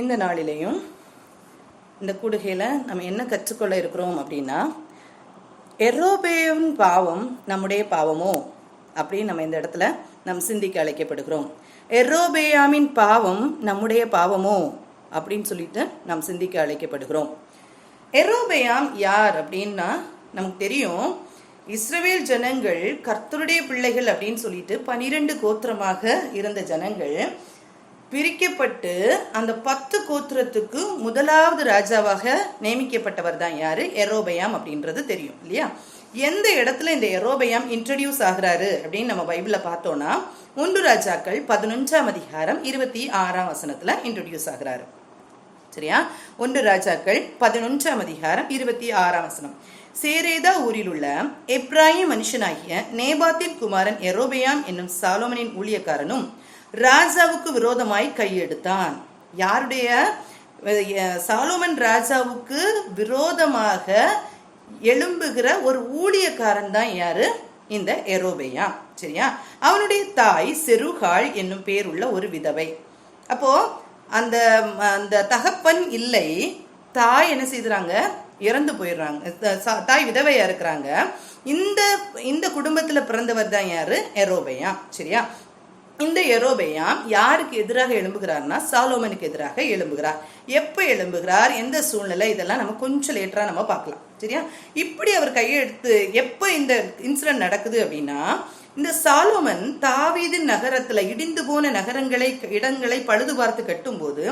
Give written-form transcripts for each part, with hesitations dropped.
இந்த நாளிலையும் இந்த கூடுகையில் நம்ம என்ன கற்றுக்கொள்ள இருக்கிறோம் அப்படின்னா, எரோபேயாமின் பாவம் நம்முடைய பாவமோ அப்படின்னு நம்ம இந்த இடத்துல நம் சிந்திக்க அழைக்கப்படுகிறோம். எரோபேயாமின் பாவம் நம்முடைய பாவமோ அப்படின்னு சொல்லிட்டு நாம் சிந்திக்க அழைக்கப்படுகிறோம். எரோபேயாம் யார் அப்படின்னா நமக்கு தெரியும். இஸ்ரவேல் ஜனங்கள் கர்த்தருடைய பிள்ளைகள் அப்படின்னு சொல்லிட்டு 12 கோத்திரமாக இருந்த ஜனங்கள் பிரிக்கப்பட்டு அந்த 10 கோத்திரத்துக்கு முதலாவது ராஜாவாக நியமிக்கப்பட்டவர் தான் யாரு? எரோபேயாம் அப்படின்றது தெரியும் இல்லையா? எந்த இடத்துல இந்த எரோபேயாம் இன்ட்ரடியூஸ் ஆகுறாரு அப்படின்னு நம்ம பைபிள்ல பார்த்தோம்னா 1 ராஜாக்கள் 11ஆம் அதிகாரம் 26ஆம் வசனத்துல இன்ட்ரடியூஸ் ஆகுறாரு. சரியா? 1 ராஜாக்கள் 11ஆம் அதிகாரம் 26ஆம் வசனம். சேரேதா ஊரில் உள்ள எப்ராயிம் மனுஷனாகிய நேபாத்தின் குமாரன் எரோபேயாம் என்னும் சாலோமனின் ஊழியக்காரனும் ராஜாவுக்கு விரோதமாய் கையெடுத்தான். யாருடைய? சாலோமன் ராஜாவுக்கு விரோதமாக எழும்புகிற ஒரு ஊழியக்காரன் தான் யாரு? இந்த எரோபேயாம். சரியா? அவனுடைய தாய் செருகாள் என்னும் பேருள்ள ஒரு விதவை. அப்போ அந்த அந்த தகப்பன் இல்லை, தாய் என்ன செய்யறாங்க? இறந்து போயிடுறாங்க. தாய் விதவையா இருக்கிறாங்க. இந்த குடும்பத்துல பிறந்தவர் தான் யாரு? எரோபேயாம். சரியா? இந்த எரோபேயாம் யாருக்கு எதிராக எழும்புகிறார்னா சாலோமனுக்கு எதிராக எழும்புகிறார். எப்ப எழும்புகிறார், எந்த சூழ்நிலை, இதெல்லாம் நம்ம கொஞ்சம் லேட்டரா நம்ம பார்க்கலாம். சரியா? இப்படி அவர் கையெழுத்து எப்ப இந்த இன்சிடென்ட் நடக்குது அப்படின்னா, இந்த சாலோமன் தாவீதின் நகரத்துல இடிந்து போன இடங்களை பழுது பார்த்து கட்டும் போது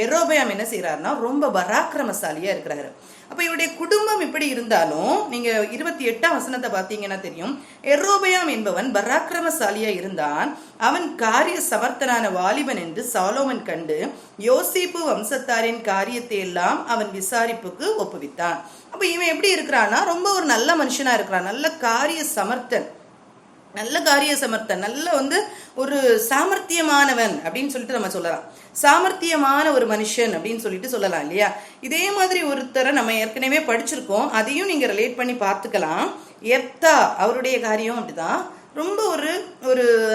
எரோபேயாம் என்ன செய்யறாருன்னா ரொம்ப பராக்கிரமசாலியா இருக்கிறாரு. அப்ப இவருடைய குடும்பம் இப்படி இருந்தாலும் நீங்க 28ஆம் வசனத்தை பார்த்தீங்கன்னா தெரியும். எரோபேயாம் என்பவன் பராக்கிரமசாலியா இருந்தான். அவன் காரிய சமர்த்தனான வாலிபன் என்று சாலோமன் கண்டு யோசேப்பு வம்சத்தாரின் காரியத்தை எல்லாம் அவன் விசாரிப்புக்கு ஒப்புவித்தான். அப்ப இவன் எப்படி இருக்கிறான்னா ரொம்ப ஒரு நல்ல மனுஷனா இருக்கிறான். நல்ல காரிய சமர்த்தன், நல்ல ஒரு சாமர்த்தியமானவன் அப்படின்னு சொல்லிட்டு நம்ம சொல்லலாம். சாமர்த்தியமான ஒரு மனுஷன் அப்படின்னு சொல்லிட்டு சொல்லலாம் இல்லையா? இதே மாதிரி ஒருத்தரை நம்ம ஏற்கனவே படிச்சிருக்கோம். அதையும் நீங்க ரிலேட் பண்ணி பார்த்துக்கலாம். எப்தா அவருடைய காரியம் அப்படிதான். ரொம்ப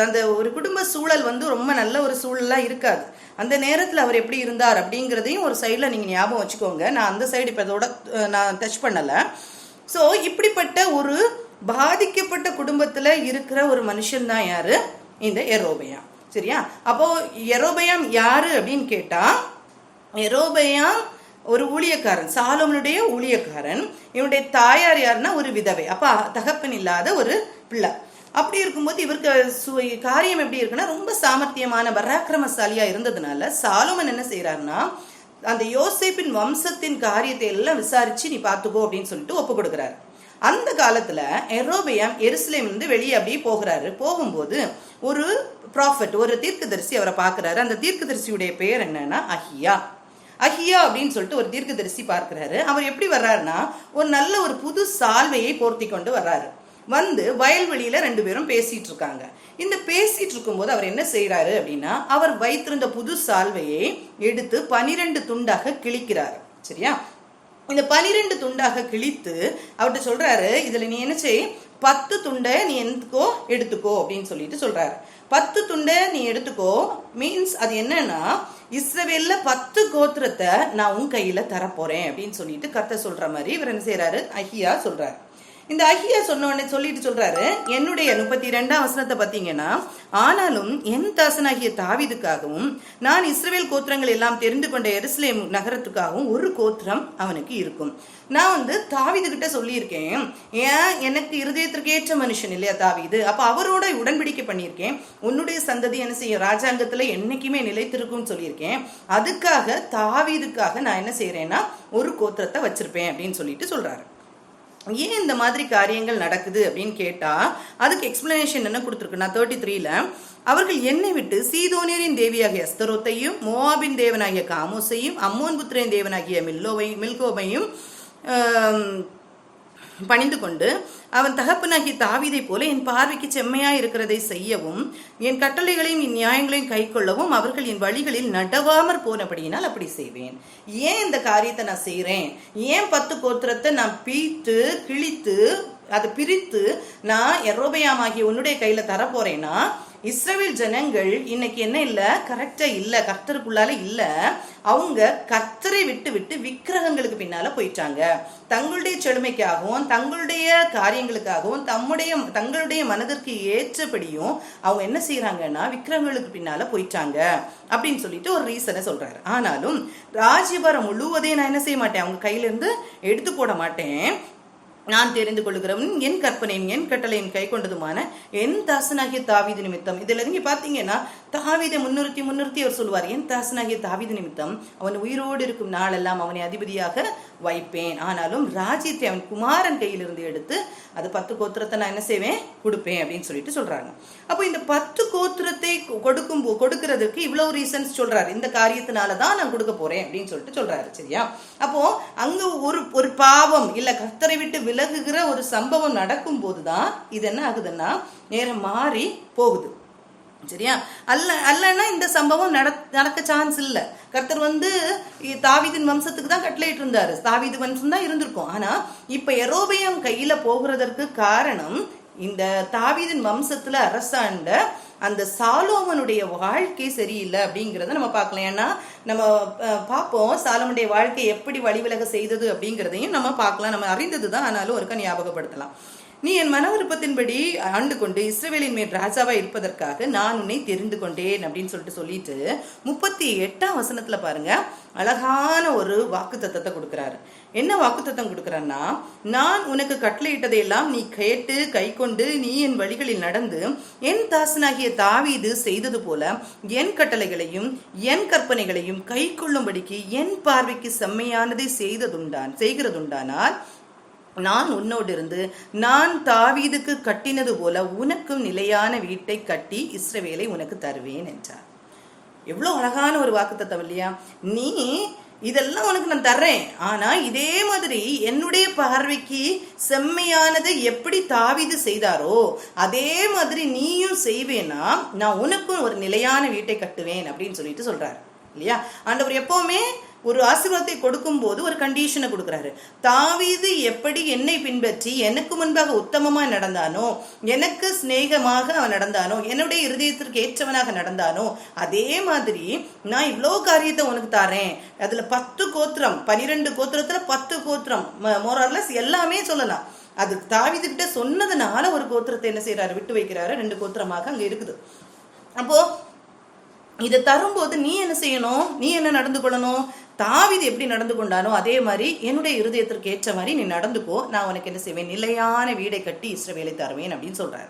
அந்த ஒரு குடும்ப சூழல் ரொம்ப நல்ல ஒரு சூழலா இருக்காது. அந்த நேரத்தில் அவர் எப்படி இருந்தார் அப்படிங்கிறதையும் ஒரு சைடில் நீங்க ஞாபகம் வச்சுக்கோங்க. நான் அந்த சைடு இப்போ இதோட நான் டச் பண்ணல. ஸோ இப்படிப்பட்ட ஒரு பாதிக்கப்பட்ட குடும்பத்துல இருக்கிற ஒரு மனுஷன் தான் யாரு? இந்த எரோபேயாம். சரியா? அப்போ எரோபேயாம் யாரு அப்படின்னு கேட்டா, எரோபேயாம் ஒரு ஊழியக்காரன், சாலோமனுடைய ஊழியக்காரன். இவனுடைய தாயார் யாருன்னா ஒரு விதவை. அப்ப தகப்பன் இல்லாத ஒரு பிள்ளை. அப்படி இருக்கும்போது இவருக்கு காரியம் எப்படி இருக்குன்னா ரொம்ப சாமர்த்தியமான பராக்கிரமசாலியா இருந்ததுனால சாலோமன் என்ன செய்யறாருன்னா அந்த யோசேப்பின் வம்சத்தின் காரியத்தை எல்லாம் விசாரிச்சு நீ பாத்துக்கோ அப்படின்னு சொல்லிட்டு ஒப்பு கொடுக்குறாரு. அந்த காலத்துல எரோபேயாம் எருசலேம் இருந்து வெளியே அப்படியே போகிறாரு. போகும்போது ஒரு ப்ராஃபட், ஒரு தீர்க்கதரிசி அவரை பார்க்கிறாரு. அந்த தீர்க்கதரிசியுடைய பெயர் என்னன்னா அஹியா அப்படின்னு சொல்லிட்டு ஒரு தீர்க்கதரிசி பார்க்கிறாரு. அவர் எப்படி வர்றாருன்னா ஒரு நல்ல ஒரு புது சால்வையை போர்த்தி கொண்டு வர்றாரு. வயல்வெளியில 2 பேரும் பேசிட்டு இருக்காங்க. இந்த பேசிட்டு இருக்கும்போது அவர் என்ன செய்யறாரு அப்படின்னா அவர் வைத்திருந்த புது சால்வையை எடுத்து 12 துண்டாக கிழிக்கிறாரு. சரியா? இந்த 12 துண்டாக கிழித்து அவர்கிட்ட சொல்றாரு, இதுல நீ என்ன செய், 10 துண்டை நீ எடுத்துக்கோ அப்படின்னு சொல்லிட்டு சொல்றாரு. 10 துண்டை நீ எடுத்துக்கோ மீன்ஸ் அது என்னன்னா இஸ்ரவேல்ல 10 கோத்திரத்தை நான் உன் கையில தரப்போறேன் அப்படின்னு சொல்லிட்டு கர்த்தர் சொல்ற மாதிரி இவர் என்ன செய்யறாரு? அஹியா சொல்றாரு. இந்த அஹியா சொன்ன சொல்லிட்டு சொல்றாரு, என்னுடைய 32ஆம் வசனத்தை பார்த்தீங்கன்னா, ஆனாலும் என் தாசனாகிய தாவீதுக்காகவும் நான் இஸ்ரவேல் கோத்திரங்கள் எல்லாம் தெரிந்து கொண்ட எருசலேம் நகரத்துக்காகவும் ஒரு கோத்திரம் அவனுக்கு இருக்கும். நான் தாவீது கிட்ட சொல்லியிருக்கேன், ஏன் எனக்கு இருதயத்திற்கு ஏற்ற மனுஷன் இல்லையா தாவீது, அப்ப அவரோட உடன்படிக்கை பண்ணியிருக்கேன். உன்னுடைய சந்ததி என்ன செய்யும், ராஜாங்கத்துல என்னைக்குமே நிலைத்திருக்கும்னு சொல்லியிருக்கேன். அதுக்காக தாவீதுக்காக நான் என்ன செய்யறேன்னா ஒரு கோத்திரத்தை வச்சிருப்பேன் அப்படின்னு சொல்லிட்டு சொல்றாரு. ஏன் இந்த மாதிரி காரியங்கள் நடக்குது அப்படின்னு கேட்டா அதுக்கு எக்ஸ்பிளனேஷன் என்ன கொடுத்துருக்குன்னா 33ல அவர்கள் என்னை விட்டு சீதோனியரின் தேவியாகிய அஸ்தரோத்தையும் மோவாபின் தேவனாகிய காமோசையும் அம்மோன் புத்திரன் தேவனாகிய மில்கோமையும் பணிந்து கொண்டு அவன் தகப்பனாகிய தாவீதை போல என் பார்வைக்கு செம்மையாய் இருக்கிறதை செய்யவும் என் கட்டளைகளையும் என் நியாயங்களையும் கை கொள்ளவும் அவர்கள் என் வழிகளில் நடவாமற் போனபடியினால் அப்படி செய்வேன். ஏன் இந்த காரியத்தை நான் செய்யறேன்? ஏன் 10 கோத்திரத்தை நான் கிழித்து அதை பிரித்து நான் எரோபேயாமாகிய உன்னுடைய கையில தரப்போறேன்னா இஸ்ரவேல் ஜனங்கள் இன்னைக்கு என்ன இல்ல, கரெக்டா இல்ல, கர்த்தருக்குள்ளால இல்ல. அவங்க கர்த்தரை விட்டு விட்டு விக்கிரகங்களுக்கு பின்னால போயிட்டாங்க. தங்களுடைய செழுமைக்காகவும் தங்களுடைய காரியங்களுக்காகவும் தங்களுடைய மனதிற்கு ஏற்றபடியும் அவங்க என்ன செய்யறாங்கன்னா விக்கிரகங்களுக்கு பின்னால போயிட்டாங்க அப்படின்னு சொல்லிட்டு ஒரு ரீசனை சொல்றாரு. ஆனாலும் ராஜ்யபாரம் முழுவதையும் நான் என்ன செய்ய மாட்டேன், அவங்க கையில இருந்து எடுத்து போட மாட்டேன். நான் தெரிந்து கொள்ளுகிறவன் என் கற்பனையும் என் கட்டளையும் கை கொண்டதுமான என் தாசனாகிய தாவீது நிமித்தம். இதுல நீங்க பாத்தீங்கன்னா தாவீதை முன்னிறுத்தி அவர் சொல்லுவார், என் தாசனாகிய தாவீது நிமித்தம் அவன் உயிரோடு இருக்கும் நாளெல்லாம் அவனை அதிபதியாக வைப்பேன். ஆனாலும் ராஜ்யத்தை அவன் குமாரன் கையிலிருந்து எடுத்து அது 10 கோத்திரத்தை நான் என்ன செய்வேன், கொடுப்பேன் அப்படின்னு சொல்லிட்டு சொல்றாங்க. அப்போ இந்த 10 கோத்திரத்தை கொடுக்கறதுக்கு இவ்வளவு ரீசன்ஸ் சொல்றாரு. இந்த காரியத்தினாலதான் நான் கொடுக்க போறேன் அப்படின்னு சொல்லிட்டு சொல்றாரு. சரியா? அப்போ அங்க ஒரு பாவம் இல்ல கர்த்தரை விட்டு விலகுகிற ஒரு சம்பவம் நடக்கும் போதுதான் இது என்ன ஆகுதுன்னா நேரம் மாறி போகுது. சரியா? அல்லன்னா இந்த சம்பவம் நடக்க சான்ஸ் இல்ல. கர்த்தர் தாவீதின் வம்சத்துக்கு தான் கட்டளையிட்டு இருந்தாரு, தாவீது வம்சம் தான் இருந்திருக்கும். ஆனா இப்ப யெரொபெயாம் கையில போகிறதற்கு காரணம் இந்த தாவீதின் வம்சத்துல அரசாண்ட அந்த சாலோமனுடைய வாழ்க்கை சரியில்லை அப்படிங்கிறத நம்ம பார்க்கலாம். ஏன்னா நம்ம பார்ப்போம் சாலோமனுடைய வாழ்க்கை எப்படி வழிவிலக செய்தது அப்படிங்கிறதையும் நம்ம பார்க்கலாம். நம்ம அறிந்ததுதான், ஆனாலும் ஒருக்க ஞாபகப்படுத்தலாம். நீ என் மன விருப்பத்தின்படி ஆண்டு கொண்டு இஸ்ரவேலின் மேல் ராஜாவா இருப்பதற்காக நான் உன்னை தெரிந்து கொண்டேன் அப்படின்னு சொல்லிட்டு 38ஆம் வசனத்துல பாருங்க, அழகான ஒரு வாக்கு தத்தத்தை கொடுக்கிறாரு. என்ன வாக்கு தத்தம் கொடுக்கிறான்னா, நான் உனக்கு கட்டளையிட்டதையெல்லாம் நீ கேட்டு கை கொண்டு நீ என் வழிகளில் நடந்து என் தாசனாகிய தாவீது செய்தது போல என் கட்டளைகளையும் என் கற்பனைகளையும் கை கொள்ளும்படிக்கு என் பார்வைக்கு செம்மையானதை செய்கிறதுண்டானால் நான் உன்னோடு இருந்து நான் தாவீதுக்கு கட்டினது போல உனக்கும் நிலையான வீட்டை கட்டி இஸ்ரவேலை உனக்கு தருவேன் என்றார். எவ்வளவு அழகான ஒரு வாக்குத்தத்தம் இல்லையா? நீ இதெல்லாம் உனக்கு நான் தர்றேன், ஆனா இதே மாதிரி என்னுடைய பார்வைக்கு செம்மையானதை எப்படி தாவீது செய்தாரோ அதே மாதிரி நீயும் செய்வேனா, நான் உனக்கும் ஒரு நிலையான வீட்டை கட்டுவேன் அப்படின்னு சொல்லிட்டு சொல்றாரு இல்லையா? ஆண்டவர் எப்பவுமே ஒரு ஆசீர்வாதத்தை கொடுக்கும் போது ஒரு கண்டிஷனை கொடுக்கிறாரு. தாவீது எப்படி என்னை பின்பற்றி எனக்கு முன்பாக உத்தமமா நடந்தானோ, எனக்கு சிநேகமாக அவன் நடந்தானோ, என்னுடைய இருதயத்திற்கு ஏற்றவனாக நடந்தானோ, அதே மாதிரி நான் இவ்வளோ காரியத்தை உனக்கு தாரேன். அதுல 10 கோத்திரம், 12 கோத்திரத்துல 10 கோத்திரம் மோரார்லஸ் எல்லாமே சொல்லலாம். அது தாவீது கிட்ட சொன்னதுனால ஒரு கோத்திரத்தை என்ன செய்யறாரு, விட்டு வைக்கிறாரு. 2 கோத்திரமாக அங்க இருக்குது. அப்போ இதை தரும்போது நீ என்ன செய்யணும், நீ என்ன நடந்து கொள்ளணும், தாவீது எப்படி நடந்து கொண்டானோ அதே மாதிரி என்னுடைய இருதயத்திற்கு ஏற்ற மாதிரி நீ நடந்துக்கோ, நான் உனக்கு என்ன செய்வேன், நிலையான வீடை கட்டி இஸ்ரவேலை தருவேன் அப்படின்னு சொல்றாரு.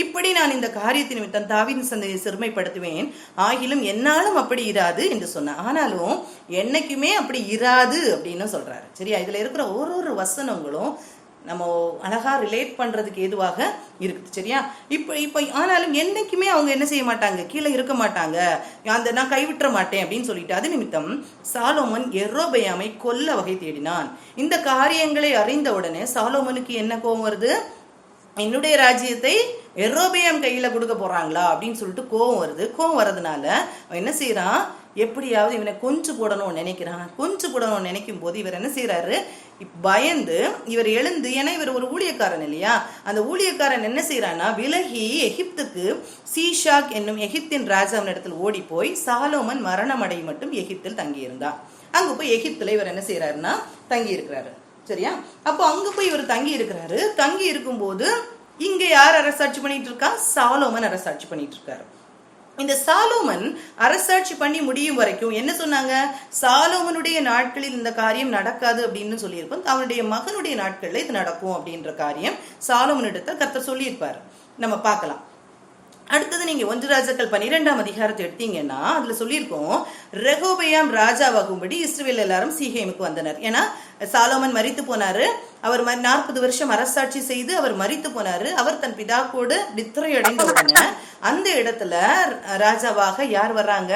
இப்படி நான் இந்த காரியத்தின் நிமித்தம் தாவீதின் சந்ததியை சிறுமைப்படுத்துவேன், ஆகிலும் என்னாலும் அப்படி இராது என்று சொன்னேன். ஆனாலும் என்னைக்குமே அப்படி இராது அப்படின்னு சொல்றாரு. சரியா? இதுல இருக்கிற ஒரு வசனங்களும் நம்ம அழகா ரிலேட் பண்றதுக்கு ஏதுவாக இருக்குது. சரியா? இப்ப ஆனாலும் என்னைக்குமே அவங்க என்ன செய்ய மாட்டாங்க, கீழே இருக்க மாட்டாங்க, நான் கைவிட்ட மாட்டேன் அப்படின்னு சொல்லிட்டு அது நிமித்தம் சாலோமன் யெரொபெயாமை கொல்ல வகை தேடினான். இந்த காரியங்களை அறிந்த உடனே சாலோமனுக்கு என்ன கோபம் வருது, என்னுடைய ராஜ்யத்தை யெரொபெயாம் கையில கொடுக்க போறாங்களா அப்படின்னு சொல்லிட்டு கோபம் வருது. கோபம் வர்றதுனால அவன் என்ன செய்யறான், எப்படியாவது இவனை கொன்று போடணும்னு நினைக்கிறான். கொன்று போடணும்னு நினைக்கும் போது இவர் என்ன செய்யறாரு, பயந்து இவர் எழுந்து, ஏன்னா இவர் ஒரு ஊழியக்காரன் இல்லையா, அந்த ஊழியக்காரன் என்ன செய்யறான்னா விலகி எகிப்துக்கு சீஷாக் என்னும் எகிப்தின் ராஜாவின் இடத்தில் ஓடி போய் சாலோமன் மரணம் அடை மட்டும் எகிப்தில் தங்கி இருந்தார். அங்க போய் எகிப்துல இவர் என்ன செய்யறாருன்னா தங்கி இருக்கிறாரு. சரியா? அப்போ அங்க போய் இவர் தங்கி இருக்கிறாரு. தங்கி இருக்கும் போது இங்க யார் அரசாட்சி பண்ணிட்டு இருக்கா, சாலோமன் அரசாட்சி பண்ணிட்டு இருக்காரு. இந்த சாலோமன் அரசாட்சி பண்ணி முடியும் வரைக்கும் என்ன சொன்னாங்க, சாலோமனுடைய நாட்களில் இந்த காரியம் நடக்காது அப்படின்னு சொல்லியிருக்கோம், அவனுடைய மகனுடைய நாட்கள்ல இது நடக்கும் அப்படின்ற காரியம் சாலோமனிடத்தில் கர்த்தர் சொல்லியிருப்பாரு. நம்ம பார்க்கலாம். அடுத்தது நீங்க 1 ராஜாக்கள் 12ஆம் அதிகாரத்தை எடுத்தீங்கன்னா அதுல சொல்லியிருக்கோம், ரெகோபெயாம் ராஜாவாகும்படி இஸ்ரவேல் எல்லாரும் சீகேமுக்கு வந்தனர். ஏன்னா சாலோமன் மரித்து போனாரு. அவர் 40 வருஷம் அரசாட்சி செய்து அவர் மரித்து போனாரு. அவர் தன் பிதாக்கோடு நித்திரை அடைந்த உடனே அந்த இடத்துல ராஜாவாக யார் வர்றாங்க,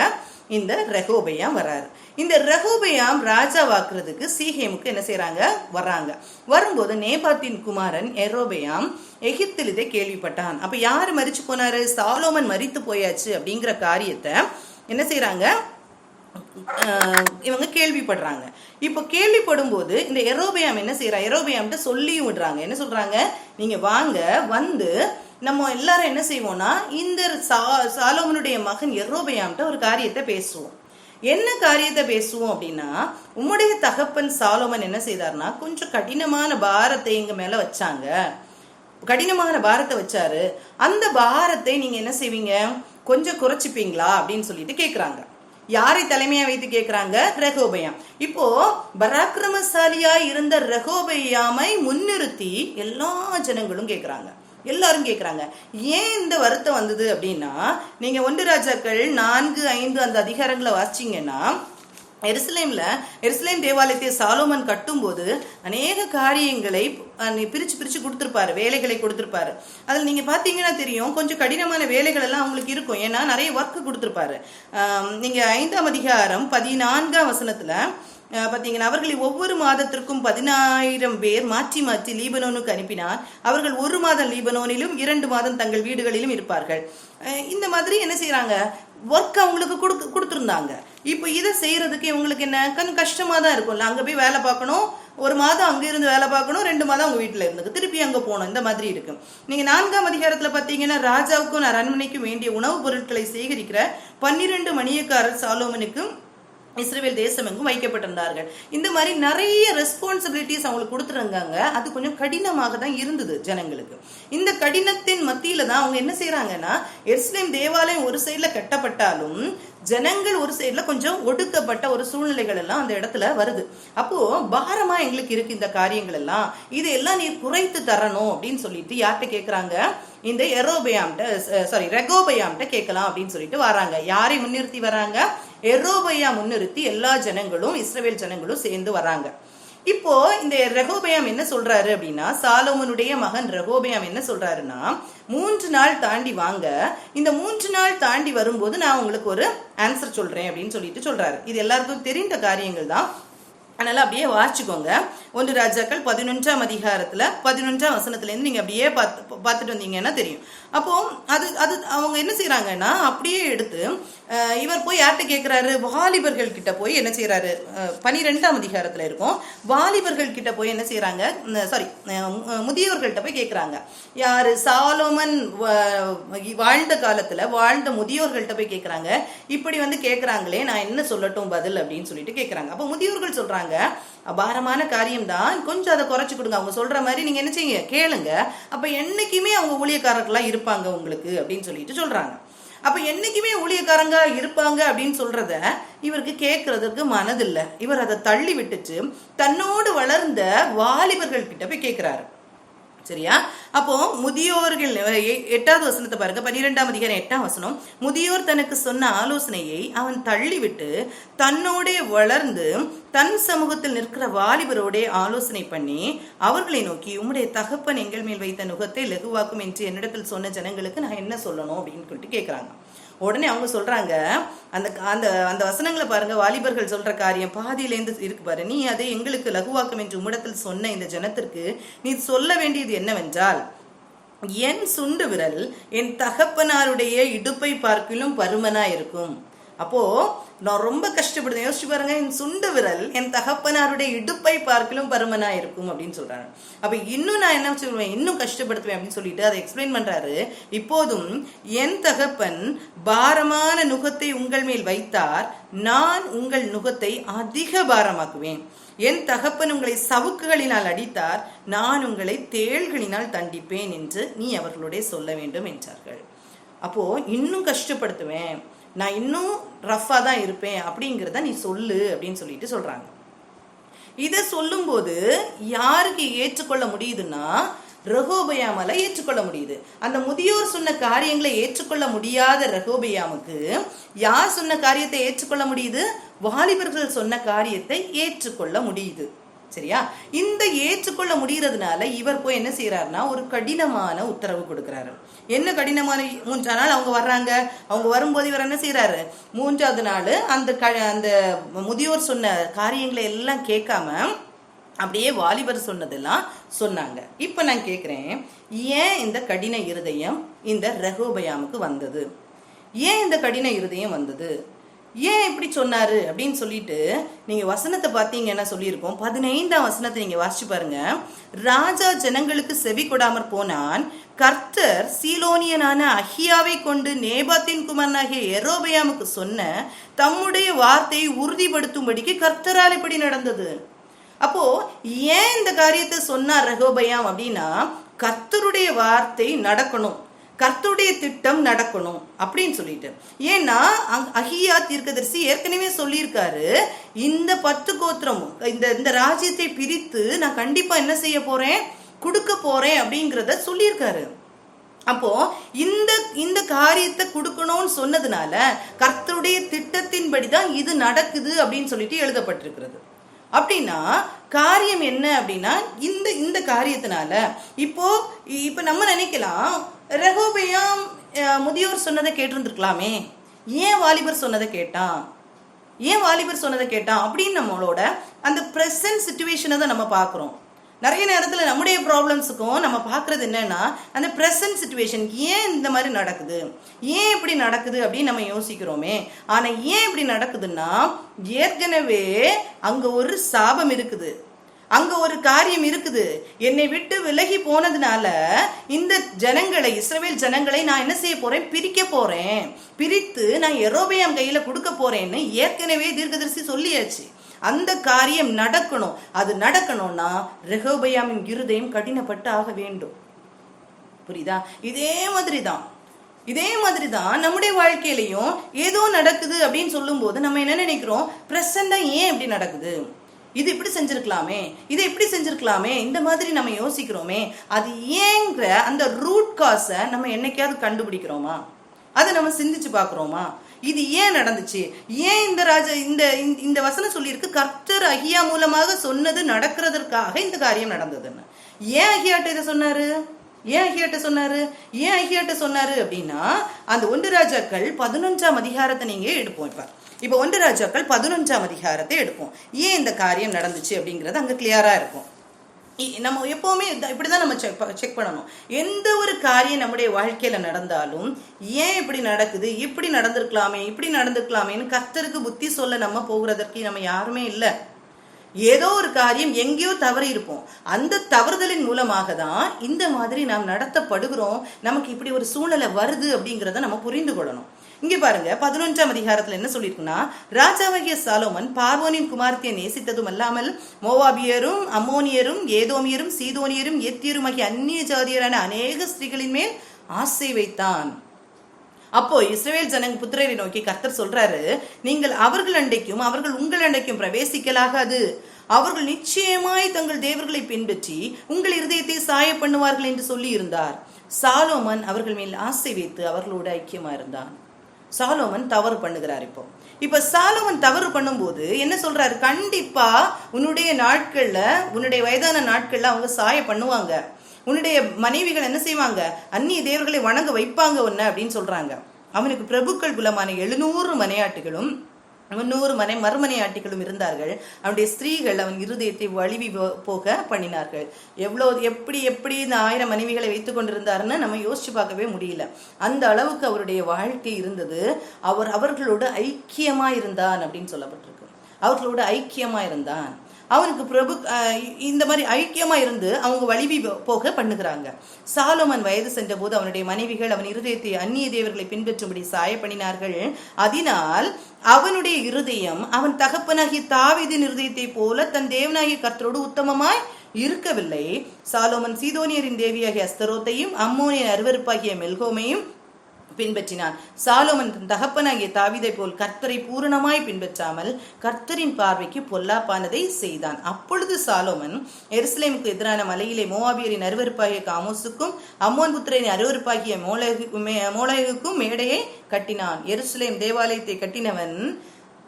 இந்த ரெகோபெயாம் வர்றாரு. இந்த ரெகோபெயாம் ராஜாவாக்குறதுக்கு சீகேமுக்கு என்ன செய்யறாங்க, வர்றாங்க. வரும்போது நேபாத்தின் குமாரன் யெரொபெயாம் எகிப்தில் இதை கேள்விப்பட்டான். அப்ப யாரு மரிச்சு போனாரு, சாலோமன் மரித்து போயாச்சு அப்படிங்கிற காரியத்தை என்ன செய்யறாங்க, இவங்க கேள்விப்படுறாங்க. இப்ப கேள்விப்படும் போது இந்த யெரொபெயாம் என்ன செய்யறா, யெரொபெயாம்கிட்ட சொல்லியும் விடுறாங்க. என்ன சொல்றாங்க, நீங்க வாங்க, வந்து நம்ம எல்லாரும் என்ன செய்வோம்னா இந்த சாலோமனுடைய மகன் யெரொபெயாம்கிட்ட ஒரு காரியத்தை பேசுவோம். என்ன காரியத்தை பேசுவோம் அப்படின்னா, உம்முடைய தகப்பன் சாலோமன் என்ன செய்தார்னா கொஞ்சம் கடினமான பாரத்தை எங்க மேல வச்சாங்க, கடினமான பாரத்தை வச்சாரு, அந்த பாரத்தை நீங்க என்ன செய்வீங்க, கொஞ்சம் குறைச்சிப்பீங்களா அப்படின்னு சொல்லிட்டு கேக்குறாங்க. யாரை தலைமையா வைத்து கேக்குறாங்க? ரெகோபெயாம். இப்போ பராக்கிரமசாலியா இருந்த ரெகோபெயாமை முன்னிறுத்தி எல்லா ஜனங்களும் கேக்குறாங்க, எல்லாரும் கேக்குறாங்க. ஏன் இந்த வருத்தம் வந்தது அப்படின்னா, நீங்க 1 ராஜாக்கள் 4, 5 அந்த அதிகாரங்களை வாசிச்சீங்கன்னா, எருசலேம் தேவாலயத்தை சாலோமன் கட்டும் போது அநேக காரியங்களை பிரிச்சு பிரிச்சு கொடுத்திருப்பாரு, வேலைகளை கொடுத்திருப்பாரு. அதில் நீங்க பாத்தீங்கன்னா தெரியும், கொஞ்சம் கடினமான வேலைகள் எல்லாம் அவங்களுக்கு இருக்கும். ஏன்னா நிறைய ஒர்க் கொடுத்திருப்பாரு. நீங்க 5ஆம் அதிகாரம் 14ஆம் வசனத்துல பார்த்தீங்கன்னா, அவர்களை ஒவ்வொரு மாதத்திற்கும் 10,000 பேர் மாற்றி மாற்றி லீபனோனுக்கு அனுப்பினார். அவர்கள் 1 மாதம் லீபனோனிலும் 2 மாதம் தங்கள் வீடுகளிலும் இருப்பார்கள். இந்த மாதிரி என்ன செய்யறாங்க, ஒர்க் அவங்களுக்கு கொடுத்துருந்தாங்க. இப்போ இதை செய்யறதுக்கு இவங்களுக்கு என்ன கொஞ்சம் கஷ்டமா தான் இருக்கும்ல. அங்க போய் வேலை பார்க்கணும், 1 மாதம் அங்க இருந்து வேலை பார்க்கணும், 2 மாதம் அவங்க வீட்டுல இருந்து திருப்பி அங்க போகணும். இந்த மாதிரி இருக்கு. நீங்க 4ஆம் அதிகாரத்துல பாத்தீங்கன்னா, ராஜாவுக்கும் அரண்மனைக்கும் வேண்டிய உணவுப் பொருட்களை சேகரிக்கிற 12 மணியக்காரர் சாலோமனுக்கும் இஸ்ரவேல் தேசம் எங்கும் வைக்கப்பட்டிருந்தார்கள். இந்த மாதிரி நிறைய ரெஸ்பான்சிபிலிட்டிஸ் அவங்களுக்கு கொடுத்துருந்தாங்க. அது கொஞ்சம் கடினமாக தான் இருந்தது ஜனங்களுக்கு. இந்த கடினத்தின் மத்தியில தான் அவங்க என்ன செய்யறாங்கன்னா, எருசலேம் தேவாலயம் ஒரு சைட்ல கட்டப்பட்டாலும் ஜனங்கள் ஒரு சைட்ல கொஞ்சம் ஒடுக்கப்பட்ட ஒரு சூழ்நிலைகள் எல்லாம் அந்த இடத்துல வருது. அப்போ பாரமா எங்களுக்கு இருக்கு இந்த காரியங்கள் எல்லாம், இதையெல்லாம் நீ குறைத்து தரணும் அப்படின்னு சொல்லிட்டு யார்கிட்ட கேட்கறாங்க, இந்த ரெகோபெயாம்கிட்ட கேட்கலாம் அப்படின்னு சொல்லிட்டு வராங்க. யாரை முன்னிறுத்தி வராங்க? யெரொபெயாம் முன்னிறுத்தி எல்லா ஜனங்களும், இஸ்ரவேல் ஜனங்களும் சேர்ந்து வராங்க. இப்போ இந்த ரெகோபெயாம் என்ன சொல்றாரு அப்படின்னா, சாலோமனுடைய மகன் ரெகோபெயாம் என்ன சொல்றாருன்னா, 3 நாள் தாண்டி வாங்க, இந்த 3 நாள் தாண்டி வரும்போது நான் உங்களுக்கு ஒரு ஆன்சர் சொல்றேன் அப்படின்னு சொல்லிட்டு சொல்றாரு. இது எல்லாருக்கும் தெரிந்த காரியங்கள் தான், அதனால அப்படியே வாசிச்சுக்கோங்க. 1 ராஜாக்கள் 11ஆம் அதிகாரத்துல 11ஆம் வசனத்துல இருந்து நீங்க அப்படியே பார்த்துட்டு வந்தீங்கன்னா தெரியும். அப்போ அது அவங்க என்ன செய்யறாங்கன்னா, அப்படியே எடுத்து இவர் போய் யார்கிட்ட கேட்கிறாரு, வாலிபர்கள் கிட்ட போய் என்ன செய்யறாரு, 12ஆம் அதிகாரத்துல இருக்கும். வாலிபர்கள் கிட்ட போய் என்ன செய்யறாங்க, முதியோர்கள்ட்ட போய் கேட்கிறாங்க. யாரு? சாலோமன் வாழ்ந்த காலத்துல வாழ்ந்த முதியோர்கள்ட்ட போய் கேட்கிறாங்க. இப்படி வந்து கேட்கிறாங்களே, நான் என்ன சொல்லட்டும் பதில் அப்படின்னு சொல்லிட்டு கேட்கிறாங்க. அப்போ முதியோர்கள் சொல்றாங்க, அபாரமான காரியம் தான், கொஞ்சம் அதை குறைச்சு கொடுங்க, அவங்க சொல்ற மாதிரி நீங்க என்ன செய்யுங்க, கேளுங்க. அப்ப என்னைக்குமே அவங்க ஊழியக்காரர்களா இருப்பாங்க உங்களுக்கு அப்படின்னு சொல்லிட்டு சொல்றாங்க. அப்ப என்னைக்குமே ஊழியக்காரங்க இருப்பாங்க அப்படின்னு சொல்றத இவருக்கு கேட்கறதுக்கு மனதில்லை. இவர் அதை தள்ளி விட்டுட்டு தன்னோடு வளர்ந்த வாலிபர்கள் கிட்ட போய் கேட்கிறாரு. சரியா? அப்போ முதியோர்கள் 8வது வசனத்தை பாருங்க, 12ஆம் அதிகாரம் 8ஆம் வசனம். முதியோர் தனக்கு சொன்ன ஆலோசனையை அவன் தள்ளிவிட்டு தன்னோட வளர்ந்து தன் சமூகத்தில் நிற்கிற வாலிபரோட ஆலோசனை பண்ணி அவர்களை நோக்கி, உம்முடைய தகப்பன் எங்கள் மேல் வைத்த நுகத்தை லகுவாக்கும் என்று என்னிடத்தில் சொன்ன ஜனங்களுக்கு நான் என்ன சொல்லணும் அப்படின்னு சொல்லிட்டு கேட்கிறாங்க. உடனே அவங்க சொல்றாங்க, அந்த அந்த அந்த வசனங்களை பாருங்க, வாலிபர்கள் சொல்ற காரியம் பாதியிலேருந்து இருக்கு பாரு. நீ அதை எங்களுக்கு லகுவாக்கும் என்று உம்மிடத்தில் சொன்ன இந்த ஜனத்திற்கு நீ சொல்ல வேண்டியது என்னவென்றால், என் சுண்டு விரல் என் தகப்பனாருடைய இடுப்பை பார்க்கிலும் பருமனா இருக்கும். அப்போ நான் ரொம்ப கஷ்டப்படுறேன், யோசிச்சு பாருங்க, என் சுண்டு விரல் என் தகப்பனாருடைய இடுப்பை பார்க்கலும் பருமனா இருக்கும் அப்படின்னு சொல்றாங்க. அப்ப இன்னும் நான் என்ன சொல்லுவேன், இன்னும் கஷ்டப்படுத்துவேன் அப்படின்னு சொல்லிட்டு அதை எக்ஸ்பிளைன் பண்றாரு. இப்போதும் என் தகப்பன் பாரமான நுகத்தை உங்கள் மேல் வைத்தார், நான் உங்கள் நுகத்தை அதிக பாரமாக்குவேன். என் தகப்பன் உங்களை சவுக்குகளினால் அடித்தார், நான் உங்களை தேள்களினால் தண்டிப்பேன் என்று நீ அவர்களுடைய சொல்ல வேண்டும் என்றார்கள். அப்போ இன்னும் கஷ்டப்படுத்துவேன், நான் இன்னும் ரஃபா தான் இருப்பேன் அப்படிங்கிறத நீ சொல்லு அப்படின்னு சொல்லிட்டு சொல்றாங்க. இதை சொல்லும் போது யாருக்கு ஏற்றுக்கொள்ள முடியுதுன்னா, ரெகோபெயாமால ஏற்றுக்கொள்ள முடியுது. அந்த முதியோர் சொன்ன காரியங்களை ஏற்றுக்கொள்ள முடியாத ரெகோபெயாமுக்கு யார் சொன்ன காரியத்தை ஏற்றுக்கொள்ள முடியுது? வாலிபர்கள் சொன்ன காரியத்தை ஏற்றுக்கொள்ள முடியுது. சரியா? இந்த ஏற்றுக்கொள்ள முடியறதுனால இவர் போய் என்ன செய்யறாருன்னா, ஒரு கடினமான உத்தரவு கொடுக்கிறாரு. என்ன கடினமான? 3 நாள் அவங்க வர்றாங்க. அவங்க வரும்போது இவர் என்ன செய்யறாரு, 3வது நாள் அந்த முதியோர் சொன்ன காரியங்களை எல்லாம் கேட்காம அப்படியே வாலிபர் சொன்னதெல்லாம் சொன்னாங்க. இப்ப நான் கேட்கிறேன், ஏன் இந்த கடின இருதயம் இந்த ரெகோபெயாமுக்கு வந்தது? ஏன் இந்த கடின இருதயம் வந்தது? ஏன் இப்படி சொன்னாரு அப்படின்னு சொல்லிட்டு நீங்க வசனத்தை பார்த்தீங்கன்னா சொல்லியிருக்கோம். 15ஆம் வசனத்தை நீங்க வாசிச்சு பாருங்க. ராஜா ஜனங்களுக்கு செவி கொடாமற் போனான். கர்த்தர் சீலோனியனான அஹியாவை கொண்டு நேபாத்தின் குமாரனாகிய யெரொபெயாமுக்கு சொன்ன தம்முடைய வார்த்தையை உறுதிப்படுத்தும்படிக்கு கர்த்தரால் இப்படி நடந்தது. அப்போ ஏன் இந்த காரியத்தை சொன்னார் ரெகோபெயாம் அப்படின்னா, கர்த்தருடைய வார்த்தை நடக்கணும், கர்த்தருடைய திட்டம் நடக்கணும் அப்படின்னு சொல்லிட்டு. ஏன்னா அஹியா தீர்க்கதரிசி ஏற்கனவே சொல்லியிருக்காரு, இந்த 10 கோத்திரம் இந்த ராஜ்யத்தை பிரித்து நான் கண்டிப்பா என்ன செய்ய போறேன், கொடுக்க போறேன் அப்படிங்கிறத சொல்லியிருக்காரு. அப்போ இந்த காரியத்தை கொடுக்கணும்னு சொன்னதுனால கர்த்தருடைய திட்டத்தின்படிதான் இது நடக்குது அப்படின்னு சொல்லிட்டு எழுதப்பட்டிருக்கிறது. அப்படின்னா காரியம் என்ன அப்படின்னா, இந்த காரியத்தினால இப்போ நம்ம நினைக்கலாம், ரெகோபெயாம் முதியோர் சொன்னதை கேட்டிருந்துருக்கலாமே, ஏன் வாலிபர் சொன்னதை கேட்டான், அப்படின்னு நம்மளோட அந்த பிரசன்ட் சிச்சுவேஷனை தான் நம்ம பார்க்குறோம். நிறைய நேரத்தில் நம்முடைய ப்ராப்ளம்ஸுக்கும் நம்ம பார்க்குறது என்னன்னா, அந்த ப்ரெசன்ட் சிச்சுவேஷன் ஏன் இந்த மாதிரி நடக்குது, ஏன் இப்படி நடக்குது அப்படின்னு நம்ம யோசிக்கிறோமே. ஆனால் ஏன் இப்படி நடக்குதுன்னா, ஏற்கனவே அங்கே ஒரு சாபம் இருக்குது, அங்க ஒரு காரியம் இருக்குது. என்னை விட்டு விலகி போனதுனால இந்த ஜனங்களை, இஸ்ரவேல் ஜனங்களை நான் என்ன செய்ய போறேன், பிரிக்க போறேன், பிரித்து நான் யெரொபெயாம் கையில கொடுக்க போறேன்னு ஏற்கனவே தீர்க்கதரிசி சொல்லியாச்சு. அந்த காரியம் நடக்கணும். அது நடக்கணும்னா ரெகோபெயாமின் இருதயம் கடினப்பட்டு ஆக வேண்டும். புரியுதா? இதே மாதிரி தான் நம்முடைய வாழ்க்கையிலையும் ஏதோ நடக்குது அப்படின்னு சொல்லும் போது நம்ம என்ன நினைக்கிறோம், பிரசண்டா ஏன் இப்படி நடக்குது, இது இப்படி செஞ்சிருக்கலாமே, இதை இப்படி செஞ்சிருக்கலாமே, இந்த மாதிரி நம்ம யோசிக்கிறோமே. அது ஏங்கிற அந்த ரூட் காஸை நம்ம என்னைக்காவது கண்டுபிடிக்கிறோமா? அதை நம்ம சிந்திச்சு பார்க்குறோமா? இது ஏன் நடந்துச்சு, ஏன் இந்த வசனம் சொல்லியிருக்கு, கர்த்தர் அஹியா மூலமாக சொன்னது நடக்கிறதற்காக இந்த காரியம் நடந்ததுன்னு. ஏன் அஹியாட்ட இதை சொன்னாரு, ஏன் அஹியாட்ட சொன்னாரு அப்படின்னா, அந்த 1 ராஜாக்கள் 11ஆம் அதிகாரத்தை நீங்க எடுப்போம். இப்போ 1 ராஜாக்கள் 11ஆம் அதிகாரத்தை எடுப்போம். ஏன் இந்த காரியம் நடந்துச்சு அப்படிங்கிறது அங்க கிளியரா இருக்கும். நம்ம எப்பவுமே இப்படிதான் நம்ம செக் பண்ணணும். எந்த ஒரு காரியம் நம்முடைய வாழ்க்கையில நடந்தாலும் ஏன் இப்படி நடக்குது, இப்படி நடந்திருக்கலாமேன்னு கர்த்தருக்கு புத்தி சொல்ல நம்ம போகிறதற்கு நம்ம யாருமே இல்லை. ஏதோ ஒரு காரியம் எங்கேயோ தவறி இருப்போம். அந்த தவறுதலின் மூலமாக தான் இந்த மாதிரி நாம் நடத்தப்படுகிறோம். நமக்கு இப்படி ஒரு சூழ்நிலை வருது அப்படிங்கிறத நம்ம புரிந்து கொள்ளணும். இங்க பாருங்க, 11ஆம் அதிகாரத்துல என்ன சொல்லியிருக்குன்னா, ராஜாவாகிய சாலோமன் பார்வோனின் குமாரத்தியை நேசித்ததும் அல்லாமல் மோவாபியரும், அம்மோனியரும், ஏதோமியரும், சீதோனியரும், எத்தியரும் ஆகிய அந்நிய ஜாதியரான அநேக ஸ்திரீகளின் மேல் ஆசை வைத்தான். அப்போ இஸ்ரவேல் ஜனங்க புத்திரரை நோக்கி கர்த்தர் சொல்றாரு, நீங்கள் அவர்கள் அண்டைக்கும் அவர்கள் உங்கள் அண்டைக்கும் பிரவேசிக்கலாகாது. அவர்கள் நிச்சயமாய் தங்கள் தேவர்களை பின்பற்றி உங்கள் இருதயத்தை சாய பண்ணுவார்கள் என்று சொல்லி இருந்தார். சாலோமன் அவர்கள் மேல் ஆசை வைத்து அவர்களோடு ஐக்கியமா இருந்தான். சாலோமன் தவறு பண்ணுகிறார். இப்ப சாலோமன் தவறு பண்ணும்போது என்ன சொல்றாரு, கண்டிப்பா உன்னுடைய நாட்கள்ல, உன்னுடைய வயதான நாட்கள்ல அவங்க சாய பண்ணுவாங்க, உன்னுடைய மனைவிகள் என்ன செய்வாங்க, அந்நிய தேவர்களை வணங்க வைப்பாங்க ஒன்னு அப்படின்னு சொல்றாங்க. அவனுக்கு பிரபுக்கள் குலமான 700 மனையாட்டிகளும் 300 மறுமனையாட்டிகளும் இருந்தார்கள். அவனுடைய ஸ்திரீகள் அவன் இருதயத்தை வலிவி போக பண்ணினார்கள். எப்படி இந்த 1000 மனைவிகளை வைத்துக் கொண்டிருந்தாருன்னு நம்ம யோசிச்சு பார்க்கவே முடியல. அந்த அளவுக்கு அவருடைய வாழ்க்கை இருந்தது. அவர்களோட ஐக்கியமா இருந்தான் அப்படின்னு சொல்லப்பட்டிருக்கு. அவர்களோட ஐக்கியமா இருந்தான். அவனுக்கு பிரபு இந்த மாதிரி ஐக்கியமா இருந்து அவங்க வலிவி போக பண்ணுகிறாங்க. சாலோமன் வயது சென்ற போது அவனுடைய மனைவிகள் அவன் இருதயத்தை அந்நிய தேவர்களை பின்பற்றும்படி சாய பண்ணினார்கள். அதனால் அவனுடைய இருதயம் அவன் தகப்பனாகிய தாவீதின் இருதயத்தை போல தன் தேவனாகிய கர்த்தரோடு உத்தமமாய் இருக்கவில்லை. சாலோமன் சீதோனியரின் தேவியாகிய அஸ்தரோத்தையும் அம்மோனியன் அருவருப்பாகிய மெல்கோமையும் பின்பற்றினான். சாலோமன் தகப்பனாகிய தாவீதை போல் கர்த்தரை பூரணமாய் பின்பற்றாமல் கர்த்தரின் பார்வைக்கு பொல்லாப்பானதை செய்தான். அப்பொழுது சாலோமன் எருசலேமுக்கு எதிரான மலையிலே மோவாபியரின் அருவருப்பாகிய காமோசுக்கும் அம்மோன் புத்திரரின் அருவருப்பாகிய மோளேகுக்கும் மேடையை கட்டினான். எருசலேம் தேவாலயத்தை கட்டினவன்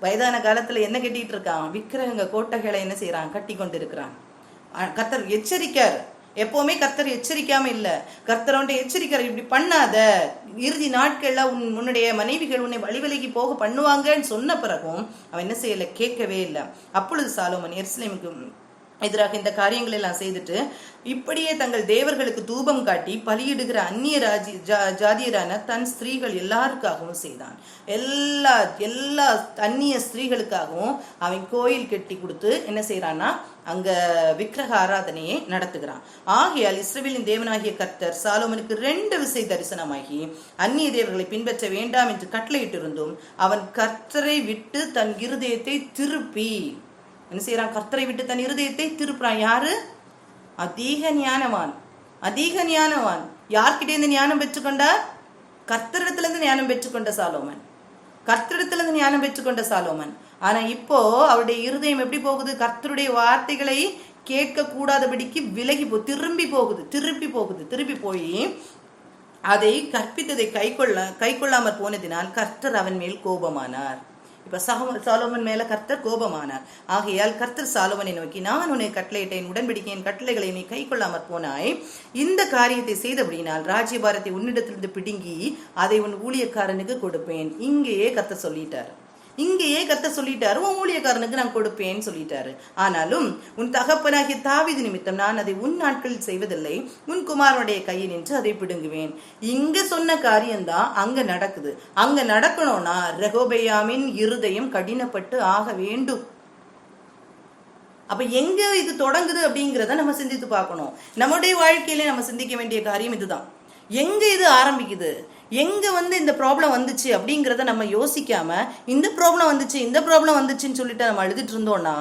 வயதான காலத்துல என்ன கட்டிட்டு இருக்கான், விக்கிரகங்க கோட்டைகளை என்ன செய்யறான், கட்டி கொண்டிருக்கிறான். கர்த்தர் எச்சரிக்கார். எப்பவுமே கர்த்தர் எச்சரிக்காம இல்ல, கர்த்தரோட எச்சரிக்கிற, இப்படி பண்ணாத, இறுதி நாட்கள்ல உன்னுடைய மனைவிகள் உன்னை வழிவிலகி போக பண்ணுவாங்கன்னு சொன்ன பிறகும் அவன் என்ன செய்யல, கேட்கவே இல்லை. அப்பொழுது சாலோமன் எருசலேமுக்கு எதிராக இந்த காரியங்கள் எல்லாம் செய்துட்டு இப்படியே தங்கள் தேவர்களுக்கு தூபம் காட்டி பலியிடுகிற அந்நிய ஜாதியரான தன் ஸ்திரீகள் எல்லாருக்காகவும் செய்தான். எல்லா அந்நிய ஸ்திரீகளுக்காகவும் அவன் கோயில் கட்டி கொடுத்து என்ன செய்யறான்னா அங்க விக்கிரக ஆராதனையை நடத்துகிறான். ஆகையால் இஸ்ரவேலின் தேவனாகிய கர்த்தர் சாலோமனுக்கு 2 விசை தரிசனமாகி அந்நிய தேவர்களை பின்பற்ற வேண்டாம் என்று கட்டளையிட்டிருந்தும் அவன் கர்த்தரை விட்டு தன் இருதயத்தை திருப்பி என்ன செய்யறான்? கர்த்தரை விட்டு தன் இருதயத்தை திருப்புறான். யாரு? அதிக ஞானவான். யார்கிட்ட இருந்து ஞானம் பெற்றுக்கொண்டார்? கர்த்தரிடத்திலிருந்து ஞானம் பெற்றுக்கொண்ட சாலோமன். ஆனா இப்போ அவருடைய இருதயம் எப்படி போகுது? கர்த்தருடைய வார்த்தைகளை கேட்க கூடாதபடிக்கு திருப்பி போய் அதை கற்பித்ததை கைக்கொள்ளாமற் போனதினால் கர்த்தர் அவன் மேல் கோபமானார். இப்ப சாலோமன் மேல கர்த்தர் கோபமானார். ஆகையால் கர்த்தர் சாலோமனை நோக்கி, நான் உன்னை கட்டளையிட்டேன், உடன்படிக்கையின் கட்டளைகளை நீ கை கொள்ளாமற் போனாய். இந்த காரியத்தை செய்தபடினால் ராஜ்யபாரத்தை உன்னிடத்திலிருந்து பிடுங்கி அதை உன் ஊழியக்காரனுக்கு கொடுப்பேன். இங்கேயே கர்த்தர் சொல்லிட்டாரு, உன் ஊழியக்காரனுக்கு நான் கொடுப்பேன்னு சொல்லிட்டாரு. ஆனாலும் உன் தகப்பனாகிய தாவீது நிமித்தம் நான் அதை உன் நாட்களில் செய்வதில்லை, உன் குமாரனுடைய கையில் நின்று அதை பிடுங்குவேன். இங்க சொன்ன காரியம்தான் அங்க நடக்குது. அங்க நடக்கணும்னா ரெகொபெயாமின் இருதயம் கடினப்பட்டு ஆக வேண்டும். அப்ப எங்க இது தொடங்குது அப்படிங்கிறத நம்ம சிந்தித்து பார்க்கணும். நம்முடைய வாழ்க்கையில நம்ம சிந்திக்க வேண்டிய காரியம் இதுதான். எங்க இது ஆரம்பிக்குது, எங்க இந்த ப்ராப்ளம் வந்துச்சு அப்படிங்கிறத நம்ம யோசிக்காம இந்த ப்ராப்ளம் வந்துச்சுன்னு சொல்லிட்டு நம்ம அழுதுட்டு இருந்தோம்னா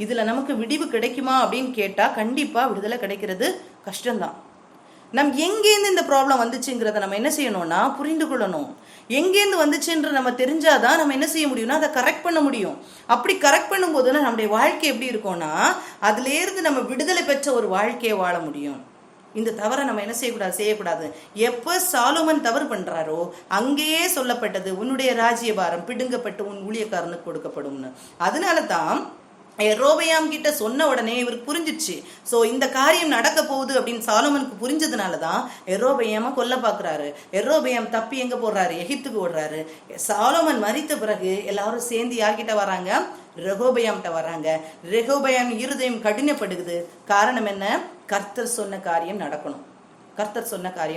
இதுல நமக்கு விடிவு கிடைக்குமா அப்படின்னு கேட்டா கண்டிப்பா விடுதலை கிடைக்கிறது கஷ்டம்தான். நம் எங்கேருந்து இந்த ப்ராப்ளம் வந்துச்சுங்கிறத நம்ம என்ன செய்யணும்னா புரிந்து கொள்ளணும். எங்கேருந்து வந்துச்சுன்ற நம்ம தெரிஞ்சாதான் நம்ம என்ன செய்ய முடியும்னா அதை கரெக்ட் பண்ண முடியும். அப்படி கரெக்ட் பண்ணும்போது நம்முடைய வாழ்க்கை எப்படி இருக்கும்னா அதுல இருந்து நம்ம விடுதலை பெற்ற ஒரு வாழ்க்கையை வாழ முடியும். இந்த தவறை நம்ம என்ன செய்யக்கூடாது. எப்ப சாலோமன் தவறு பண்றாரோ அங்கேயே சொல்லப்பட்டது உன்னுடைய ராஜ்யபாரம் பிடுங்கப்பட்டு உன் ஊழியக்காரனுக்கு கொடுக்கப்படும்னு. அதனாலதான் யெரொபெயாம் கிட்ட சொன்ன உடனே இவருக்கு புரிஞ்சிச்சு. சோ இந்த காரியம் நடக்க போகுது அப்படின்னு சாலோமனுக்கு புரிஞ்சதுனாலதான் யெரொபெயாம கொல்ல பாக்குறாரு. யெரொபெயாம் தப்பி எங்க போடுறாரு? எகிப்துக்கு ஓடுறாரு. சாலோமன் மரித்த பிறகு எல்லாரும் சேர்ந்து யார்கிட்ட வராங்க? ரெகொபெயாம்கிட்ட வராங்க. ரெகொபெயாம் இருதயம் கடினப்படுகிறது. காரணம் என்ன? கர்த்தர் சொன்ன காரியம்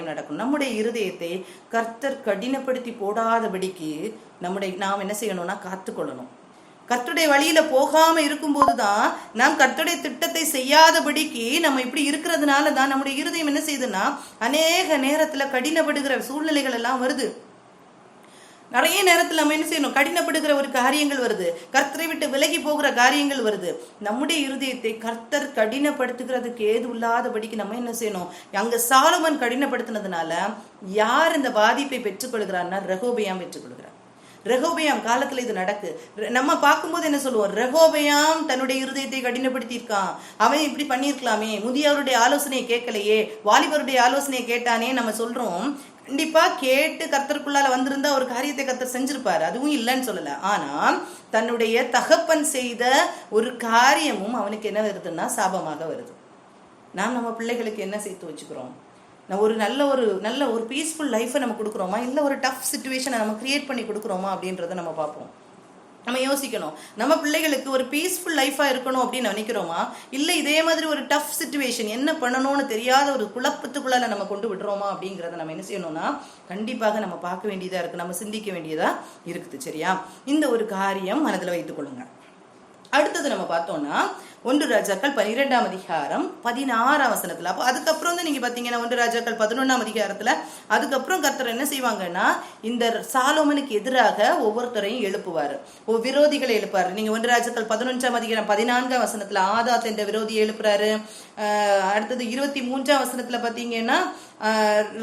நடக்கணும். நம்முடைய இருதயத்தை கர்த்தர் கடினப்படுத்தி போடாதபடிக்கு நாம் என்ன செய்யணும்னா காத்துக்கொள்ளணும். கர்த்தருடைய வழியில போகாம இருக்கும் போதுதான் நாம் கர்த்தருடைய திட்டத்தை செய்யாதபடிக்கு நம்ம இப்படி இருக்கிறதுனாலதான் நம்முடைய இருதயம் என்ன செய்யுதுன்னா அநேக நேரத்துல கடினப்படுகிற சூழ்நிலைகள் எல்லாம் வருது. நிறைய நேரத்தில் நம்ம என்ன செய்யணும்? கடினப்படுகிற ஒரு காரியங்கள் வருது, கர்த்தரை விட்டு விலகி போகிற காரியங்கள் வருது. நம்முடைய இருதயத்தை கர்த்தர் கடினப்படுத்துகிறதுக்கு ஏது இல்லாதபடிக்கு நம்ம என்ன செய்யணும்? அங்க சாலோமன் கடினப்படுத்தினதுனால யார் இந்த பாதிப்பை பெற்றுக்கொள்கிறார்னா ரெகொபெயாம் பெற்றுக்கொள்கிறார். ரெகொபெயாம் காலத்துல இது நடக்கு. நம்ம பார்க்கும்போது என்ன சொல்லுவோம்? ரெகொபெயாம் தன்னுடைய இருதயத்தை கடினப்படுத்தி இருக்கான், அவன் இப்படி பண்ணிருக்கலாமே, முதியவருடைய ஆலோசனையை கேட்கலையே, வாலிபருடைய ஆலோசனையை கேட்டானே நம்ம சொல்றோம். கண்டிப்பா கேட்டு கர்த்தருக்குள்ளால வந்திருந்தா ஒரு காரியத்தை கர்த்தர் செஞ்சிருப்பாரு, அதுவும் இல்லைன்னு சொல்லல. ஆனா தன்னுடைய தகப்பன் செய்த ஒரு காரியமும் அவனுக்கு என்ன வருதுன்னா சாபமாக வருது. நாம் நம்ம பிள்ளைகளுக்கு என்ன சேர்த்து வச்சுக்கிறோம்? ஒரு நல்ல ஒரு பீஸ்ஃபுல் லைஃபை நம்ம கொடுக்குறோமா, இல்லை ஒரு டஃப் சிச்சுவேஷனை நம்ம கிரியேட் பண்ணி கொடுக்குறோமா அப்படின்றத நம்ம பார்ப்போம். நம்ம யோசிக்கணும். நம்ம பிள்ளைகளுக்கு ஒரு பீஸ்ஃபுல் லைஃபா இருக்கணும் அப்படின்னு நினைக்கிறோமா, இல்லை இதே மாதிரி ஒரு டஃப் சிச்சுவேஷன் என்ன பண்ணணும்னு தெரியாத ஒரு குழப்பத்துக்குள்ளால நம்ம கொண்டு விடுறோமா அப்படிங்கிறத நம்ம என்ன செய்யணும்னா கண்டிப்பாக நம்ம பார்க்க வேண்டியதா இருக்கு, நம்ம சிந்திக்க வேண்டியதா இருக்குது. சரியா? இந்த ஒரு காரியம் மனதில் வைத்துக் கொள்ளுங்க. அடுத்தது நம்ம பார்த்தோம்னா 1 ராஜாக்கள் 12ஆம் அதிகாரம் 16ஆம் வசனத்துல. அப்போ அதுக்கப்புறம் நீங்க பாத்தீங்கன்னா 1 ராஜாக்கள் 11ஆம் அதிகாரத்துல அதுக்கப்புறம் கர்த்தர் என்ன செய்வாங்கன்னா இந்த சாலோமனுக்கு எதிராக ஒவ்வொருத்தரையும் எழுப்புவாரு, விரோதிகளை எழுப்பாரு. நீங்க 1 ராஜாக்கள் 11ஆம் அதிகாரம் 14ஆம் வசனத்துல ஆதாத் என்ற விரோதியை எழுப்புறாரு. அடுத்தது 23ஆம் வசனத்துல பாத்தீங்கன்னா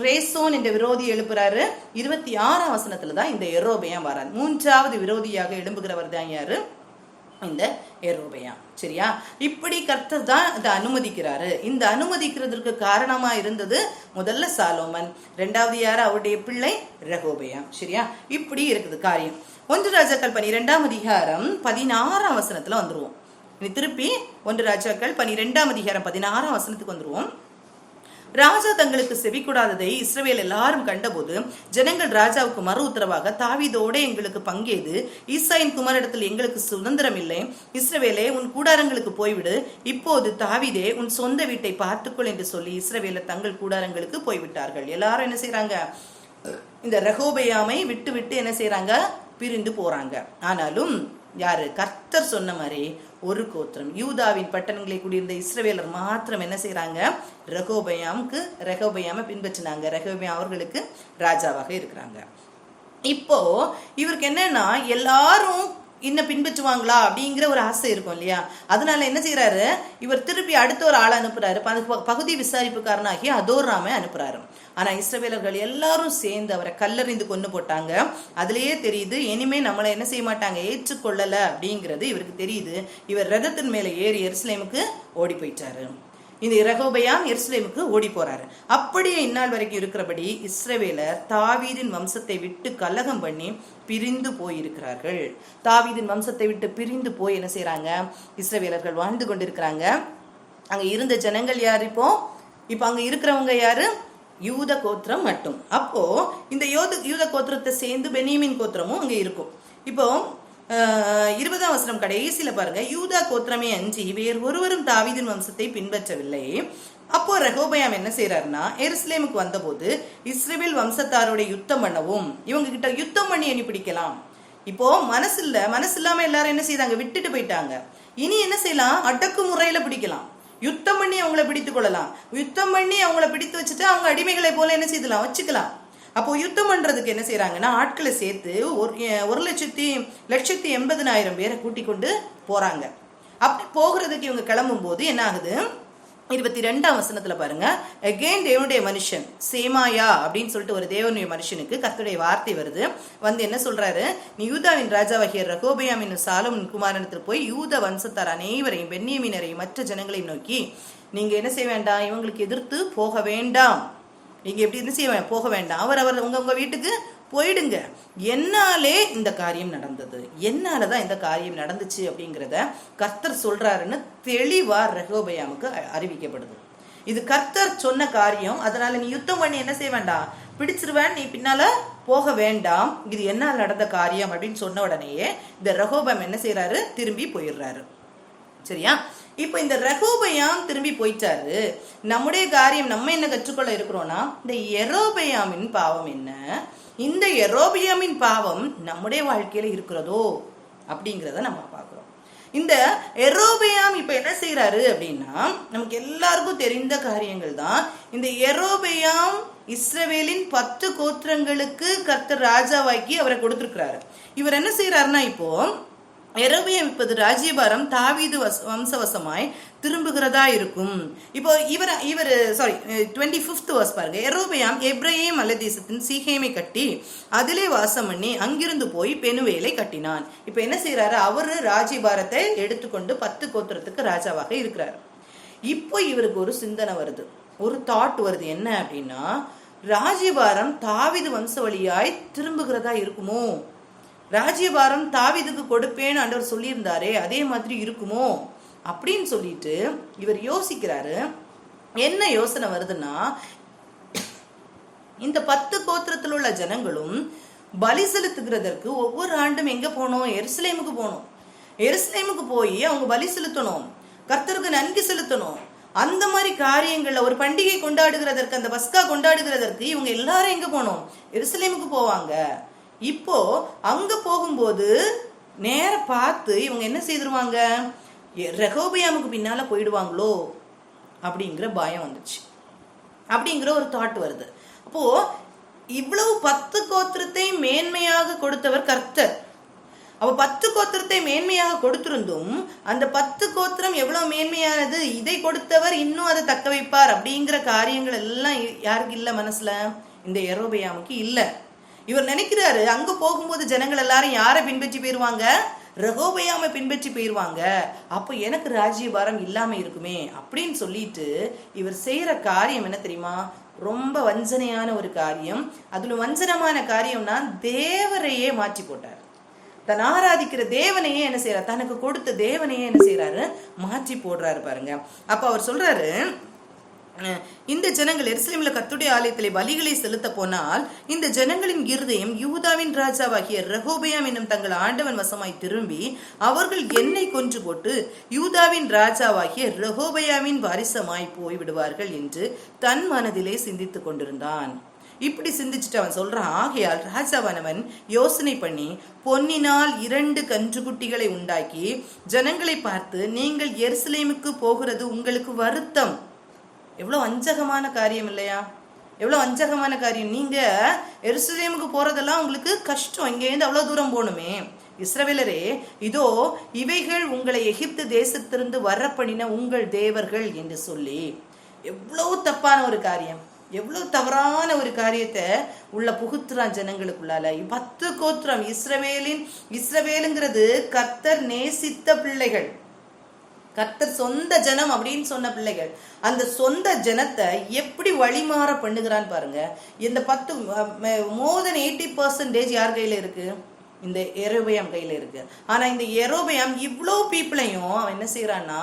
ரேசோன் என்ற விரோதியை எழுப்புறாரு. 26ஆம் வசனத்துலதான் இந்த யெரொபெயாம் வராரு. 3வது விரோதியாக எழும்புகிறவர் தான் யாரு? இந்த யெரொபெயாம். சரியா? இப்படி கர்த்தர் தான் இதை அனுமதிக்கிறாரு. இந்த அனுமதிக்கிறதுக்கு காரணமா இருந்தது முதல்ல சாலோமன், 2வது யாரு? அவருடைய பிள்ளை ரெகொபெயாம். சரியா? இப்படி இருக்குது காரியம். 1 ராஜாக்கள் 12ஆம் அதிகாரம் 16ஆம் வசனத்துல வந்துருவோம். இனி திருப்பி 1 ராஜாக்கள் 12ஆம் அதிகாரம் 16ஆம் வசனத்துக்கு வந்துருவோம். ராஜா தங்களுக்கு செவி கூடாததை இஸ்ரவேல் எல்லாரும் கண்டபோது ஜனங்கள் ராஜாவுக்கு மறு உத்தரவாக, தாவீதோட எங்களுக்கு பங்கேது, ஈசாயின் குமாரிடத்தில் எங்களுக்கு சுதந்திரம் இல்லை, இஸ்ரவேலே உன் கூடாரங்களுக்கு போய்விடு, இப்போது தாவீதே உன் சொந்த வீட்டை பார்த்துக்கொள் என்று சொல்லி இஸ்ரவேலர் தங்கள் கூடாரங்களுக்கு போய்விட்டார்கள். எல்லாரும் என்ன செய்யறாங்க, இந்த ரெகோபெயாமை விட்டு விட்டு என்ன செய்யறாங்க, பிரிந்து போறாங்க. ஆனாலும் யாரு, கர்த்தர் சொன்ன மாதிரி ஒரு கோத்திரம், யூதாவின் பட்டணங்களை குடியிருந்த இஸ்ரவேலர் மாத்திரம் என்ன செய்யறாங்க, ரெகோபெயாமை பின்பற்றினாங்க. ரெகோபெயாம் அவர்களுக்கு ராஜாவாக இருக்கிறாங்க. இப்போ இவருக்கு என்னன்னா, எல்லாரும் இன்னும் பின்பற்றுவாங்களா அப்படிங்கிற ஒரு ஆசை இருக்கும் இல்லையா. அதனால என்ன செய்யறாரு, இவர் திருப்பி அடுத்த ஒரு ஆளை அனுப்புறாரு, பகுதி விசாரிப்புக்காரனாகி அதோராமை அனுப்புறாரு. ஆனா இஸ்ரவேலர்கள் எல்லாரும் சேர்ந்து அவரை கல்லறிந்து கொண்டு போட்டாங்க. அதுலயே தெரியுது, இனிமே நம்மளை என்ன செய்ய மாட்டாங்க, ஏற்றுக்கொள்ளல அப்படிங்கிறது இவருக்கு தெரியுது. இவர் ரதத்தின் மேல ஏறி எருசலேமுக்கு ஓடி போயிட்டாரு. இந்த ரெகோபெயாம் எருசலேமுக்கு ஓடி போறாரு. அப்படியே இந்நாள் வரைக்கும் இருக்கிறபடி இஸ்ரவேலர் தாவீதின் வம்சத்தை விட்டு கலகம் பண்ணி பிரிந்து போயிருக்கிறார்கள். தாவீதின் வம்சத்தை விட்டு பிரிந்து போய் என்ன செய்யறாங்க, இஸ்ரவேலர்கள் வாழ்ந்து கொண்டிருக்கிறாங்க. அங்க இருந்த ஜனங்கள் யாரு, இப்போ அங்க இருக்கிறவங்க யாரு, யூத கோத்திரம் மட்டும். அப்போ இந்த யூத கோத்திரத்தை சேர்ந்து பென்யமீன் கோத்திரமும் அங்க இருக்கும். இப்போ 20ஆம் வசனம் கடைசியில பாருங்க, யூதா கோத்திரமே அன்றி வேறு ஒருவரும் தாவீதின் வம்சத்தை பின்பற்றவில்லை. அப்போ ரெகோபெயாம் என்ன செய்யறாருன்னா, எருசலேமுக்கு வந்தபோது இஸ்ரவேல் வம்சத்தாரோட யுத்தம் பண்ணவும், இவங்க கிட்ட யுத்தம் பண்ணி எண்ணி பிடிக்கலாம். இப்போ மனசு இல்லாம எல்லாரும் என்ன செய்தாங்க, விட்டுட்டு போயிட்டாங்க. இனி என்ன செய்யலாம், அடக்கு முறையில பிடிக்கலாம், யுத்தம் பண்ணி அவங்கள பிடித்துக் கொள்ளலாம். யுத்தம் பண்ணி அவங்கள பிடித்து வச்சுட்டு அவங்க அடிமைகளை போல என்ன செய்யலாம், வச்சுக்கலாம். அப்போ யுத்தம் பண்றதுக்கு என்ன செய்யறாங்கன்னா, ஆட்களை சேர்த்து 1,80,000 பேரை கூட்டிக் கொண்டு போறாங்க. அப்படி போகிறதுக்கு இவங்க கிளம்பும் போது என்ன ஆகுது, 22ஆம் வசனத்துல பாருங்க, அகெயின் தேவனுடைய மனுஷன் சேமாயா அப்படின்னு சொல்லிட்டு ஒரு தேவனுடைய மனுஷனுக்கு கர்த்தருடைய வார்த்தை வருது. வந்து என்ன சொல்றாரு, நீ யூதாவின் ராஜாவாகிய ரெகோபெயாம் என்னும் சாலோமோன் குமாரனிடத்தில் போய் யூத வம்சத்தார் அனைவரையும் பென்யமீனரையும் மற்ற ஜனங்களையும் நோக்கி, நீங்க என்ன செய்ய வேண்டாம், இவங்களுக்கு எதிர்த்து போக வேண்டாம், நீங்க எப்படி என்ன செய்ய போக வேண்டாம், அவர் உங்க வீட்டுக்கு போயிடுங்க, என்னாலே இந்த காரியம் நடந்தது, என்னாலதான் இந்த காரியம் நடந்துச்சு அப்படிங்கிறத கர்த்தர் சொல்றாருன்னு தெளிவா ரெகோபெயாமுக்கு அறிவிக்கப்படுது. இது கர்த்தர் சொன்ன காரியம், அதனால நீ யுத்தம் பண்ணி என்ன செய்ய வேண்டாம், பிடிச்சிருவேன், நீ பின்னால போக வேண்டாம், இது என்னால் நடந்த காரியம் அப்படின்னு சொன்ன உடனேயே இந்த ரெகோபெயாம் என்ன செய்யறாரு, திரும்பி போயிடுறாரு. சரியா, இப்ப இந்த ரெகோபெயாம் திரும்பி போயிட்டாரு. நம்முடைய காரியம் நம்ம என்ன கற்றுக்கொள்ள இருக்கிறோம்னா, இந்த யெரொபெயாமின் பாவம் என்ன, இந்த யெரொபெயாமின் பாவம் நம்முடைய வாழ்க்கையில இருக்கிறதோ அப்படிங்கிறத நம்ம பார்க்கிறோம். இந்த யெரொபெயாம் இப்ப என்ன செய்யறாரு அப்படின்னா, நமக்கு எல்லாருக்கும் தெரிந்த காரியங்கள் தான். இந்த யெரொபெயாம் இஸ்ரவேலின் 10 கோத்திரங்களுக்கு கர்த்தர் ராஜாவாக்கி அவரை கொடுத்திருக்கிறாரு. இவர் என்ன செய்யறாருன்னா, இப்போ யெரொபெயாம் இப்போது ராஜ்யபாரம் தாவீது வம்சவசமாய் திரும்புகிறதா இருக்கும். இப்போ இவர் 25th verse பாருங்க, யெரொபெயாம் எப்ராயிம் மலைதேசத்தின் சீகேமை கட்டி அதிலே வாசம் பண்ணி அங்கிருந்து போய் பெனுவேலை கட்டினான். இப்ப என்ன செய்யறாரு, அவரு ராஜ்யபாரத்தை எடுத்துக்கொண்டு 10 கோத்திரத்துக்கு ராஜாவாக இருக்கிறார். இப்போ இவருக்கு ஒரு சிந்தனை வருது, ஒரு தாட் வருது, என்ன அப்படின்னா, ராஜ்யபாரம் தாவீது வம்ச வழியாய் திரும்புகிறதா இருக்குமோ, ராஜ்யபாரம் தாவீதுக்கு கொடுப்பேன்னு ஆண்டவர் சொல்லியிருந்தாரே அதே மாதிரி இருக்குமோ அப்படின்னு சொல்லிட்டு இவர் யோசிக்கிறாரு. என்ன யோசனை வருதுன்னா, இந்த 10 கோத்திரத்தில் உள்ள ஜனங்களும் பலி செலுத்துகிறதற்கு ஒவ்வொரு ஆண்டும் எங்க போனோம், எருசலேமுக்கு போனோம். எருசலேமுக்கு போய் அவங்க பலி செலுத்தணும், கர்த்தருக்கு நன்றி செலுத்தணும். அந்த மாதிரி காரியங்கள்ல ஒரு பண்டிகை கொண்டாடுகிறதற்கு, அந்த பஸ்கா கொண்டாடுகிறதற்கு இவங்க எல்லாரும் எங்க போனோம், எருசலேமுக்கு போவாங்க. இப்போ அங்க போகும்போது நேர பார்த்து இவங்க என்ன செய்திருவாங்க, ரெகோபெயாமுக்கு பின்னால போயிடுவாங்களோ அப்படிங்கிற பயம் வந்துச்சு, அப்படிங்கிற ஒரு தாட் வருது. அப்போ இவ்வளவு 10 கோத்திரத்தை மேன்மையாக கொடுத்தவர் கர்த்தர். அப்ப 10 கோத்திரத்தை மேன்மையாக கொடுத்திருந்தும் அந்த 10 கோத்திரம் எவ்வளவு மேன்மையானது, இதை கொடுத்தவர் இன்னும் அதை தக்க வைப்பார் அப்படிங்கிற காரியங்கள் எல்லாம் யாருக்கு இல்ல, மனசுல இந்த யெரொபெயாமுக்கு இல்ல. இவர் நினைக்கிறாரு, அங்க போகும்போது ஜனங்கள் எல்லாரும் யாரை பின்பற்றி போயிருவாங்க, ரெகோபெயாமை பின்பற்றி போயிருவாங்க, அப்ப எனக்கு ராஜ்யபாரம் இல்லாம இருக்குமே அப்படின்னு சொல்லிட்டு இவர் செய்யற காரியம் என்ன தெரியுமா, ரொம்ப வஞ்சனையான ஒரு காரியம். அதுல வஞ்சனமான காரியம்னா தேவரையே மாற்றி போட்டார். தன் ஆராதிக்கிற தேவனையே என்ன செய்யறாரு, தனக்கு கொடுத்த தேவனையே என்ன செய்யறாரு, மாற்றி போடுறாரு பாருங்க. அப்ப அவர் சொல்றாரு, இந்த ஜனங்கள் எருசலேமில் கர்த்தருடைய ஆலயத்திலே பலிகளை செலுத்த போனால் இந்த ஜனங்களின் இருதயம் யூதாவின் ராஜாவாகிய ரெகோபெயாம் என்னும் தங்கள் ஆண்டவன் வசமாய் திரும்பி அவர்கள் என்னை கொன்று போட்டு யூதாவின் ராஜாவாகிய ரெகோபெயாமின் வாரிசமாய் போய்விடுவார்கள் என்று தன் மனதிலே சிந்தித்துக் கொண்டிருந்தான். இப்படி சிந்திச்சுட்டு அவன் சொல்றான், ஆகையால் ராஜாவானவன் யோசனை பண்ணி பொன்னினால் 2 கன்றுக்குட்டிகளை உண்டாக்கி ஜனங்களை பார்த்து, நீங்கள் எருசலேமுக்கு போகிறது உங்களுக்கு வருத்தம். எவ்வளவு வஞ்சகமான காரியம் இல்லையா? எவ்வளவு வஞ்சகமான காரியம். நீங்க எருசலேமுக்கு போறதெல்லாம் உங்களுக்கு கஷ்டம், இங்கேருந்து அவ்வளவு தூரம் போகணுமே. இஸ்ரவேலரே, இதோ இவைகள் உங்களை எகிப்து தேசத்திலிருந்து வரப்பண்ணின உங்கள் தேவர்கள் என்று சொல்லி, எவ்வளவு தப்பான ஒரு காரியம், எவ்வளவு தவறான ஒரு காரியத்தை உள்ள புகுத்துறான் ஜனங்களுக்குள்ளால. 10 கோத்திரம் இஸ்ரவேலுங்கிறது கர்த்தர் நேசித்த பிள்ளைகள், கர்த்தர் சொந்த ஜனம் அப்படின்னு சொன்ன பிள்ளைகள். அந்த சொந்த ஜனத்தை எப்படி வழிமாற பண்ணுகிறான்னு பாருங்க. இந்த 10 more than 80% யார் கையில இருக்கு? இந்த யெரொபெயாம் கையில இருக்கு. ஆனா இந்த யெரொபெயாம் இவ்வளோ பீப்புளையும் அவன் என்ன செய்யறான்னா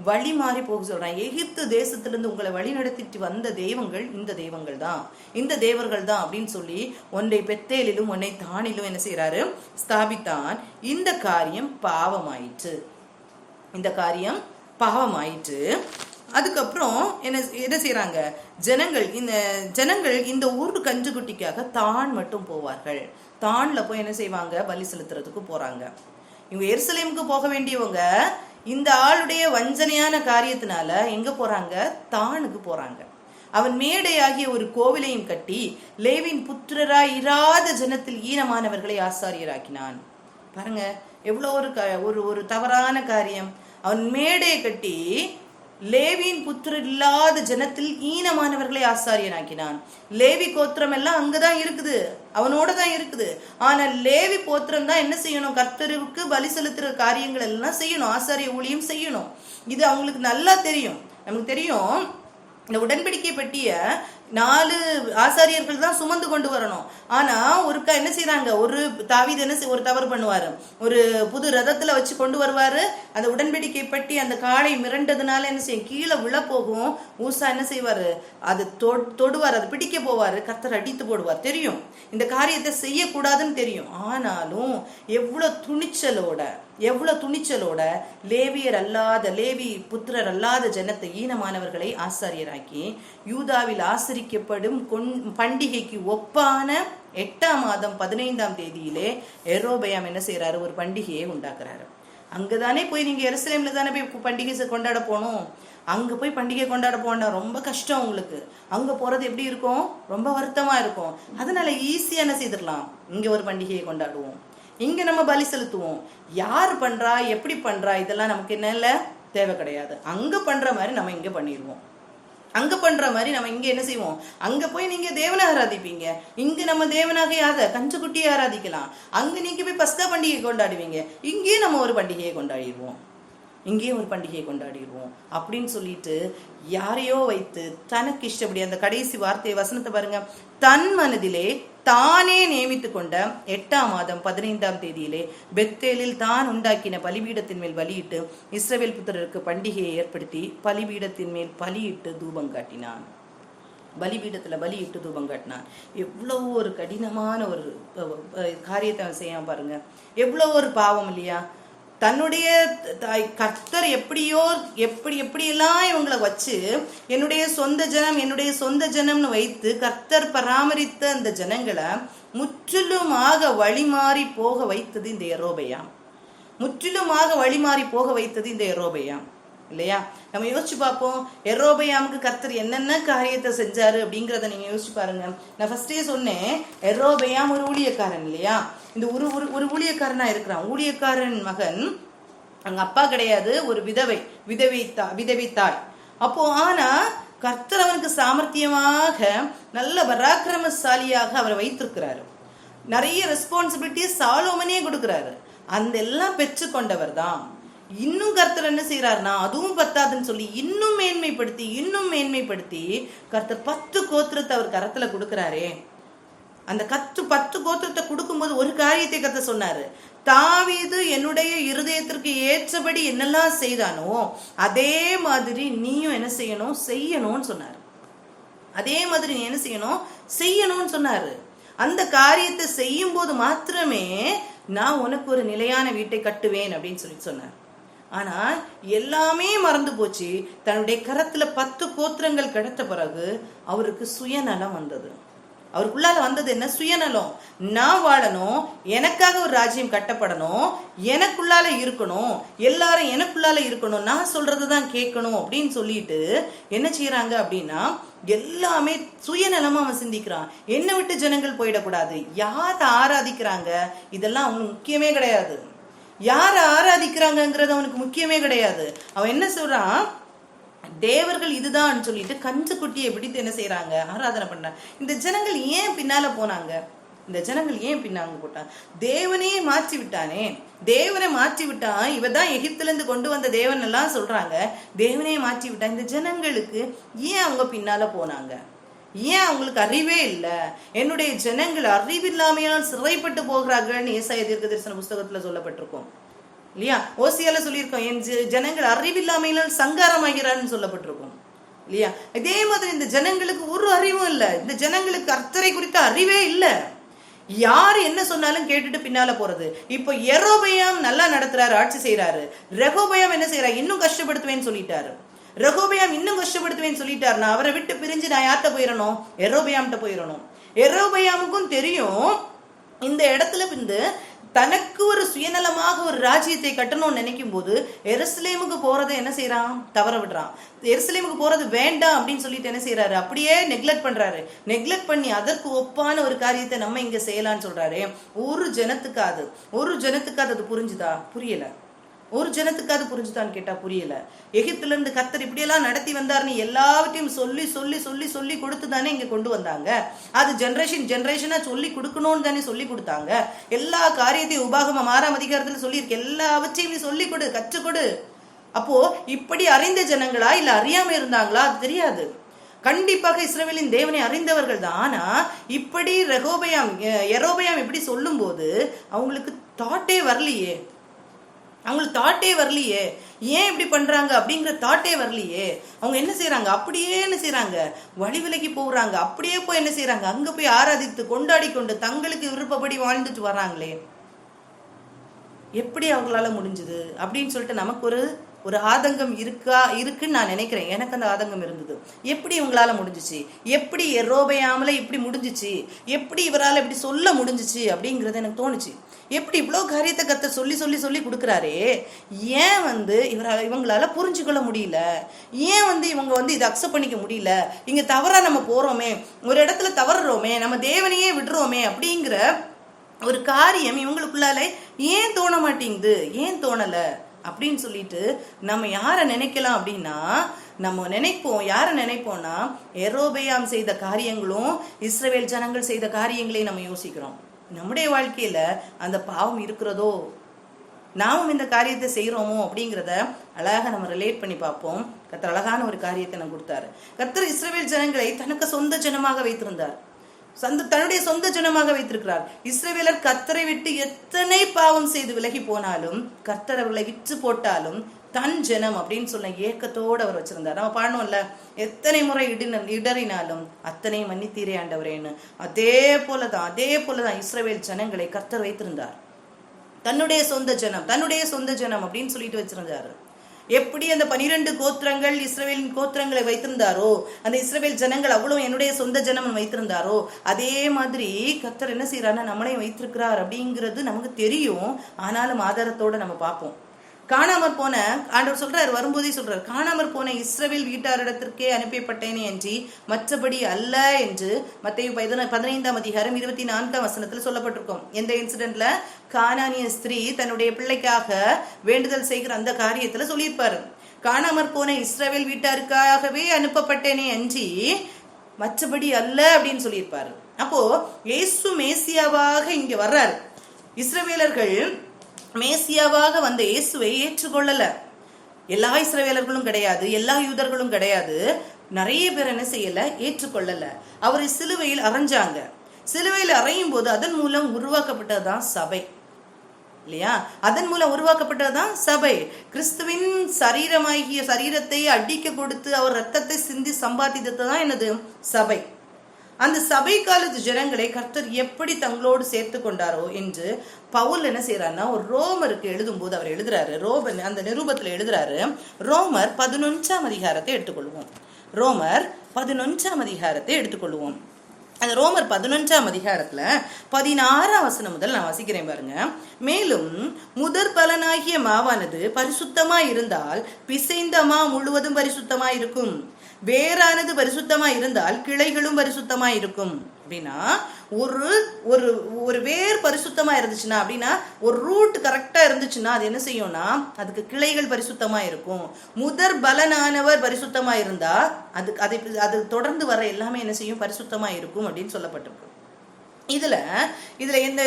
வழி மாறி போக சொல்றான். எகிப்து தேசத்திலிருந்து உங்களை வழி நடத்திட்டு வந்த தெய்வங்கள் இந்த தெய்வங்கள் தான், இந்த தேவர்கள் தான் அப்படின்னு சொல்லி ஒன்றை பெத்தேலிலும் ஒன்றை தானிலும் என்ன செய்யறாரு? ஸ்தாபித்தான். இந்த காரியம் பாவமாயிற்று. இந்த காரியம் பாவமாயிற்று. அதுக்கப்புறம் என்ன செய்யறாங்க ஜனங்கள் இந்த ஊர் கன்றுக்குட்டிக்காக தான் மட்டும் போவார்கள். தான்ல போய் என்ன செய்வாங்க? பலி செலுத்துறதுக்கு போறாங்க. இவங்க எருசலேமுக்கு போக வேண்டியவங்க இந்த ஆளுடைய வஞ்சனையான காரியத்தினால எங்க போறாங்க? தானுக்கு போறாங்க. அவன் மேடையாகிய ஒரு கோவிலையும் கட்டி லேவின் புத்திரராய் இராத ஜனத்தில் ஈனமானவர்களை ஆசாரியராக்கினான். பாருங்க, எவ்வளவு ஒரு தவறான காரியம். அவன் மேடையை கட்டி லேவியின் புத்திரர் இல்லாத ஜனத்தில் ஈனமானவர்களை ஆசாரியனாக்கினான். லேவி கோத்திரம் எல்லாம் அங்கதான் இருக்குது, அவனோட தான் இருக்குது. ஆனா லேவி கோத்திரம் தான் என்ன செய்யணும்? கர்த்தருக்கு பலி செலுத்துற காரியங்கள் எல்லாம் செய்யணும், ஆசாரிய ஊழியம் செய்யணும். இது அவங்களுக்கு நல்லா தெரியும். நமக்கு தெரியும், இந்த உடன்படிக்கை பெட்டிய 4 ஆசாரியர்கள் தான் சுமந்து கொண்டு வரணும். ஆனா ஒருக்கா என்ன செய்யறாங்க? ஒரு தாவீது ஒரு தவறு பண்ணுவாரு. ஒரு புது ரதத்துல வச்சு கொண்டு வருவாரு. அந்த உடன்படிக்கை பெட்டி அந்த காளை மிரண்டதுனால என்ன செய்யும்? கீழே விழ போகும். ஊசா என்ன செய்வாரு? அது தொடுவார், அது பிடிக்க போவாரு. கர்த்தர் அடித்து போடுவார். தெரியும் இந்த காரியத்தை செய்யக்கூடாதுன்னு தெரியும். ஆனாலும் எவ்வளவு துணிச்சலோட லேவி புத்திரர் அல்லாத ஜனத்தை ஈனமானவர்களை ஆசாரியராக்கி யூதாவில் ஆசரிக்கப்படும் பண்டிகைக்கு ஒப்பான 8ஆம் மாதம் 15ஆம் தேதியிலே யெரொபெயாம் என்ன செய்யறாரு? ஒரு பண்டிகையை உண்டாக்குறாரு. அங்கதானே போய் நீங்க எருசலேம்ல தானே போய் பண்டிகை கொண்டாட போகணும். அங்க போய் பண்டிகை கொண்டாட போனா ரொம்ப கஷ்டம் உங்களுக்கு. அங்க போறது எப்படி இருக்கும்? ரொம்ப வருத்தமா இருக்கும். அதனால ஈஸியா என்ன செய்திடலாம்? இங்க ஒரு பண்டிகையை கொண்டாடுவோம், இங்க நம்ம பலி செலுத்துவோம். யார் பண்றா, எப்படி பண்றா, இதெல்லாம் நமக்கு என்ன இல்ல, தேவை கிடையாது. அங்க பண்ற மாதிரி நம்ம இங்க பண்ணிடுவோம். அங்க பண்ற மாதிரி நம்ம இங்க என்ன செய்வோம்? அங்க போய் நீங்க தேவனை ஆராதிப்பீங்க, இங்க நம்ம தேவனாக யார கன்றுக்குட்டியை ஆராதிக்கலாம். அங்க நீங்க போய் பஸ்தா பண்டிகை கொண்டாடுவீங்க, இங்கேயும் நம்ம ஒரு பண்டிகையை கொண்டாடிடுவோம், இங்கேயும் ஒரு பண்டிகையை கொண்டாடிடுவோம் அப்படின்னு சொல்லிட்டு யாரையோ வைத்து தனக்கு இஷ்டப்படி அந்த கடைசி வார்த்தை வசனத்தை பாருங்க. தன் மனதிலே தானே நியமித்து கொண்ட 8ஆம் மாதம் 15ஆம் தேதியிலே பெத்தேலில் தான் உண்டாக்கின பலிபீடத்தின் மேல் பலியிட்டு இஸ்ரவேல் புத்திரருக்கு பண்டிகையை ஏற்படுத்தி பலிபீடத்தின் மேல் பலியிட்டு தூபம் காட்டினான். பலிபீடத்துல பலியிட்டு தூபம் காட்டினான். எவ்வளவு ஒரு கடினமான ஒரு காரியத்தை செய்ய பாருங்க. எவ்வளவு ஒரு பாவம் இல்லையா? தன்னுடைய கர்த்தர் எப்படியெல்லாம் இவங்களை வச்சு என்னுடைய சொந்த ஜனம்னு வைத்து கர்த்தர் பராமரித்த அந்த ஜனங்களை முற்றிலுமாக வழிமாறி போக வைத்தது இந்த யெரொபெயாம். இல்லையா? நம்ம யோசிச்சு பார்ப்போம், யெரொபெயாமுக்கு கர்த்தர் என்னென்ன காரியத்தை செஞ்சாரு அப்படிங்கிறத நீங்க யோசிச்சு பாருங்க. நான் ஃபர்ஸ்டே சொன்னேன், யெரொபெயாம் ஒரு ஊழியக்காரன் இல்லையா? இந்த ஒரு ஊழியக்காரனா இருக்கிறான். ஊழியக்காரன் மகன், அங்க அப்பா கிடையாது, ஒரு விதவை தாய். அப்போ ஆனா கர்த்தர் அவனுக்கு சாமர்த்தியமாக நல்ல பராக்கிரமசாலியாக அவரை வைத்திருக்கிறாரு. நிறைய ரெஸ்பான்சிபிலிட்டியை சாலோமனே கொடுக்கிறாரு. அந்த எல்லாம் பெற்று கொண்டவர் தான். இன்னும் கர்த்தர் என்ன செய்யறாருன்னா, அதுவும் பத்தாதுன்னு சொல்லி இன்னும் மேன்மைப்படுத்தி கர்த்தர் 10 கோத்திரத்தை அவர் கரத்துல கொடுக்கிறாரே. அந்த 10 கோத்திரத்தை கொடுக்கும்போது ஒரு காரியத்தை கர்த்தர் சொன்னாரு, தாவீது என்னுடைய இருதயத்திற்கு ஏற்றபடி என்னெல்லாம் செய்தானோ அதே மாதிரி நீயும் என்ன செய்யணும்னு சொன்னாரு. அதே மாதிரி நீ என்ன செய்யணும்னு சொன்னாரு. அந்த காரியத்தை செய்யும் போது மாத்திரமே நான் உனக்கு ஒரு நிலையான வீட்டை கட்டுவேன் அப்படின்னு சொன்னார். ஆனா எல்லாமே மறந்து போச்சு. தன்னுடைய கரத்துல 10 கோத்திரங்கள் கிடைத்த பிறகு அவருக்கு சுயநலம் வந்தது. அவருக்குள்ளால வந்தது என்ன? சுயநலம். நான் வாழணும், எனக்காக ஒரு ராஜ்யம் கட்டப்படணும், எனக்குள்ளால இருக்கணும், எல்லாரும் எனக்குள்ளால இருக்கணும், நான் சொல்றதுதான் கேட்கணும் அப்படின்னு சொல்லிட்டு என்ன செய்யறாங்க அப்படின்னா எல்லாமே சுயநலமா அவன் சிந்திக்கிறான். என்னை விட்டு ஜனங்கள் போயிடக்கூடாது. யார் ஆராதிக்கிறாங்க இதெல்லாம் அவனுக்கு முக்கியமே கிடையாது. யார் ஆராதிக்கிறாங்கிறது அவனுக்கு முக்கியமே கிடையாது. அவன் என்ன சொல்றான்? தேவர்கள் இதுதான் சொல்லிட்டு கஞ்ச குட்டியை பிடித்து என்ன செய்யறாங்க? ஆராதனை பண்றாங்க. இந்த ஜனங்கள் ஏன் பின்னால போனாங்க? இந்த ஜனங்கள் ஏன் பின்னாங்க போட்டாங்க? தேவனையே மாற்றி விட்டானே. தேவனை மாற்றி விட்டான். இவதான் எகிப்துல இருந்து கொண்டு வந்த தேவன் எல்லாம் சொல்றாங்க. தேவனையே மாற்றி விட்டான். இந்த ஜனங்களுக்கு ஏன் அவங்க பின்னால போனாங்க? ஏன் அவங்களுக்கு அறிவே இல்லை? என்னுடைய ஜனங்கள் அறிவில்லாமையால் சிறைப்பட்டு போகிறார்கள் ஏசாயா தீர்க்கதரிசன புஸ்தகத்துல சொல்லப்பட்டிருக்கும் இல்லையா? ஓசியால சொல்லியிருக்கோம், என் ஜனங்கள் அறிவில்லாமையினால் சங்காரமாகிறான்னு சொல்லப்பட்டிருக்கும் இல்லையா? இதே மாதிரி இந்த ஜனங்களுக்கு ஒரு அறிவும் இல்லை. இந்த ஜனங்களுக்கு கர்த்தரை குறித்த அறிவே இல்லை. யாரு என்ன சொன்னாலும் கேட்டுட்டு பின்னால போறது. இப்போ யெரொபெயாம் நல்லா நடத்துறாரு, ஆட்சி செய்யறாரு. ரெகொபெயாம் என்ன செய்யறாரு? இன்னும் கஷ்டப்படுத்துவேன்னு சொல்லிட்டாரு. ரெகொபெயாம் இன்னும் கஷ்டப்படுத்துவேன்னு சொல்லிட்டாரு. நான் அவரை விட்டு பிரிஞ்சு நான் யார்கிட்ட போயிடணும்? யெரொபெயாம்கிட்ட போயிடணும். யெரொபெயாமுக்கும் தெரியும் இந்த இடத்துல வந்து தனக்கு ஒரு சுயநலமாக ஒரு ராஜ்யத்தை கட்டணும்னு நினைக்கும் போது எருசலேமுக்கு போறதை என்ன செய்யறான்? தவற விடுறான். எருசலேமுக்கு போறது வேண்டாம் அப்படின்னு சொல்லிட்டு என்ன செய்யறாரு? அப்படியே நெக்லெக்ட் பண்றாரு. நெக்லெக்ட் பண்ணி அதற்கு ஒப்பான ஒரு காரியத்தை நம்ம இங்க செய்யலாம்னு சொல்றாரு. ஒரு ஜனத்துக்கு அது புரிஞ்சுதா? புரியல. ஒரு ஜனத்துக்கு அது புரிஞ்சுதான்னு கேட்டா புரியல. எகிப்துல இருந்து கர்த்தர் இப்படியெல்லாம் நடத்தி வந்தாருன்னு எல்லாவற்றையும் சொல்லி சொல்லி சொல்லி சொல்லி கொடுத்து தானே இங்க கொண்டு வந்தாங்க. அது ஜெனரேஷனா சொல்லி கொடுக்கணும்னு தானே சொல்லி கொடுத்தாங்க. எல்லா காரியத்தையும் உபாகமம் 6ஆம் அதிகாரத்துல சொல்லியிருக்கு. எல்லாவற்றையும் சொல்லி கொடு, கற்றுக் கொடு. அப்போ இப்படி அறிந்த ஜனங்களா இல்ல அறியாம இருந்தாங்களா? அது தெரியாது. கண்டிப்பாக இஸ்ரவேலின் தேவனை அறிந்தவர்கள் தான். ஆனா இப்படி யெரொபெயாம் இப்படி சொல்லும் போது அவங்களுக்கு தாட்டே வரலையே. ஏன் இப்படி பண்றாங்க அப்படிங்கிற தாட்டே வரலையே. அவங்க என்ன செய்யறாங்க? அப்படியே என்ன செய்யறாங்க? வழி விலகி போறாங்க. அப்படியே போய் என்ன செய்யறாங்க? அங்க போய் ஆராதித்து கொண்டாடி கொண்டு தங்களுக்கு விருப்பப்படி வாழ்ந்துட்டு வர்றாங்களே. எப்படி அவங்களால முடிஞ்சது அப்படின்னு சொல்லிட்டு நமக்கு ஒரு ஆதங்கம் இருக்குன்னு நான் நினைக்கிறேன். எனக்கு அந்த ஆதங்கம் இருந்தது. எப்படி இவங்களால முடிஞ்சிச்சு? எப்படி யெரொபெயாம்ல இப்படி முடிஞ்சிச்சு? எப்படி இவரால் இப்படி சொல்ல முடிஞ்சிச்சு அப்படிங்கறது எனக்கு தோணுச்சு. எப்படி இவ்வளவு காரியத்தை கர்த்தர் சொல்லி சொல்லி சொல்லி கொடுக்குறாரே, ஏன் இவங்களால புரிஞ்சுக்கொள்ள முடியல? ஏன் இவங்க இதை அக்செப்ட் பண்ணிக்க முடியல? இங்க தவறா நம்ம போறோமே, ஒரு இடத்துல தவறுறோமே, நம்ம தேவனையே விடுறோமே அப்படிங்கிற ஒரு காரியம் இவங்களுக்குள்ளால ஏன் தோண மாட்டேங்குது? ஏன் தோணல அப்படின்னு சொல்லிட்டு நம்ம யாரை நினைக்கலாம் அப்படின்னா, யாரை நினைப்போம்னா யெரொபெயாம் செய்த காரியங்களும் இஸ்ரவேல் ஜனங்கள் செய்த காரியங்களை நம்ம யோசிக்கிறோம். நம்முடைய வாழ்க்கையில அந்த பாவம் இருக்கிறதோ, நாமும் இந்த காரியத்தை செய்யறோமோ அப்படிங்கிறத அழகாக நம்ம ரிலேட் பண்ணி பார்ப்போம். கர்த்தர் அழகான ஒரு காரியத்தை நம்ம கொடுத்தாரு. கர்த்தர் இஸ்ரவேல் ஜனங்களை தனக்கு சொந்த ஜனமாக வைத்திருந்தார். தன்னுடைய சொந்த ஜனமாக வைத்திருக்கிறார். இஸ்ரவேலர் கர்த்தரை விட்டு எத்தனை பாவம் செய்து விலகி போனாலும், கர்த்தர் அவர்களை விற்று போட்டாலும் தன் ஜனம் அப்படின்னு சொன்ன ஏக்கத்தோடு அவர் வச்சிருந்தார். நம்ம பாடணும்ல, எத்தனை முறை இடறினாலும் அத்தனை மன்னித்தீரே ஆண்டவரேன்னு. அதே போலதான் இஸ்ரவேல் ஜனங்களை கர்த்தர் வைத்திருந்தார். தன்னுடைய சொந்த ஜனம் அப்படின்னு சொல்லிட்டு வச்சிருந்தாரு. எப்படி அந்த 12 கோத்திரங்கள் இஸ்ரவேலின் கோத்திரங்களை வைத்திருந்தாரோ, அந்த இஸ்ரவேல் ஜனங்கள் அவ்வளவு என்னுடைய சொந்த ஜனம் வைத்திருந்தாரோ, அதே மாதிரி கர்த்தர் என்ன செய்யறாருன்னா நம்மளையும் வைத்திருக்கிறார் அப்படிங்கிறது நமக்கு தெரியும். ஆனாலும் ஆதாரத்தோட நம்ம பார்ப்போம். காணாமற் போன ஆண்டவர் சொல்றாரு, வரும்போதே சொல்றாரு, காணாமற் போன இஸ்ரவேல் வீட்டாரிடத்திற்கே அனுப்பப்பட்டேனே என்று மற்றபடி அல்ல என்று மத்தேயு 15ஆம் அதிகாரம் 24ஆம் வசனத்துல சொல்லப்பட்டிருக்கும். எந்த இன்சிடென்ட்ல? கானானிய ஸ்திரீ தன்னுடைய பிள்ளைக்காக வேண்டுதல் செய்கிற அந்த காரியத்துல சொல்லியிருப்பாரு. காணாமற் போன இஸ்ரவேல் வீட்டாருக்காகவே அனுப்பப்பட்டேனே அன்றி மற்றபடி அல்ல அப்படின்னு சொல்லியிருப்பாரு. அப்போ இயேசு மேசியாவாக இங்க வர்றாரு. இஸ்ரவேலர்கள் மேசியாவாக வந்த இயேசுவை ஏற்றுக்கொள்ளல. எல்லா இஸ்ரவேலர்களும் கிடையாது, எல்லா யூதர்களும் கிடையாது. நிறைய பேர் என்ன செய்யல? ஏற்றுக்கொள்ளல. அவரை சிலுவையில் அறைஞ்சாங்க. சிலுவையில் அறையும் போது அதன் மூலம் உருவாக்கப்பட்டதுதான் சபை. இல்லையா? அதன் மூலம் உருவாக்கப்பட்டதுதான் சபை. கிறிஸ்துவின் சரீரமாகிய சரீரத்தை அடிக்க கொடுத்து அவர் ரத்தத்தை சிந்தி சம்பாதித்தது தான் என்னது? சபை. அந்த சபை காலத்து ஜனங்களை கர்த்தர் எப்படி தங்களோடு சேர்த்து கொண்டாரோ என்று பவுல் என்ன செய்யறாருன்னா, ஒரு ரோமருக்கு எழுதும் போது அவர் எழுதுறாரு, அந்த நிருபத்துல எழுதுறாரு. ரோமர் 11ஆம் அதிகாரத்தை எடுத்துக்கொள்வோம். ரோமர் 11ஆம் அதிகாரத்தை எடுத்துக்கொள்வோம். அந்த ரோமர் 11ஆம் அதிகாரத்துல 16ஆம் வசனம் முதல் நான் வாசிக்கிறேன் பாருங்க. மேலும் முதற் பலனாகிய மாவானது பரிசுத்தமா இருந்தால் பிசைந்த மா முழுவதும் பரிசுத்தமா இருக்கும். வேறானது பரிசுத்தமா இருந்தால் கிளைகளும் பரிசுத்தமா இருக்கும். அப்படின்னா ஒரு வேர் பரிசுத்தமா இருந்துச்சுன்னா, அப்படின்னா ஒரு ரூட் கரெக்டா இருந்துச்சுன்னா அது என்ன செய்யும்னா அதுக்கு கிளைகள் பரிசுத்தமா இருக்கும். முதற் பலனானவர் பரிசுத்தமா இருந்தா அது தொடர்ந்து வர எல்லாமே என்ன செய்யும்? பரிசுத்தமா இருக்கும் அப்படின்னு சொல்லப்பட்டிருக்கு. இதுல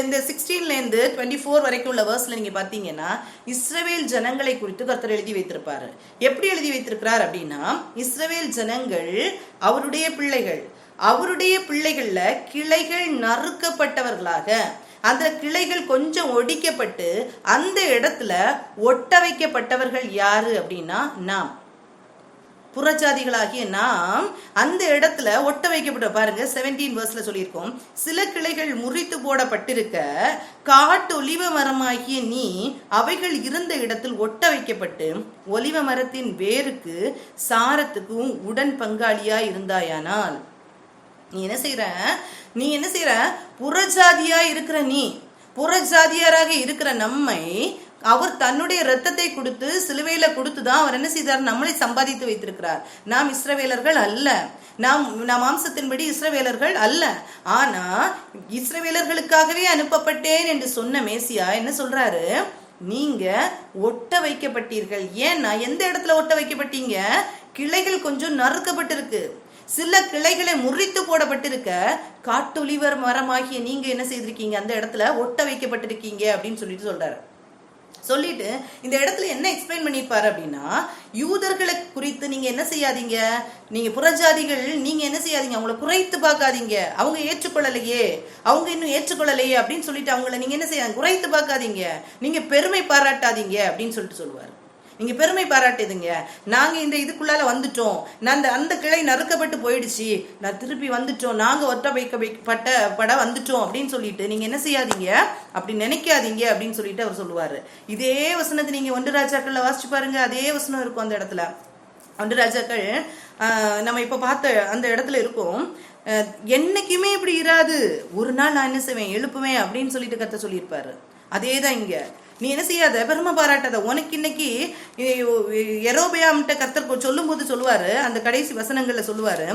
இந்த 16 24 வரைக்கும் உள்ள வேர்ஸ்ல நீங்க பாத்தீங்கன்னா இஸ்ரவேல் ஜனங்களை குறித்து கர்த்தர் எழுதி வைத்திருப்பாரு. எப்படி எழுதி வைத்திருக்கிறார் அப்படின்னா, இஸ்ரவேல் ஜனங்கள் அவருடைய பிள்ளைகள்ல கிளைகள் நறுக்கப்பட்டவர்களாக, அந்த கிளைகள் கொஞ்சம் ஒடிக்கப்பட்டு அந்த இடத்துல ஒட்ட வைக்கப்பட்டவர்கள் யாரு அப்படின்னா நாம், புறஜாதிகளாகிய நாம் அந்த இடத்துல ஒட்ட வைக்கப்பட்ட. பாருங்க 17 verseல சொல்லியிருக்கோம், சில கிளைகள் முறித்து போடப்பட்டிருக்க காட்டு ஒலிவ மரமாகிய நீ அவைகள் இருந்த இடத்தில் ஒட்ட வைக்கப்பட்டு ஒலிவ மரத்தின் வேருக்கு சாரத்துக்கும் உடன் பங்காளியா இருந்தாயானால். நீ என்ன செய்யற? புறஜாதியா இருக்கிற நீ, புறஜாதியாராக இருக்கிற நம்மை அவர் தன்னுடைய ரத்தத்தை கொடுத்து சிலுவையில கொடுத்துதான் அவர் என்ன செய்தார்? நம்மளை சம்பாதித்து வைத்திருக்கிறார். நாம் இஸ்ரவேலர்கள் அல்ல, நாம் மாம்சத்தின்படி இஸ்ரவேலர்கள் அல்ல. ஆனா இஸ்ரவேலர்களுக்காகவே அனுப்பப்பட்டேன் என்று சொன்ன மேசியா என்ன சொல்றாரு? நீங்க ஒட்ட வைக்கப்பட்டீர்கள். ஏன்னா எந்த இடத்துல ஒட்ட வைக்கப்பட்டீங்க? கிளைகள் கொஞ்சம் நறுக்கப்பட்டிருக்கு, சில கிளைகளை முறித்து போடப்பட்டிருக்க காட்டொலிவர் மரமாகிய நீங்க என்ன செய்திருக்கீங்க? அந்த இடத்துல ஒட்ட வைக்கப்பட்டிருக்கீங்க அப்படின்னு சொல்றாரு. சொல்லிட்டு இந்த இடத்துல என்ன எக்ஸ்பிளைன் பண்ணிருப்பாரு அப்படின்னா, யூதர்களை குறித்து நீங்க என்ன செய்யாதீங்க, நீங்க புறஜாதிகள் நீங்க என்ன செய்யாதீங்க, அவங்கள குறைத்து பார்க்காதீங்க, அவங்க இன்னும் ஏற்றுக்கொள்ளலையே அப்படின்னு சொல்லிட்டு அவங்கள நீங்க என்ன செய்யாங்க, குறைத்து பார்க்காதீங்க, நீங்க பெருமை பாராட்டாதீங்க அப்படின்னு சொல்லிட்டு சொல்லுவாரு. நீங்க பெருமை பாராட்டுதுங்க, நாங்க இந்த இதுக்குள்ளால வந்துட்டோம், அந்த கிளை நறுக்கப்பட்டு போயிடுச்சு, நான் திருப்பி வந்துட்டோம், நாங்க ஒட்ட வைக்கப்பட்ட வந்துட்டோம் அப்படின்னு சொல்லிட்டு நீங்க என்ன செய்யாதீங்க, அப்படி நினைக்காதீங்க அப்படின்னு சொல்லிட்டு அவர் சொல்லுவாரு. இதே வசனத்தை நீங்க 1 ராஜாக்கள்ல வாசிச்சு பாருங்க, அதே வசனம் இருக்கும் அந்த இடத்துல. 1 ராஜாக்கள் நம்ம இப்ப பார்த்த அந்த இடத்துல இருக்கும். என்னைக்குமே இப்படி இராது, ஒரு நாள் நான் என்ன செய்வேன், எழுப்புவேன் அப்படின்னு சொல்லிட்டு கர்த்தர் சொல்லியிருப்பாரு. அதேதான் இங்க. நீ என்ன செய்யாத, பெருமை பாராட்டாத. உனக்கு இன்னைக்கு யெரொபெயாம்கிட்ட கர்த்தர் சொல்லும் போது சொல்லுவாரு, அந்த கடைசி வசனங்கள்ல சொல்லுவாரு,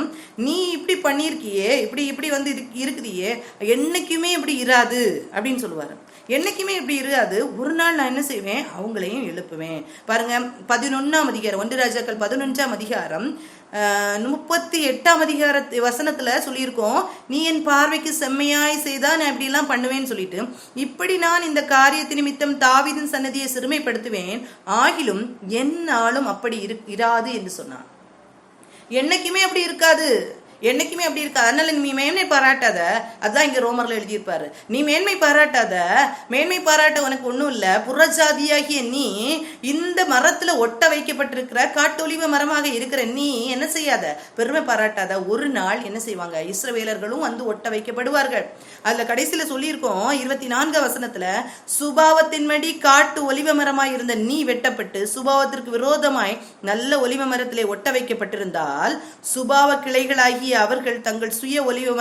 நீ இப்படி பண்ணிருக்கியே, இப்படி வந்து இருக்குதியே, என்னைக்குமே இப்படி இராது அப்படின்னு சொல்லுவாரு. என்னைக்குமே இப்படி இராது, ஒரு நாள் நான் என்ன செய்வேன், அவங்களையும் எழுப்புவேன். பாருங்க 11ஆம் அதிகாரம், 1 ராஜாக்கள் 11ஆம் அதிகாரம் 38ஆம் அதிகார வசனத்துல சொல்லியிருக்கோம், நீ என் பார்வைக்கு செம்மையாய் செய்தா நான் இப்படி எல்லாம் பண்ணுவேன்னு சொல்லிட்டு, இப்படி நான் இந்த காரியத்து நிமித்தம் தாவீதின் சன்னதியை சிறுமைப்படுத்துவேன், ஆகிலும் என்னாலும் அப்படி இராது என்று சொன்னான். என்னைக்குமே அப்படி இருக்காது, என்னைக்குமே அப்படி இருக்காது. அதனால நீ மேன்மை பாராட்டாத. அதுதான் இங்க ரோமர்ல எழுதியிருப்பாரு, நீ மேன்மை பாராட்டாத, மேன்மை பாராட்ட உனக்கு ஒண்ணும் இல்ல. புறஜாதியாகிய நீ இந்த மரத்துல ஒட்ட வைக்கப்பட்டிருக்கிற காட்டொலிவ மரமாக இருக்கிற நீ என்ன செய்யாத, பெருமை பாராட்டாத. ஒரு நாள் என்ன செய்வாங்க, இஸ்ரவேலர்களும் வந்து ஒட்ட வைக்கப்படுவார்கள். அதுல கடைசியில சொல்லியிருக்கோம் 24 வசனத்துல, சுபாவத்தின்படி காட்டு ஒலிவ மரமாய் இருந்த நீ வெட்டப்பட்டு சுபாவத்திற்கு விரோதமாய் நல்ல ஒலிவ மரத்திலே ஒட்ட வைக்கப்பட்டிருந்தால் சுபாவ கிளைகளாகி அவர்கள் தங்கள் சுய ஒலிவ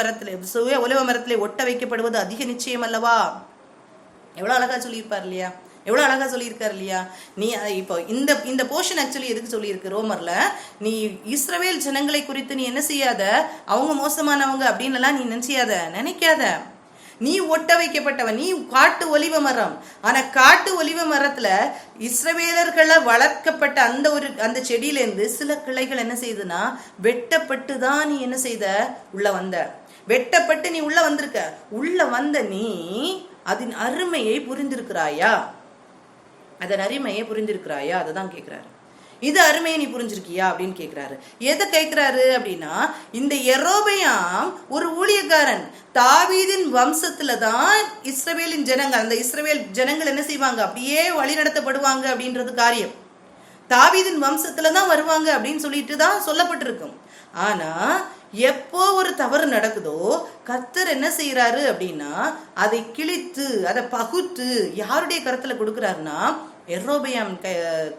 மரத்திலே ஒட்ட வைக்கப்படுவது அதிக நிச்சயம் அல்லவா? எவ்வளவு அழகா சொல்லியிருப்பார் இல்லையா, எவ்வளவு அழகா சொல்லியிருக்காரு இல்லையா. நீ இப்போ இந்த போர்ஷன் ஆக்சுவலி எதுக்கு சொல்லியிருக்கு ரோமர்ல, நீ இஸ்ரவேல் ஜனங்களை குறித்து நீ என்ன செய்யாத, அவங்க மோசமானவங்க அப்படின்னு எல்லாம் நீ நினைக்காத. நீ ஒட்ட வைக்கப்பட்டவன், நீ காட்டு ஒலிவ மரம். ஆனா காட்டு ஒலிவ மரத்துல இஸ்ரவேலர்களை வளர்க்கப்பட்ட அந்த செடியிலேருந்து சில கிளைகள் என்ன செய்யுதுன்னா வெட்டப்பட்டு தான் நீ என்ன செய்த, உள்ள வந்த. வெட்டப்பட்டு நீ உள்ள வந்திருக்க. உள்ள வந்த நீ அதன் அருமையை புரிந்திருக்கிறாயா? அதன் அருமையை புரிந்திருக்கிறாயா? அதை தான் கேட்கிறாரு. இது அருமையை நீ புரிஞ்சிருக்கியா அப்படின்னு கேட்கிறாரு. எதை கேட்கிறாரு அப்படின்னா, இந்த யெரொபெயாம் ஒரு ஊழியக்காரன், தாவீதின் வம்சத்துல தான் இஸ்ரவேலின் ஜனங்கள், அந்த இஸ்ரவேல் ஜனங்கள் என்ன செய்வாங்க, அப்படியே வழி நடத்தப்படுவாங்க அப்படின்றது காரியம். தாவீதின் வம்சத்துல தான் வருவாங்க அப்படின்னு சொல்லிட்டு தான் சொல்லப்பட்டிருக்கும். ஆனா எப்போ ஒரு தவறு நடக்குதோ கர்த்தர் என்ன செய்யறாரு அப்படின்னா, அதை கிழித்து அதை பகுத்து யாருடைய கருத்துல கொடுக்கிறாருன்னா யெரொபெயாம்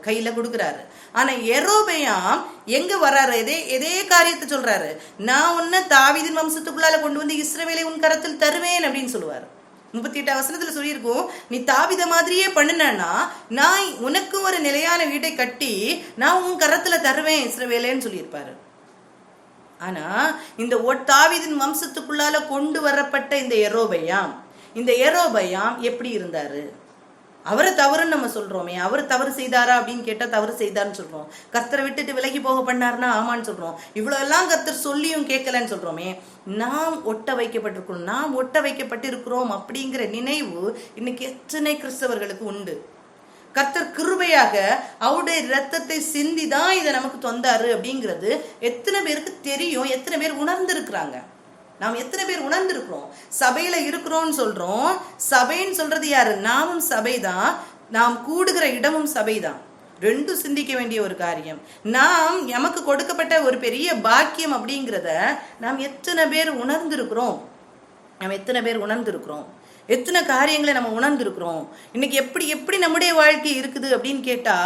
கையில கொடுக்கிறாரு. ஆனா யெரொபெயாம் எங்க வர்றாரு, எதே காரியத்தை சொல்றாரு, நான் உன்னை தாவீதின் வம்சத்துக்குள்ளால கொண்டு வந்து இஸ்ரவேலை உன் கரத்தில் தருவேன் அப்படின்னு சொல்லுவாரு. 38 வசனத்துல சொல்லியிருக்கோம், நீ தாவீத மாதிரியே பண்ணுனா நான் உனக்கு ஒரு நிலையான வீட்டை கட்டி நான் உன் கரத்துல தருவேன் இஸ்ரவேலேன்னு சொல்லியிருப்பாரு. ஆனா இந்த தாவீதின் வம்சத்துக்குள்ளால கொண்டு வரப்பட்ட இந்த யெரொபெயாம் எப்படி இருந்தாரு? அவரை தவறுன்னு நம்ம சொல்றோமே, அவர் தவறு செய்தாரா அப்படின்னு கேட்டா தவறு செய்தார்னு சொல்றோம். கர்த்தரை விட்டுட்டு விலகி போக பண்ணாருன்னா ஆமான்னு சொல்றோம். இவ்வளவு எல்லாம் கர்த்தர் சொல்லியும் கேட்கலன்னு சொல்றோமே. நாம் ஒட்ட வைக்கப்பட்டிருக்கிறோம் அப்படிங்கிற நினைவு இன்னைக்கு எத்தனை கிறிஸ்தவர்களுக்கு உண்டு? கர்த்தர் கிருபையாக அவருடைய ரத்தத்தை சிந்தி தான் இதை நமக்கு தந்தாரு அப்படிங்கிறது எத்தனை பேருக்கு தெரியும்? எத்தனை பேர் உணர்ந்திருக்கிறாங்க? நாம் எத்தனை பேர் உணர்ந்திருக்கிறோம்? சபையில இருக்கிறோம்னு சொல்றோம். சபைன்னு சொல்றது யாரு? நாமும் சபைதான், நாம் கூடுகிற இடமும் சபைதான். ரெண்டும் சிந்திக்க வேண்டிய ஒரு காரியம். நாம் நமக்கு கொடுக்கப்பட்ட ஒரு பெரிய பாக்கியம் அப்படிங்கிறத நாம் எத்தனை பேர் உணர்ந்திருக்கிறோம்? எத்தனை காரியங்களை நம்ம உணர்ந்திருக்கிறோம்? இன்னைக்கு எப்படி நம்முடைய வாழ்க்கை இருக்குது அப்படின்னு கேட்டா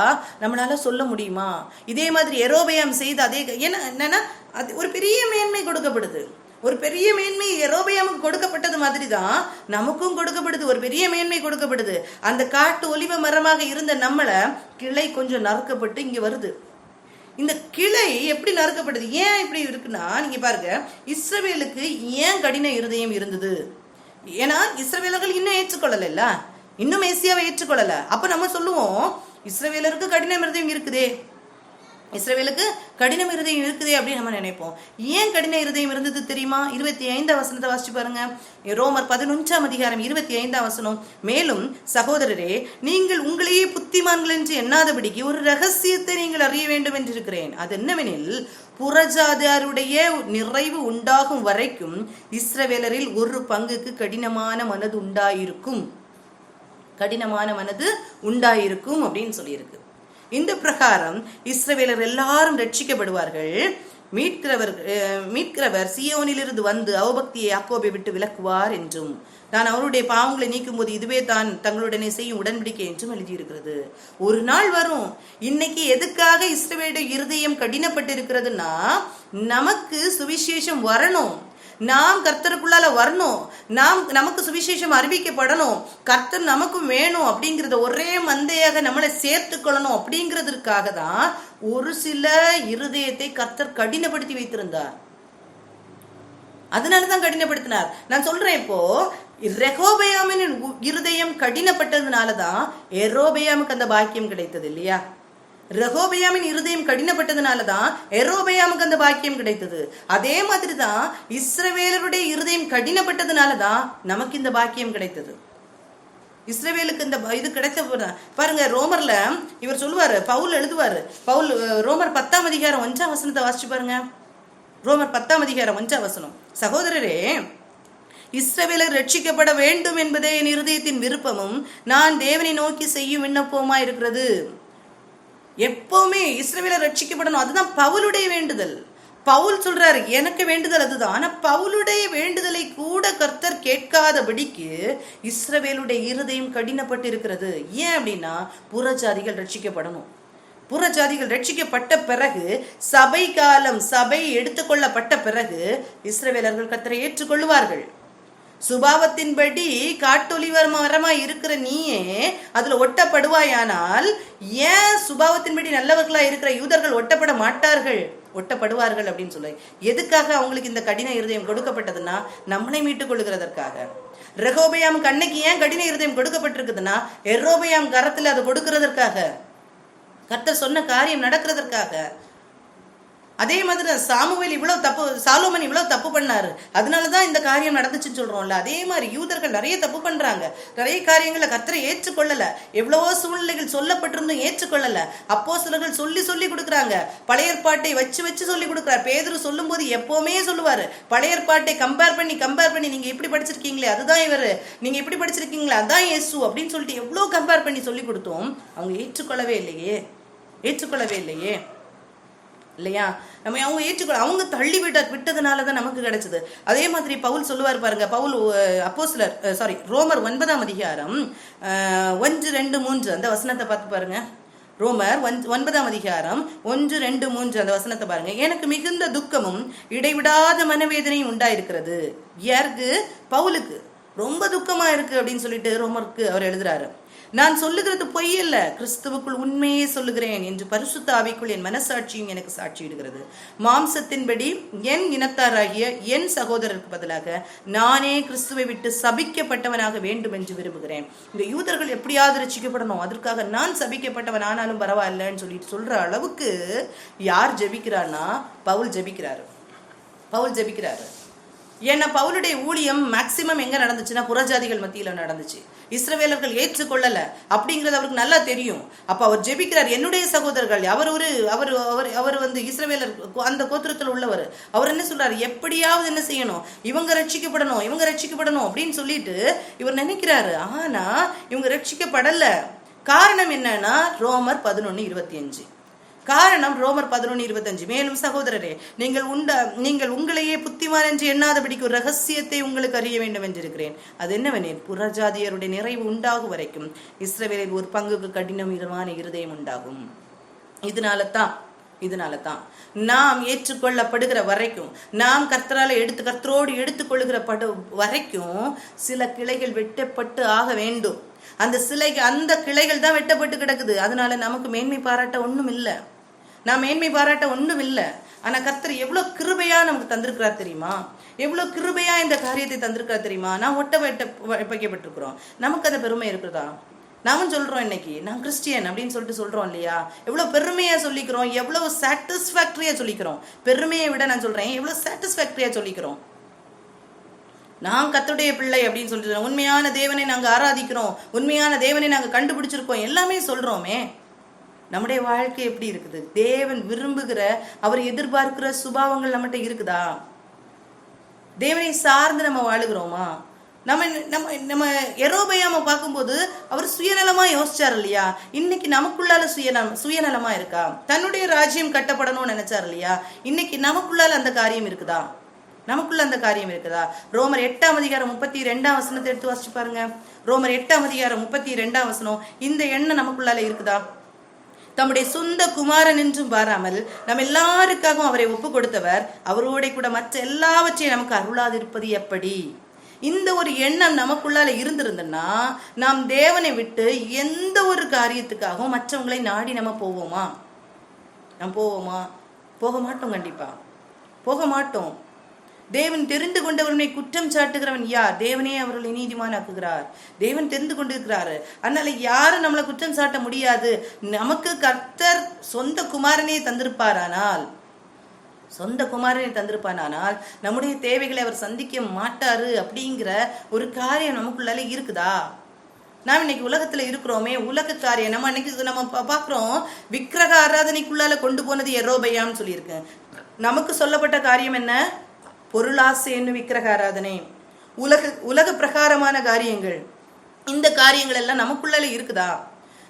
நம்மளால சொல்ல முடியுமா? இதே மாதிரி யெரொபெயாம் செய்த அதே என்னன்னா, அது ஒரு பெரிய மேன்மை கொடுக்கப்படுது. ஒரு பெரிய மேன்மை யெரொபெயாமுக்கு கொடுக்கப்பட்டது மாதிரி தான் நமக்கும் கொடுக்கப்படுது. ஒரு பெரிய மேன்மை கொடுக்கப்படுது. அந்த காட்டு ஒலிவ மரமாக இருந்த நம்மள கிளை கொஞ்சம் நறுக்கப்பட்டு இங்க வருது. இந்த கிளை எப்படி நறுக்கப்படுது? ஏன் இப்படி இருக்குன்னா, நீங்க பாருங்க, இஸ்ரவேலுக்கு ஏன் கடின இருதயம் இருந்தது? ஏன்னா இஸ்ரவேலர்கள் இன்னும் ஏற்றுக்கொள்ளல, இன்னும் மேசியாவை ஏற்றுக்கொள்ளல. அப்ப நம்ம சொல்லுவோம், இஸ்ரவேலருக்கு கடின இருதயம் இருக்குதே, இஸ்ரவேலுக்கு கடின இருதயம் இருக்குதே அப்படின்னு நம்ம நினைப்போம். ஏன் கடின இருதயம் இருந்தது தெரியுமா? 25 வசனத்தை வாசிச்சு பாருங்க. ரோமர் 11 அதிகாரம் 25 வசனம். மேலும் சகோதரரே, நீங்கள் உங்களையே புத்திமான்கள் என்று எண்ணாதபடிக்கு ஒரு ரகசியத்தை நீங்கள் அறிய வேண்டும் என்று இருக்கிறேன். அது என்னவெனில், புறஜாதியாருடைய நிறைவு உண்டாகும் வரைக்கும் இஸ்ரவேலரில் ஒரு பங்குக்கு கடினமான மனது உண்டாயிருக்கும் அப்படின்னு சொல்லியிருக்கு. இந்த பிரகாரம் இஸ்ரவேலர் எல்லாரும் ரட்சிக்கப்படுவார்கள். மீட்கிறவர் சீயோனிலிருந்து வந்து அவபக்தியை யாக்கோபை விட்டு விலக்குவார் என்றும், நான் அவருடைய பாவங்களை நீக்கும் போது இதுவே தான் தங்களுடனே செய்யும் உடன்படிக்கை என்றும் எழுதியிருக்கிறது. ஒரு நாள் வரும். இன்னைக்கு எதுக்காக இஸ்ரவேலுடைய இருதயம் கடினப்பட்டு இருக்கிறதுனா, நமக்கு சுவிசேஷம் வரணும், நாம் கர்த்தருக்குள்ளால வரணும், நமக்கு சுவிசேஷம் அறிவிக்கப்படணும், கர்த்தர் நமக்கும் வேணும் அப்படிங்கிறத ஒரே மந்தையாக நம்மளை சேர்த்துக்கொள்ளணும் அப்படிங்கிறதுக்காக தான் ஒரு சில இருதயத்தை கர்த்தர் கடினப்படுத்தி வைத்திருந்தார். அதனாலதான் கடினப்படுத்தினார். நான் சொல்றேன், இப்போ ரெகோபெயாமின் இருதயம் கடினப்பட்டதுனாலதான் யெரொபெயாமுக்கு அந்த பாக்கியம் கிடைத்தது இல்லையா? ரெகோபெயாமின் இருதயம் கடினப்பட்டதுனாலதான் யெரொபெயாமுக்கு அந்த பாக்கியம் கிடைத்தது. அதே மாதிரிதான் இஸ்ரவேலருடைய இருதயம் கடினப்பட்டதுனாலதான் நமக்கு இந்த பாக்கியம் கிடைத்தது. இஸ்ரவேலுக்கு இந்த இது கிடைச்ச பாருங்க, ரோமர்ல இவர் சொல்லுவாரு, பவுல் எழுதுவாரு, ரோமர் 10 அதிகாரம் 5 வசனத்தை வாசிச்சு பாருங்க. ரோமர் 10 அதிகாரம் 5 வசனம். சகோதரரே, இஸ்ரவேலர் ரட்சிக்கப்பட வேண்டும் என்பதே என் இருதயத்தின் விருப்பமும் நான் தேவனை நோக்கி செய்யும் விண்ணப்பமா இருக்கிறது. எப்பவுமே இஸ்ரவேலர் ரட்சிக்கப்படணும், அதுதான் பவுலுடைய வேண்டுதல். பவுல் சொல்றாரு, எனக்கு வேண்டுதல் அதுதான். ஆனா பவுலுடைய வேண்டுதலை கூட கர்த்தர் கேட்காதபடிக்கு இஸ்ரவேலுடைய இருதயம் கடினப்பட்டு இருக்கிறது. ஏன் அப்படின்னா, புறஜாதிகள் ரட்சிக்கப்படணும். புறஜாதிகள் ரட்சிக்கப்பட்ட பிறகு, சபை எடுத்துக்கொள்ளப்பட்ட பிறகு இஸ்ரவேலர்கள் கர்த்தரை ஏற்றுக்கொள்வார்கள். சுபாவத்தின்படி காட்டொலிவர் மரமா இருக்கிற நீயே அதுல ஒட்டப்படுவாயானால், ஏன் சுபாவத்தின்படி நல்லவர்களா இருக்கிற யூதர்கள் ஒட்டப்பட மாட்டார்கள்? ஒட்டப்படுவார்கள் அப்படின்னு சொல்ல. எதுக்காக அவங்களுக்கு இந்த கடின இருதயம் கொடுக்கப்பட்டதுன்னா, நம்மளை மீட்டுக் கொள்ளுகிறதற்காக. ரெகோபெயாம் கண்ணைக்கு ஏன் கடின இருதயம் கொடுக்கப்பட்டிருக்குதுன்னா, யெரொபெயாம் கரத்துல அதை கொடுக்கிறதற்காக, கர்த்தர் சொன்ன காரியம் நடக்கிறதற்காக. அதே மாதிரி சாலோமன் இவ்வளவு தப்பு பண்ணாரு, அதனாலதான் இந்த காரியம் நடந்துச்சுன்னு சொல்றோம்ல. அதே மாதிரி யூதர்கள் நிறைய தப்பு பண்றாங்க, நிறைய காரியங்களை கர்த்தரை ஏற்றுக்கொள்ளல, எவ்வளவோ சூழ்நிலைகள் சொல்லப்பட்டிருந்தும் ஏற்றுக்கொள்ளல. அப்போஸ்தலர்கள் சொல்லி சொல்லி கொடுக்குறாங்க, பழைய ஏற்பாட்டை வச்சு வச்சு சொல்லி கொடுக்குறாரு. பேதுரு சொல்லும் போது எப்பவுமே சொல்லுவாரு, பழைய ஏற்பாட்டை கம்பேர் பண்ணி நீங்க இப்படி படிச்சிருக்கீங்களே அதுதான் இவரு, நீங்க இப்படி படிச்சிருக்கீங்களே அதான் இயேசு அப்படின்னு சொல்லிட்டு எவ்வளவு கம்பேர் பண்ணி சொல்லி கொடுத்தோம். அவங்க ஏற்றுக்கொள்ளவே இல்லையே இல்லையா? நம்ம அவங்க ஏற்றுக்கொள்ள, அவங்க தள்ளி விட்டதுனாலதான் நமக்கு கிடைச்சது. அதே மாதிரி பவுல் சொல்லுவார் பாருங்க, ரோமர் 9ஆம் அதிகாரம் 1, 2, 3 அந்த வசனத்தை பார்த்து பாருங்க. ரோமர் 9ஆம் அதிகாரம் 1, 2, 3 அந்த வசனத்தை பாருங்க. எனக்கு மிகுந்த துக்கமும் இடைவிடாத மனவேதனையும் உண்டாயிருக்கிறது. யாருக்கு? பவுலுக்கு ரொம்ப துக்கமா இருக்கு அப்படின்னு சொல்லிட்டு ரோமருக்கு அவர் எழுதுறாரு. நான் சொல்லுகிறது பொய் அல்ல, கிறிஸ்துவுக்குள் உண்மையே சொல்லுகிறேன் என்று பரிசுத்த ஆவிக்குள் என் மனசாட்சியும் எனக்கு சாட்சியிடுகிறது. மாம்சத்தின்படி என் இனத்தாராகிய என் சகோதரருக்கு பதிலாக நானே கிறிஸ்துவை விட்டு சபிக்கப்பட்டவனாக வேண்டும் என்று விரும்புகிறேன். இந்த யூதர்கள் எப்படியாவது ரட்சிக்கப்படணும், அதற்காக நான் சபிக்கப்பட்டவன் ஆனாலும் பரவாயில்லன்னு சொல்லிட்டு சொல்ற அளவுக்கு யார் ஜெபிக்கிறான்னா பவுல் ஜெபிக்கிறாரு. ஏன்னா பவுலுடைய ஊழியம் மேக்சிமம் எங்க நடந்துச்சுன்னா புறஜாதிகள் மத்தியில நடந்துச்சு. இஸ்ரவேலர்கள் ஏற்றுக்கொள்ளல அப்படிங்கிறது அவருக்கு நல்லா தெரியும். அப்ப அவர் ஜெபிக்கிறார், என்னுடைய சகோதரர்கள், அவர் இஸ்ரவேலர் அந்த கோத்திரத்தில் உள்ளவர். அவர் என்ன சொல்றாரு, எப்படியாவது என்ன செய்யணும், இவங்க ரட்சிக்கப்படணும் அப்படின்னு சொல்லிட்டு இவர் நினைக்கிறாரு. ஆனா இவங்க ரட்சிக்கப்படல. காரணம் என்னன்னா ரோமர் 11:25. காரணம் ரோமர் 11:25. மேலும் சகோதரரே, நீங்கள் உங்களையே புத்திமான் என்று எண்ணாதபடிக்கு ஒரு ரகசியத்தை உங்களுக்கு அறிய வேண்டும் என்றிருக்கிறேன். அது என்னவெனில், புறஜாதியருடைய நிறைவு உண்டாகும் வரைக்கும் இஸ்ரவேலில் ஒரு பங்குக்கு கடினமான இருதயம் உண்டாகும். இதனாலதான் நாம் ஏற்றுக்கொள்ளப்படுகிற வரைக்கும், நாம் கர்த்தரோடு எடுத்துக்கொள்ளுகிற வரைக்கும் சில கிளைகள் வெட்டப்பட்டு ஆக வேண்டும். அந்த கிளைகள் தான் வெட்டப்பட்டு கிடக்குது. அதனால நமக்கு மேன்மை பாராட்ட ஒண்ணும் இல்லை. ஆனா கர்த்தர் எவ்வளவு கிருபையா நமக்கு தந்திருக்கிறார் தெரியுமா? எவ்வளவு கிருபையா இந்த காரியத்தை தந்திருக்கிறார் தெரியுமா? நான் வைக்கப்பட்டிருக்கிறோம். நமக்கு அந்த பெருமை இருக்குதா? நாமும் சொல்றோம் இன்னைக்கு நான் கிறிஸ்டியன் அப்படின்னு சொல்லிட்டு சொல்றோம் இல்லையா? எவ்வளவு பெருமையா சொல்லிக்கிறோம், எவ்வளவு சாட்டிஸ்பாக்டரியா சொல்லிக்கிறோம். பெருமையை விட நான் சொல்றேன், எவ்வளவு சாட்டிஸ்பாக்டரியா சொல்லிக்கிறோம். நான் கர்த்தருடைய பிள்ளை அப்படின்னு சொல்லிட்டு, உண்மையான தேவனை நாங்க ஆராதிக்கிறோம், உண்மையான தேவனை நாங்க கண்டுபிடிச்சிருக்கோம், எல்லாமே சொல்றோமே. நம்முடைய வாழ்க்கை எப்படி இருக்குது? தேவன் விரும்புகிற, அவர் எதிர்பார்க்கிற சுபாவங்கள் நம்மகிட்ட இருக்குதா? தேவனை சார்ந்து நம்ம வாழுகிறோமா? நம்ம யெரொபெயாமை பார்க்கும்போது அவர் சுயநலமா யோசிச்சார் இல்லையா? இன்னைக்கு நமக்குள்ளால சுயநலமா இருக்கா? தன்னுடைய ராஜ்யம் கட்டப்படணும்னு நினைச்சார் இல்லையா? இன்னைக்கு நமக்குள்ளால அந்த காரியம் இருக்குதா? ரோமர் 8ஆம் அதிகாரம் 32ஆம் வசனத்தை எடுத்து வாசிச்சு பாருங்க. ரோமர் 8ஆம் அதிகாரம் 32ஆம் வசனம். இந்த எண்ணம் நமக்குள்ளால இருக்குதா? தம்முடைய சொந்த குமாரன் என்றும் பாராமல் நம்ம எல்லாருக்காகவும் அவரை ஒப்பு கொடுத்தவர் அவரோட கூட மற்ற எல்லாவற்றையும் நமக்கு அருளாதிருப்பது எப்படி? இந்த ஒரு எண்ணம் நமக்குள்ளால இருந்திருந்தோம்னா நாம் தேவனை விட்டு எந்த ஒரு காரியத்துக்காகவும் மற்றவங்களை நாடி நம்ம போவோமா? போக மாட்டோம். கண்டிப்பா போக மாட்டோம். தேவன் தெரிந்து கொண்டவர்களை குற்றம் சாட்டுகிறவன் யார்? தேவனே அவர்களை நீதிமானாக்குகிறார். தேவன் தெரிந்து கொண்டிருக்கிறாரு. அதனால யாரும் நம்மளை குற்றம் சாட்ட முடியாது. நமக்கு கர்த்தர் சொந்த குமாரனே தந்திருப்பாரானால் நம்முடைய தேவைகளை அவர் சந்திக்க மாட்டாரு அப்படிங்கிற ஒரு காரியம் நமக்குள்ளால இருக்குதா? நாம் இன்னைக்கு உலகத்துல இருக்கிறோமே, உலக காரியம் நம்ம பாக்குறோம். விக்கிரக ஆராதனைக்குள்ளால கொண்டு போனது யெரொபெயாம்னு சொல்லியிருக்கு. நமக்கு சொல்லப்பட்ட காரியம் என்ன? பொருளாசை என்னும் விக்கிரக ஆராதனை, உலக பிரகாரமான காரியங்கள். இந்த காரியங்கள் எல்லாம் நமக்குள்ளால இருக்குதா?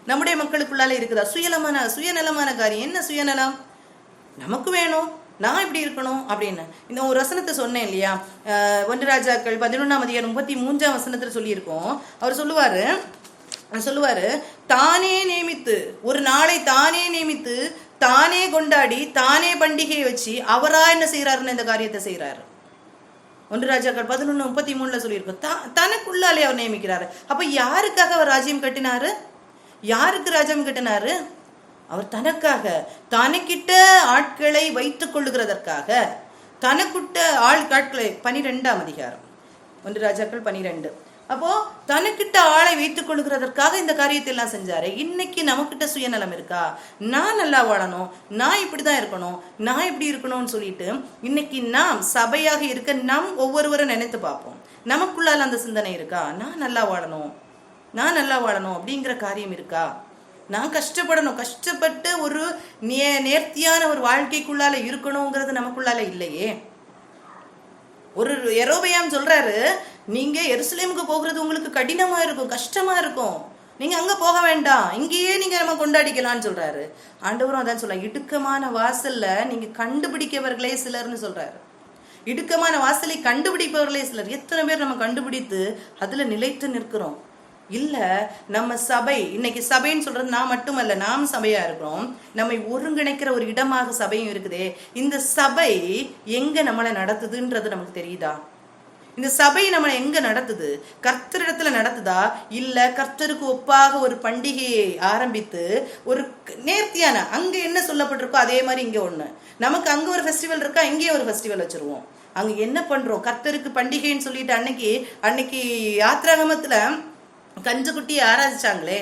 நம்முடைய மக்களுக்குள்ளால இருக்குதா? சுயநலமான காரியம். என்ன சுயநலம்? நமக்கு வேணும், நான் இப்படி இருக்கணும் அப்படின்னு. இந்த ஒரு வசனத்தை சொன்னேன் இல்லையா? 1 ராஜாக்கள் 11ஆம் அதிகாரம் 33ஆம் வசனத்துல சொல்லியிருக்கோம். அவர் சொல்லுவாரு, தானே நியமித்து, ஒரு நாளை தானே நியமித்து, தானே கொண்டாடி, தானே பண்டிகையை வச்சு அவரா என்ன செய்யறாருன்னு இந்த காரியத்தை செய்யறாரு. 1 ராஜாக்கள் 11:33 சொல்லியிருக்கோம். தனக்குள்ளாலே அவர் நியமிக்கிறாரு. அப்ப யாருக்காக அவர் ராஜ்யம் கட்டினாரு? யாருக்கு ராஜ்யம் கட்டினாரு? அவர் தனக்காக, தனக்கிட்ட ஆட்களை வைத்துக் கொள்ளுகிறதற்காக, தனக்குட்ட ஆட்களை. 12ஆம் அதிகாரம் 1 ராஜாக்கள் 12 அப்போ தனக்கிட்ட ஆளை வைத்துக் கொள்கிறதற்காக இந்த காரியத்தை எல்லாம் செஞ்சாரு. இன்னைக்கு நமக்கிட்ட சுயநலம் இருக்கா? நான் நல்லா வாழணும், நான் இப்படிதான் இருக்கணும், நான் இப்படி இருக்கணும்னு சொல்லிட்டு இன்னைக்கு நாம் சபையாக இருக்க நாம் ஒவ்வொருவரும் நினைத்து பார்ப்போம். நமக்குள்ளால அந்த சிந்தனை இருக்கா? நான் நல்லா வாழணும், நான் நல்லா வாழணும் அப்படிங்கிற காரியம் இருக்கா? நான் கஷ்டப்படணும், கஷ்டப்பட்டு ஒரு நேர்த்தியான ஒரு வாழ்க்கைக்குள்ளால இருக்கணுங்கிறது நமக்குள்ளால இல்லையே. ஒரு யெரொபெயாம் சொல்றாரு, நீங்க எருசலேமுக்கு போகிறது உங்களுக்கு கடினமா இருக்கும், கஷ்டமா இருக்கும், நீங்க அங்க போக வேண்டாம், இங்கேயே நீங்க நம்ம கொண்டாடிக்கலாம்னு சொல்றாரு. ஆண்டவரும் அதான் சொல்ல, இடுக்கமான வாசல்ல நீங்க கண்டுபிடிக்கவர்களே சிலர்னு சொல்றாரு. இடுக்கமான வாசலை கண்டுபிடிப்பவர்களே சிலர். எத்தனை பேர் நம்ம கண்டுபிடித்து அதுல நிலைத்து நிற்கிறோம்? இல்ல நம்ம சபை, இன்னைக்கு சபைன்னு சொல்றது நான் மட்டுமல்ல, நாம் சபையா இருக்கிறோம். நம்மை ஒருங்கிணைக்கிற ஒரு இடமாக சபையும் இருக்குதே. இந்த சபை எங்க நம்மளை நடத்துதுன்றது நமக்கு தெரியுதா? இந்த சபை நம்மளை எங்க நடத்துது? கர்த்தரிடத்துல நடத்துதா? இல்ல கர்த்தருக்கு ஒப்பாக ஒரு பண்டிகையை ஆரம்பித்து ஒரு நேர்த்தியான, அங்க என்ன சொல்லப்பட்டிருக்கோ அதே மாதிரி இங்க ஒண்ணு, நமக்கு அங்க ஒரு ஃபெஸ்டிவல் இருக்கா, இங்கே ஒரு ஃபெஸ்டிவல் வச்சிருவோம். அங்க என்ன பண்றோம்? கர்த்தருக்கு பண்டிகைன்னு சொல்லிட்டு அன்னைக்கு யாத்ராகமத்துல கஞ்சு குட்டியை ஆராதிச்சாங்களே,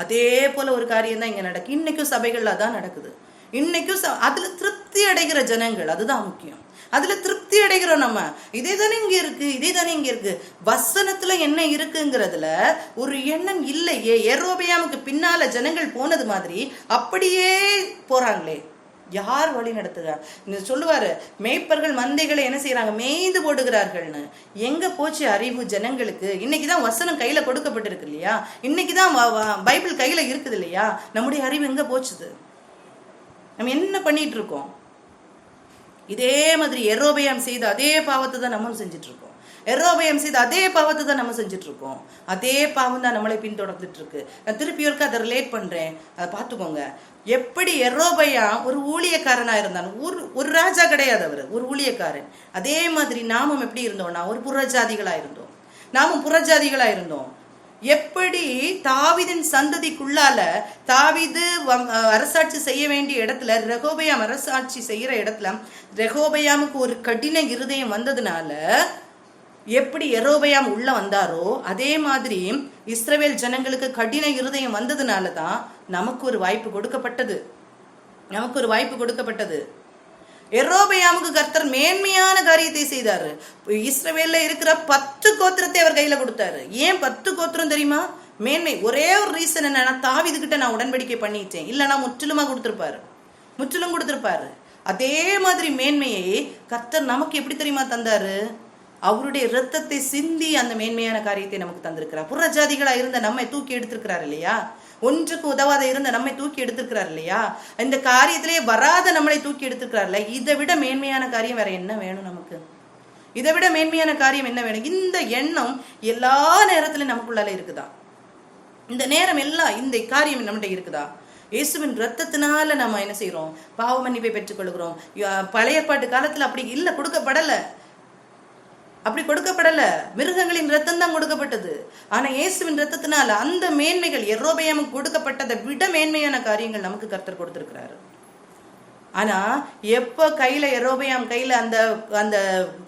அதே போல ஒரு காரியம் தான் இங்க நடக்கு. இன்னைக்கும் சபைகள்ல தான் நடக்குது. இன்னைக்கும் அதுல திருப்தி அடைகிற ஜனங்கள், அதுதான் முக்கியம். அதுல திருப்தி அடைகிறோம் நம்ம. இதே தானே இங்க இருக்கு, இதே தானே இங்க இருக்கு. வசனத்துல என்ன இருக்குங்கிறதுல ஒரு எண்ணம் இல்லையே. யெரொபெயாமுக்கு பின்னால ஜனங்கள் போனது மாதிரி அப்படியே போறாங்களே. யார் வழி நடத்துகிறார்? சொல்லுவாரு, மேய்ப்பர்கள் மந்தைகளை என்ன செய்யறாங்க? மேய்ந்து போடுகிறார்கள்னு. எங்க போச்சு அறிவு ஜனங்களுக்கு? இன்னைக்குதான் வசனம் கையில கொடுக்கப்பட்டிருக்கு இல்லையா? இன்னைக்குதான் பைபிள் கையில இருக்குது இல்லையா? நம்முடைய அறிவு எங்க போச்சுது? நம்ம என்ன பண்ணிட்டு இருக்கோம்? இதே மாதிரி யெரொபெயாம் செய்த அதே பாவத்தை தான் நம்ம செஞ்சுட்டு இருக்கோம். யெரொபெயாம் செய்த அதே பாவத்தை தான் நம்ம செஞ்சுட்டு இருக்கோம். அதே பாவம் தான் நம்மளை பின்தொடர்ந்துட்டு இருக்கு. நான் திருப்பி ஒருக்க அதை ரிலேட் பண்றேன், அதை பார்த்துக்கோங்க. எப்படி யெரொபெயாம் ஒரு ஊழியக்காரனா இருந்தான், ஒரு ராஜா கிடையாது, அவர் ஒரு ஊழியக்காரன். அதே மாதிரி நாமும் எப்படி இருந்தோம்னா ஒரு புறஜாதிகளா இருந்தோம். நாமும் புறஜாதிகளா இருந்தோம். எப்படி தாவீதின் சந்ததிக்குள்ளால தாவீது அரசாட்சி செய்ய வேண்டிய இடத்துல ரெகோபெயாம் அரசாட்சி செய்யற இடத்துல ரெகோபெயாமுக்கு ஒரு கடின இருதயம் வந்ததுனால எப்படி யெரொபெயாம் உள்ள வந்தாரோ அதே மாதிரி இஸ்ரவேல் ஜனங்களுக்கு கடின இருதயம் வந்ததுனால தான் நமக்கு ஒரு வாய்ப்பு கொடுக்கப்பட்டது. யெரொபெயாமுக்கு கர்த்தர் மேன்மையான காரியத்தை செய்தாரு. இஸ்ரவேல்ல இருக்கிற 10 கோத்திரத்தை அவர் கையில கொடுத்தாரு. ஏன் 10 கோத்திரம் தெரியுமா? மேன்மை. ஒரே ஒரு ரீசன் என்னன்னா, தாவீது கிட்ட நான் உடன்படிக்கை பண்ணிட்டேன், இல்லைன்னா முற்றிலும் கொடுத்திருப்பாரு. அதே மாதிரி மேன்மையை கர்த்தர் நமக்கு எப்படி தெரியுமா தந்தாரு? அவருடைய இரத்தத்தை சிந்தி அந்த மேன்மையான காரியத்தை நமக்கு தந்திருக்கிறார். புறஜாதிகளா இருந்த நம்மை தூக்கி எடுத்திருக்கிறார் இல்லையா? ஒன்றுக்கு உதவாத இருந்த நம்மை தூக்கி எடுத்திருக்கிறார் இல்லையா? இந்த காரியத்திலேயே வராத நம்மளை தூக்கி எடுத்திருக்கிறார்ல. இதை விட மேன்மையான காரியம் வேற என்ன வேணும் நமக்கு? இதை விட மேன்மையான காரியம் என்ன வேணும்? இந்த எண்ணம் எல்லா நேரத்திலும் நமக்குள்ளால இருக்குதா? இந்த நேரம் எல்லாம் இந்த காரியம் நம்மகிட்ட இருக்குதா? இயேசுவின் ரத்தத்தினால நம்ம என்ன செய்யறோம்? பாவ மன்னிப்பை பெற்றுக்கொள்கிறோம். பழைய பாட்டு காலத்துல அப்படி இல்ல, கொடுக்கப்படல. மிருகங்களின் ரத்தம் தான் கொடுக்கப்பட்டது. ஆனா இயேசுவின் ரத்தத்தினால அந்த மேன்மைகள், யெரொபெயாமுக்கு கொடுக்கப்பட்டதை விட மேன்மையான காரியங்கள் நமக்கு கர்த்தர் கொடுத்திருக்கிறாரு. ஆனா எப்ப யெரொபெயாம் கையில அந்த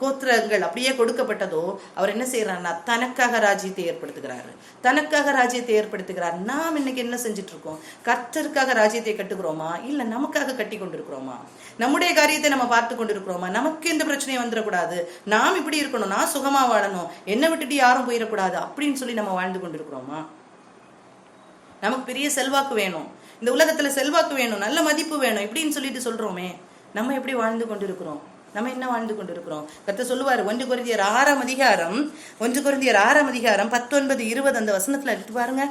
கோத்திரங்கள் அப்படியே கொடுக்கப்பட்டதோ அவர் என்ன செய்யறாருன்னா தனக்காக ராஜ்யத்தை ஏற்படுத்துகிறார். நாம் இன்னைக்கு என்ன செஞ்சுட்டு இருக்கோம்? கர்த்தருக்காக ராஜ்யத்தை கட்டுகிறோமா, இல்ல நமக்காக கட்டி கொண்டிருக்கிறோமா? நம்முடைய காரியத்தை நம்ம பார்த்து கொண்டிருக்கிறோமா? நமக்கு எந்த பிரச்சனையும் வந்துடக்கூடாது, நாம் இப்படி இருக்கணும், நான் சுகமா வாழணும், என்னை விட்டுட்டு யாரும் போயிடக்கூடாது அப்படின்னு சொல்லி நம்ம வாழ்ந்து கொண்டிருக்கிறோமா? நமக்கு பெரிய செல்வாக்கு வேணும், இந்த உலகத்துல செல்வாக்கு வேணும், நல்ல மதிப்பு வேணும் இப்படின்னு சொல்லிட்டு சொல்றோமே, நம்ம எப்படி வாழ்ந்து கொண்டிருக்கிறோம்? நம்ம என்ன வாழ்ந்து கொண்டிருக்கிறோம்? கர்த்தர் சொல்லுவாரு 1 கொரிந்தியர் 6ஆம் அதிகாரம் 19-20 அந்த வசனத்துல எடுத்து பாருங்க.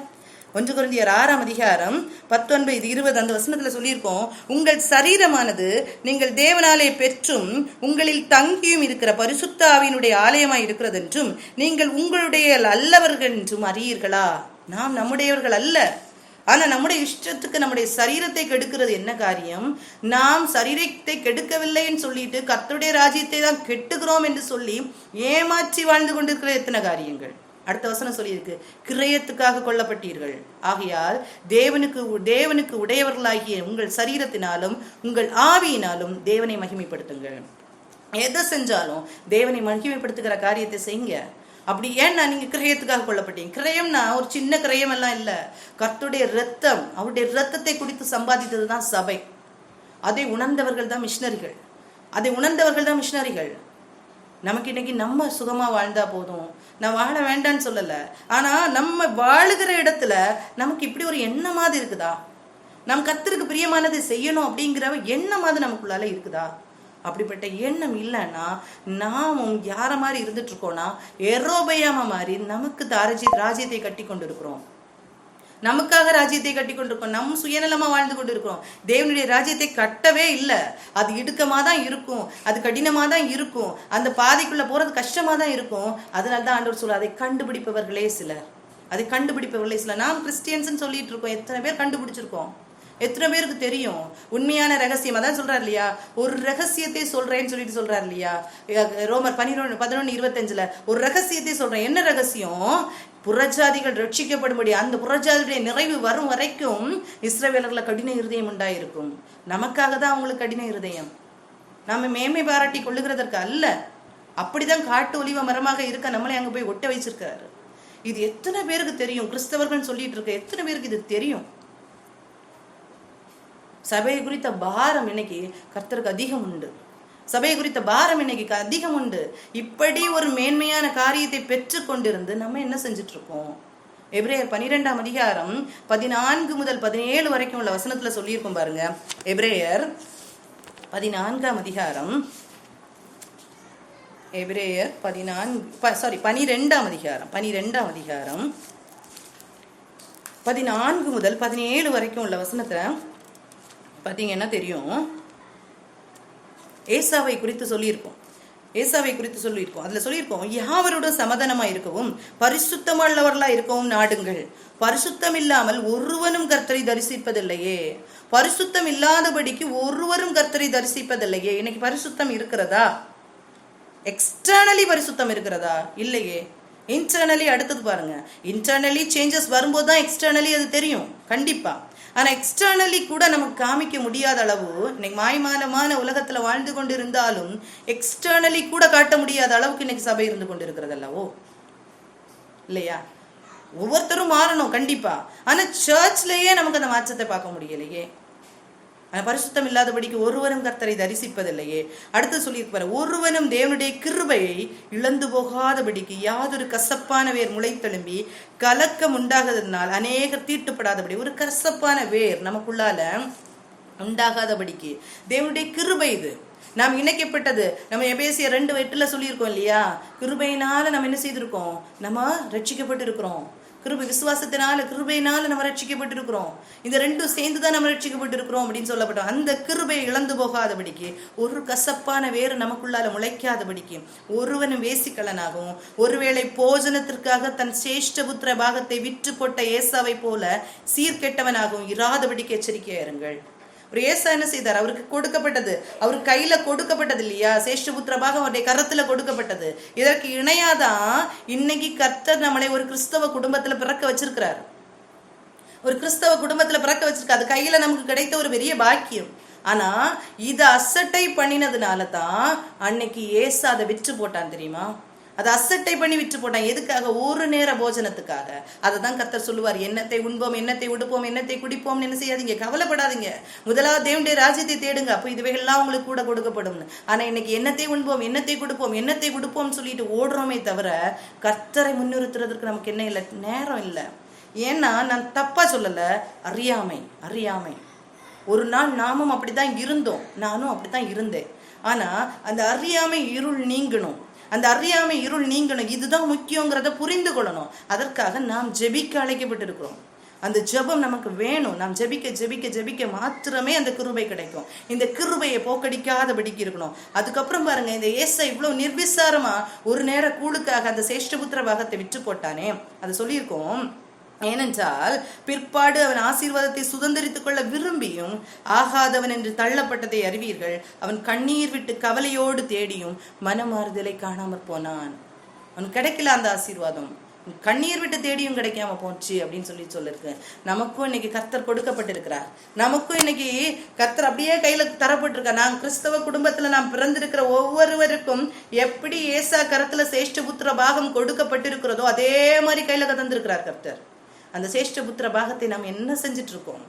1 கொரிந்தியர் 6ஆம் அதிகாரம் 19-20 அந்த வசனத்துல சொல்லியிருக்கோம், உங்கள் சரீரமானது நீங்கள் தேவனாலே பெற்றும் உங்களில் தங்கியும் இருக்கிற பரிசுத்த ஆவியினுடைய ஆலயமாய் இருக்கிறது என்றும் நீங்கள் உங்களுடைய அல்லவர்கள் என்றும் அறியீர்களா? நாம் நம்முடையவர்கள் அல்ல. ஆனா நம்முடைய இஷ்டத்துக்கு நம்முடைய சரீரத்தை கெடுக்கிறது என்ன காரியம்? நாம் சரீரத்தை கெடுக்கவில்லைன்னு சொல்லிட்டு கர்த்தருடைய ராஜ்யத்தை தான் கெட்டுகிறோம் என்று சொல்லி ஏமாற்றி வாழ்ந்து கொண்டிருக்கிற எத்தனை காரியங்கள். அடுத்த வசனம் சொல்லியிருக்கு, கிரயத்துக்காக கொல்லப்பட்டீர்கள், ஆகையால் தேவனுக்கு உடையவர்களாகிய உங்கள் சரீரத்தினாலும் உங்கள் ஆவியினாலும் தேவனை மகிமைப்படுத்துங்கள். எதை செஞ்சாலும் தேவனை மகிமைப்படுத்துகிற காரியத்தை செய்யுங்க. அப்படி ஏன்னா நீங்க கிரயத்துக்காக கொல்லப்பட்டீங்க. கிரயம்னா ஒரு சின்ன கிரயம் எல்லாம் இல்ல. கர்த்தருடைய ரத்தம், அவருடைய ரத்தத்தை குடித்து சம்பாதித்தது தான் சபை. அதை உணர்ந்தவர்கள் தான் மிஷினரிகள். நமக்கு இன்னைக்கு நம்ம சுகமா வாழ்ந்தா போதும், நான் வாழ வேண்டான்னு சொல்லல. ஆனா நம்ம வாழுகிற இடத்துல நமக்கு இப்படி ஒரு எண்ணமாவது இருக்குதா? நம் கர்த்தருக்கு பிரியமானதை செய்யணும் அப்படிங்கிற எண்ணமாவது நமக்குள்ளால இருக்குதா? அப்படிப்பட்ட எண்ணம் இல்லைன்னா நாமும் யார மாதிரி இருந்துட்டு இருக்கோம்னா எரோபயாம மாதிரி நமக்கு ராஜ்யத்தை கட்டி கொண்டு இருக்கிறோம். நமக்காக ராஜ்யத்தை கட்டி கொண்டிருக்கோம். நம்ம சுயநலமா வாழ்ந்து கொண்டு இருக்கிறோம். தேவனுடைய ராஜ்யத்தை கட்டவே இல்லை. அது இடுக்கமா தான் இருக்கும், அது கடினமா தான் இருக்கும், அந்த பாதைக்குள்ள போறது கஷ்டமா தான் இருக்கும். அதனால்தான் ஆண்டவர் சொல்ல, அதை கண்டுபிடிப்பவர்களே சிலர். நாம் கிறிஸ்டியன்ஸ் சொல்லிட்டு இருக்கோம். எத்தனை பேர் கண்டுபிடிச்சிருக்கோம்? எத்தனை பேருக்கு தெரியும் உண்மையான ரகசியம்? அதான் சொல்றாரு இல்லையா, ஒரு ரகசியத்தை சொல்றேன்னு சொல்லிட்டு சொல்றாரு இல்லையா, ரோமர் 11:25 ஒரு ரகசியத்தை சொல்றேன். என்ன ரகசியம்? புறஜாதிகள் ரட்சிக்கப்படும்படி அந்த புறஜாதியுடைய நிறைவு வரும் வரைக்கும் இஸ்ரவேலர்ல கடின இருதயம் உண்டாயிருக்கும். நமக்காக தான் அவங்களுக்கு கடின இருதயம். நாம மேன்மை பாராட்டி கொள்ளுகிறதற்கு அல்ல. அப்படிதான் காட்டு ஒலிவ மரமாக இருக்க நம்மளே அங்க போய் ஒட்ட வச்சிருக்காரு. இது எத்தனை பேருக்கு தெரியும்? கிறிஸ்தவர்கள் சொல்லிட்டு இருக்க எத்தனை பேருக்கு இது தெரியும்? சபையை குறித்த பாரம் இன்னைக்கு கர்த்தருக்கு அதிகம் உண்டு. இப்படி ஒரு மேன்மையான காரியத்தை பெற்று கொண்டிருந்து நம்ம என்ன செஞ்சுட்டு இருக்கோம்? எபிரேயர் 12ஆம் அதிகாரம் 14 முதல் 17 வரைக்கும் உள்ள வசனத்துல சொல்லியிருக்கோம் பாருங்க. எபிரேயர் 14ஆம் அதிகாரம், எபிரேயர் 12ஆம் அதிகாரம் 14 முதல் 17 வரைக்கும் உள்ள வசனத்துல பார்த்தீங்கன்னா தெரியும். ஏசாவை குறித்து சொல்லியிருக்கோம். அதில் சொல்லியிருக்கோம், யாவரோட சமாதானமா இருக்கவும் பரிசுத்தமுள்ளவர்களா இருக்கவும் நாடுங்கள். பரிசுத்தம் இல்லாமல் ஒருவனும் கர்த்தரை தரிசிப்பதில்லையே. பரிசுத்தம் இல்லாதபடிக்கு ஒருவரும் கர்த்தரை தரிசிப்பதில்லையே. இன்னைக்கு பரிசுத்தம் இருக்கிறதா? எக்ஸ்டர்னலி பரிசுத்தம் இருக்கிறதா? இல்லையே. இன்டர்னலி அடுத்தது பாருங்க. இன்டர்னலி சேஞ்சஸ் வரும்போது தான் எக்ஸ்டர்னலி அது தெரியும் கண்டிப்பா. ஆனா எக்ஸ்டர்னலி கூட நமக்கு காமிக்க முடியாத அளவு இன்னைக்கு மாய்மானமான உலகத்துல வாழ்ந்து கொண்டு இருந்தாலும் எக்ஸ்டர்னலி கூட காட்ட முடியாத அளவுக்கு இன்னைக்கு சபை இருந்து கொண்டு இருக்கிறது அல்லவோ, இல்லையா? ஒவ்வொருத்தரும் மாறணும் கண்டிப்பா. ஆனா சர்ச்லயே நமக்கு அந்த மாற்றத்தை பார்க்க முடியலையே. பரிசுத்தம் இல்லாதபடிக்கு ஒருவரும் கர்த்தரை தரிசிப்பதில்லையே. அடுத்து சொல்லியிருப்பாரு, ஒருவனும் தேவனுடைய கிருபையை இழந்து போகாதபடிக்கு யாதொரு கசப்பான வேர் முளைத்தெழும்பி கலக்கம் உண்டாகாததினால் அநேகர் தீட்டுப்படாதபடி. ஒரு கசப்பான வேர் நமக்குள்ளால உண்டாகாதபடிக்கு தேவனுடைய கிருபை இது. நாம் இணைக்கப்பட்டது. நம்ம எபேசியர் 2:8 சொல்லியிருக்கோம் இல்லையா, கிருபையினால நம்ம என்ன செய்திருக்கோம்? நம்ம ரட்சிக்கப்பட்டு இருக்கிறோம். கிருபையினால நம்ம ரட்சிக்கப்பட்டு இருக்கிறோம். இந்த ரெண்டும் சேர்ந்துதான் நம்ம ரட்சிக்கப்பட்டு இருக்கிறோம் அப்படின்னு சொல்லப்பட்டோம். அந்த கிருபையை இழந்து போகாதபடிக்கு, ஒரு கசப்பான வேறு நமக்குள்ளால முளைக்காதபடிக்கு, ஒருவனும் வேசிக்கலனாகவும் ஒருவேளை போஜனத்திற்காக தன் சேஷ்ட புத்திர பாகத்தை விற்று போட்ட ஏசாவை போல சீர்கெட்டவனாகவும் இராதபடிக்கு எச்சரிக்கையா இருங்கள். ஒரு ஏசா என்ன செய்தார்? அவருக்கு கொடுக்கப்பட்டது, அவர் கையில கொடுக்கப்பட்டது இல்லையா, சேஷ்டபுத்திர பாகம் அவருடைய கரத்துல கொடுக்கப்பட்டது. இதற்கு இணையாதான் இன்னைக்கு கர்த்தர் நம்மளை ஒரு கிறிஸ்தவ குடும்பத்துல பிறக்க வச்சிருக்கிறார். அது கையில நமக்கு கிடைத்த ஒரு பெரிய பாக்கியம். ஆனா இதை அசட்டை பண்ணினதுனால தான் அன்னைக்கு ஏசா அதை விற்று போட்டான் தெரியுமா? அதை அசட்டை பண்ணி விற்று போட்டான். எதுக்காக? ஒரு நேர போஜனத்துக்காக. அதை தான் கர்த்தர் சொல்லுவார், எண்ணத்தை உண்போம், எண்ணத்தை உடுப்போம், எண்ணத்தை குடிப்போம், என்ன செய்யாதீங்க, கவலைப்படாதீங்க, முதலாவது தேவனுடைய ராஜ்யத்தை தேடுங்க, அப்போ இதுவைகள்லாம் உங்களுக்கு கூட கொடுக்கப்படும். ஆனா இன்னைக்கு எண்ணத்தை உண்போம், எண்ணத்தை கொடுப்போம் சொல்லிட்டு ஓடுறோமே தவிர கர்த்தரை முன்னிறுத்துறதுக்கு நமக்கு என்ன இல்லை, நேரம் இல்லை. ஏன்னா நான் தப்பா சொல்லல, அறியாமை. ஒரு நாள் நாமும் அப்படித்தான் இருந்தோம், நானும் அப்படித்தான் இருந்தேன். ஆனா அந்த அறியாமை இருள் நீங்கணும். இதுதான் முக்கியங்கிறத புரிந்து கொள்ளணும். அதற்காக நாம் ஜெபிக்க அழைக்கப்பட்டிருக்கிறோம். அந்த ஜெபம் நமக்கு வேணும். நாம் ஜெபிக்க மாத்திரமே அந்த கிருபை கிடைக்கும். இந்த கிருபையை போக்கடிக்காதபடிக்கு இருக்கணும். அதுக்கப்புறம் பாருங்க, இந்த ஏசா இவ்வளவு நிர்விசாரமா ஒரு நேர கூழுக்காக அந்த சேஷ்டபுத்திர பாகத்தை விற்று போட்டானே, அதை சொல்லியிருக்கோம். ஏனென்றால் பிற்பாடு அவன் ஆசீர்வாதத்தை சுதந்திரித்துக் கொள்ள விரும்பியும் ஆகாதவன் என்று தள்ளப்பட்டதை அறிவீர்கள். அவன் கண்ணீர் விட்டு கவலையோடு தேடியும் மனமாறுதலை காணாமற் போனான். அவன் கிடைக்கல அந்த ஆசீர்வாதம். கண்ணீர் விட்டு தேடியும் கிடைக்காம போச்சு அப்படின்னு சொல்லிருக்கு. நமக்கும் இன்னைக்கு கர்த்தர் கொடுக்கப்பட்டிருக்கிறார். நமக்கும் இன்னைக்கு கர்த்தர் அப்படியே கையில தரப்பட்டிருக்கார். நான் கிறிஸ்தவ குடும்பத்துல நாம் பிறந்திருக்கிற ஒவ்வொருவருக்கும் எப்படி ஏசா கரத்துல சேஷ்ட புத்திர பாகம் கொடுக்கப்பட்டிருக்கிறதோ அதே மாதிரி கையில தந்திருக்கிறார் கர்த்தர். அந்த சேஷ்ட புத்திர பாகத்தை நாம் என்ன செஞ்சிட்டு இருக்கோம்?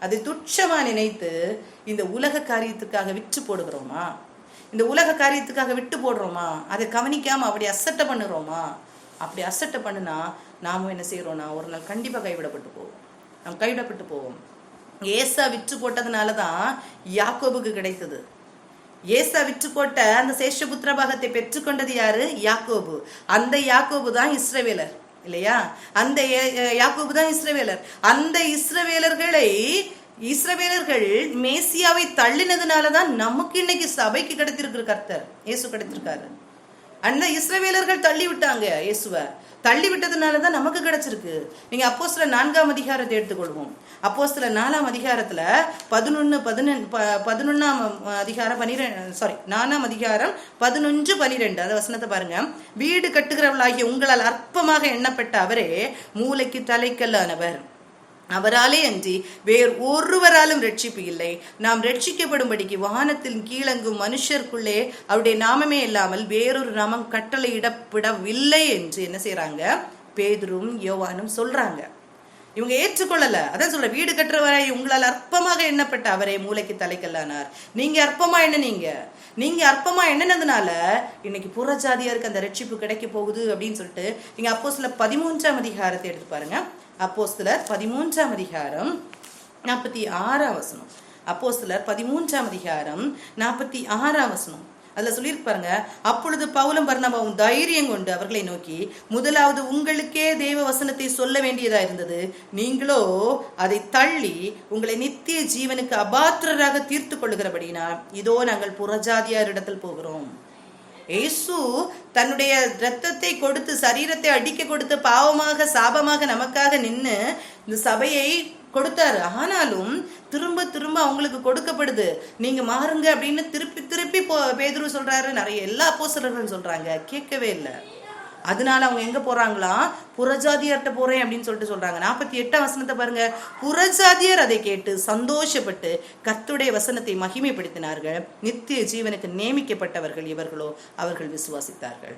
அதை துட்சமா நினைத்து இந்த உலக காரியத்துக்காக விற்று போடுகிறோமா? இந்த உலக காரியத்துக்காக விட்டு போடுறோமா? அதை கவனிக்காம அப்படி அசட்டை பண்ணுறோமா? அப்படி அசட்டை பண்ணுனா நாமும் என்ன செய்யறோம்னா ஒரு நாள் கண்டிப்பா கைவிடப்பட்டு போவோம். ஏசா விற்று போட்டதுனாலதான் யாக்கோபுக்கு கிடைத்தது. ஏசா விற்று போட்ட அந்த சேஷபுத்திர பாகத்தை பெற்றுக்கொண்டது யாரு? யாக்கோபு. அந்த யாக்கோபு தான் இஸ்ரவேலர் இல்லையா? அந்த யாக்கோபு தான் இஸ்ரவேலர். அந்த இஸ்ரவேலர்கள் மேசியாவை தள்ளினதுனாலதான் நமக்கு இன்னைக்கு சபைக்கு கிடைத்திருக்கிற கர்த்தர் இயேசு கிடைத்திருக்காரு. அந்த இஸ்ரவேலர்கள் தள்ளி விட்டாங்க இயேசுவை. தள்ளி விட்டதுனாலதான் நமக்கு கிடைச்சிருக்கு. நீங்க அப்போஸ்தலர் 4ஆம் அதிகாரத்தை எடுத்துக்கொள்வோம். அப்போஸ்தலர் 4ஆம் அதிகாரத்துல 4ஆம் அதிகாரம் 11-12 அந்த வசனத்தை பாருங்க. வீடு கட்டுகிறவளாகிய உங்களால் அற்பமாக எண்ணப்பட்ட அவரே மூளைக்கு தலைக்கல்லானவர். அவராலே அன்றி வேறு ஒருவராலும் ரட்சிப்பு இல்லை. நாம் ரட்சிக்கப்படும்படிக்கு வானத்தில் கீழங்கும் மனுஷருக்குள்ளே அவருடைய நாமமே இல்லாமல் வேறொரு நாமம் கட்டளையிடப்படவில்லை என்று என்ன செய்யறாங்க? பேதுரும் யோவானும் சொல்றாங்க. இவங்க ஏற்றுக்கொள்ளல. அதான் சொல்ற, வீடு கட்டுறவரை உங்களால் அற்பமாக எண்ணப்பட்ட அவரே மூளைக்கு தலைக்கல்லானார். நீங்க அற்பமா எண்ணனதுனால இன்னைக்கு புறஜாதியாருக்கு அந்த ரட்சிப்பு கிடைக்க போகுது அப்படின்னு சொல்லிட்டு நீங்க அப்போஸ்தலர் 13ஆம் அதிகாரத்தை எடுத்து பாருங்க. அப்போஸ்தலர் 13ஆம் அதிகாரம் 46ஆம் வசனம். அப்போஸ்தலர் 13ஆம் அதிகாரம் 46ஆம் வசனம். அதுல சொல்லியிருக்கு பாருங்க. அப்பொழுது பவுலும் பர்னபாவும் தைரியம் கொண்டு அவர்களை நோக்கி, முதலாவது உங்களுக்கே தேவ வசனத்தை சொல்ல வேண்டியதா இருந்தது. நீங்களோ அதை தள்ளி உங்களை நித்திய ஜீவனுக்கு அபாத்திரராக தீர்த்து கொள்ளுகிறபடினால் இதோ நாங்கள் புறஜாதியாரிடத்தில் போகிறோம். இயேசு தன்னுடைய இரத்தத்தை கொடுத்து சரீரத்தை அடிக்க கொடுத்து பாவமாக சாபமாக நமக்காக நின்று இந்த சபையை கொடுத்தாரு. ஆனாலும் திரும்ப அவங்களுக்கு கொடுக்கப்படுது. நீங்க மாறுங்க அப்படின்னு திருப்பி பேதுரு சொல்றாரு. நிறைய எல்லா அப்போஸ்தலர்களும் சொல்றாங்க. கேட்கவே இல்லை. அதனால அவங்க எங்க போறாங்களா? புறஜாதியர்கிட்ட போறேன் அப்படின்னு சொல்லிட்டு சொல்றாங்க. 48ஆம் வசனத்தை பாருங்க. புறஜாதியர் அதை கேட்டு சந்தோஷப்பட்டு கர்த்தருடைய வசனத்தை மகிமைப்படுத்தினார்கள். நித்திய ஜீவனுக்கு நியமிக்கப்பட்டவர்கள் இவர்களோ அவர்கள் விசுவாசித்தார்கள்.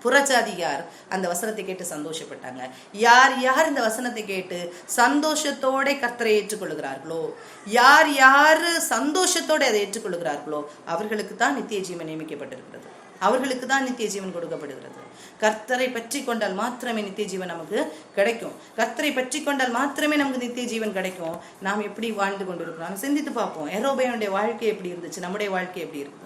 புறஜாதியார் அந்த வசனத்தை கேட்டு சந்தோஷப்பட்டாங்க. யார் இந்த வசனத்தை கேட்டு சந்தோஷத்தோட கர்த்தரை ஏற்றுக்கொள்கிறார்களோ, யார் சந்தோஷத்தோட அதை ஏற்றுக்கொள்கிறார்களோ அவர்களுக்கு தான் நித்திய ஜீவன் நியமிக்கப்பட்டிருக்கிறது. அவர்களுக்கு தான் நித்திய ஜீவன் கொடுக்கப்படுகிறது. கர்த்தரை பற்றி கொண்டால் மாத்திரமே நித்திய ஜீவன் நமக்கு கிடைக்கும். கர்த்தரை பற்றி கொண்டால் மாத்திரமே நமக்கு நித்திய ஜீவன் கிடைக்கும். நாம் எப்படி வாழ்ந்து கொண்டிருக்கிறோம் சிந்தித்து பார்ப்போம். யெரொபெயாமுடைய வாழ்க்கை எப்படி இருந்துச்சு? நம்முடைய வாழ்க்கை எப்படி இருக்கு?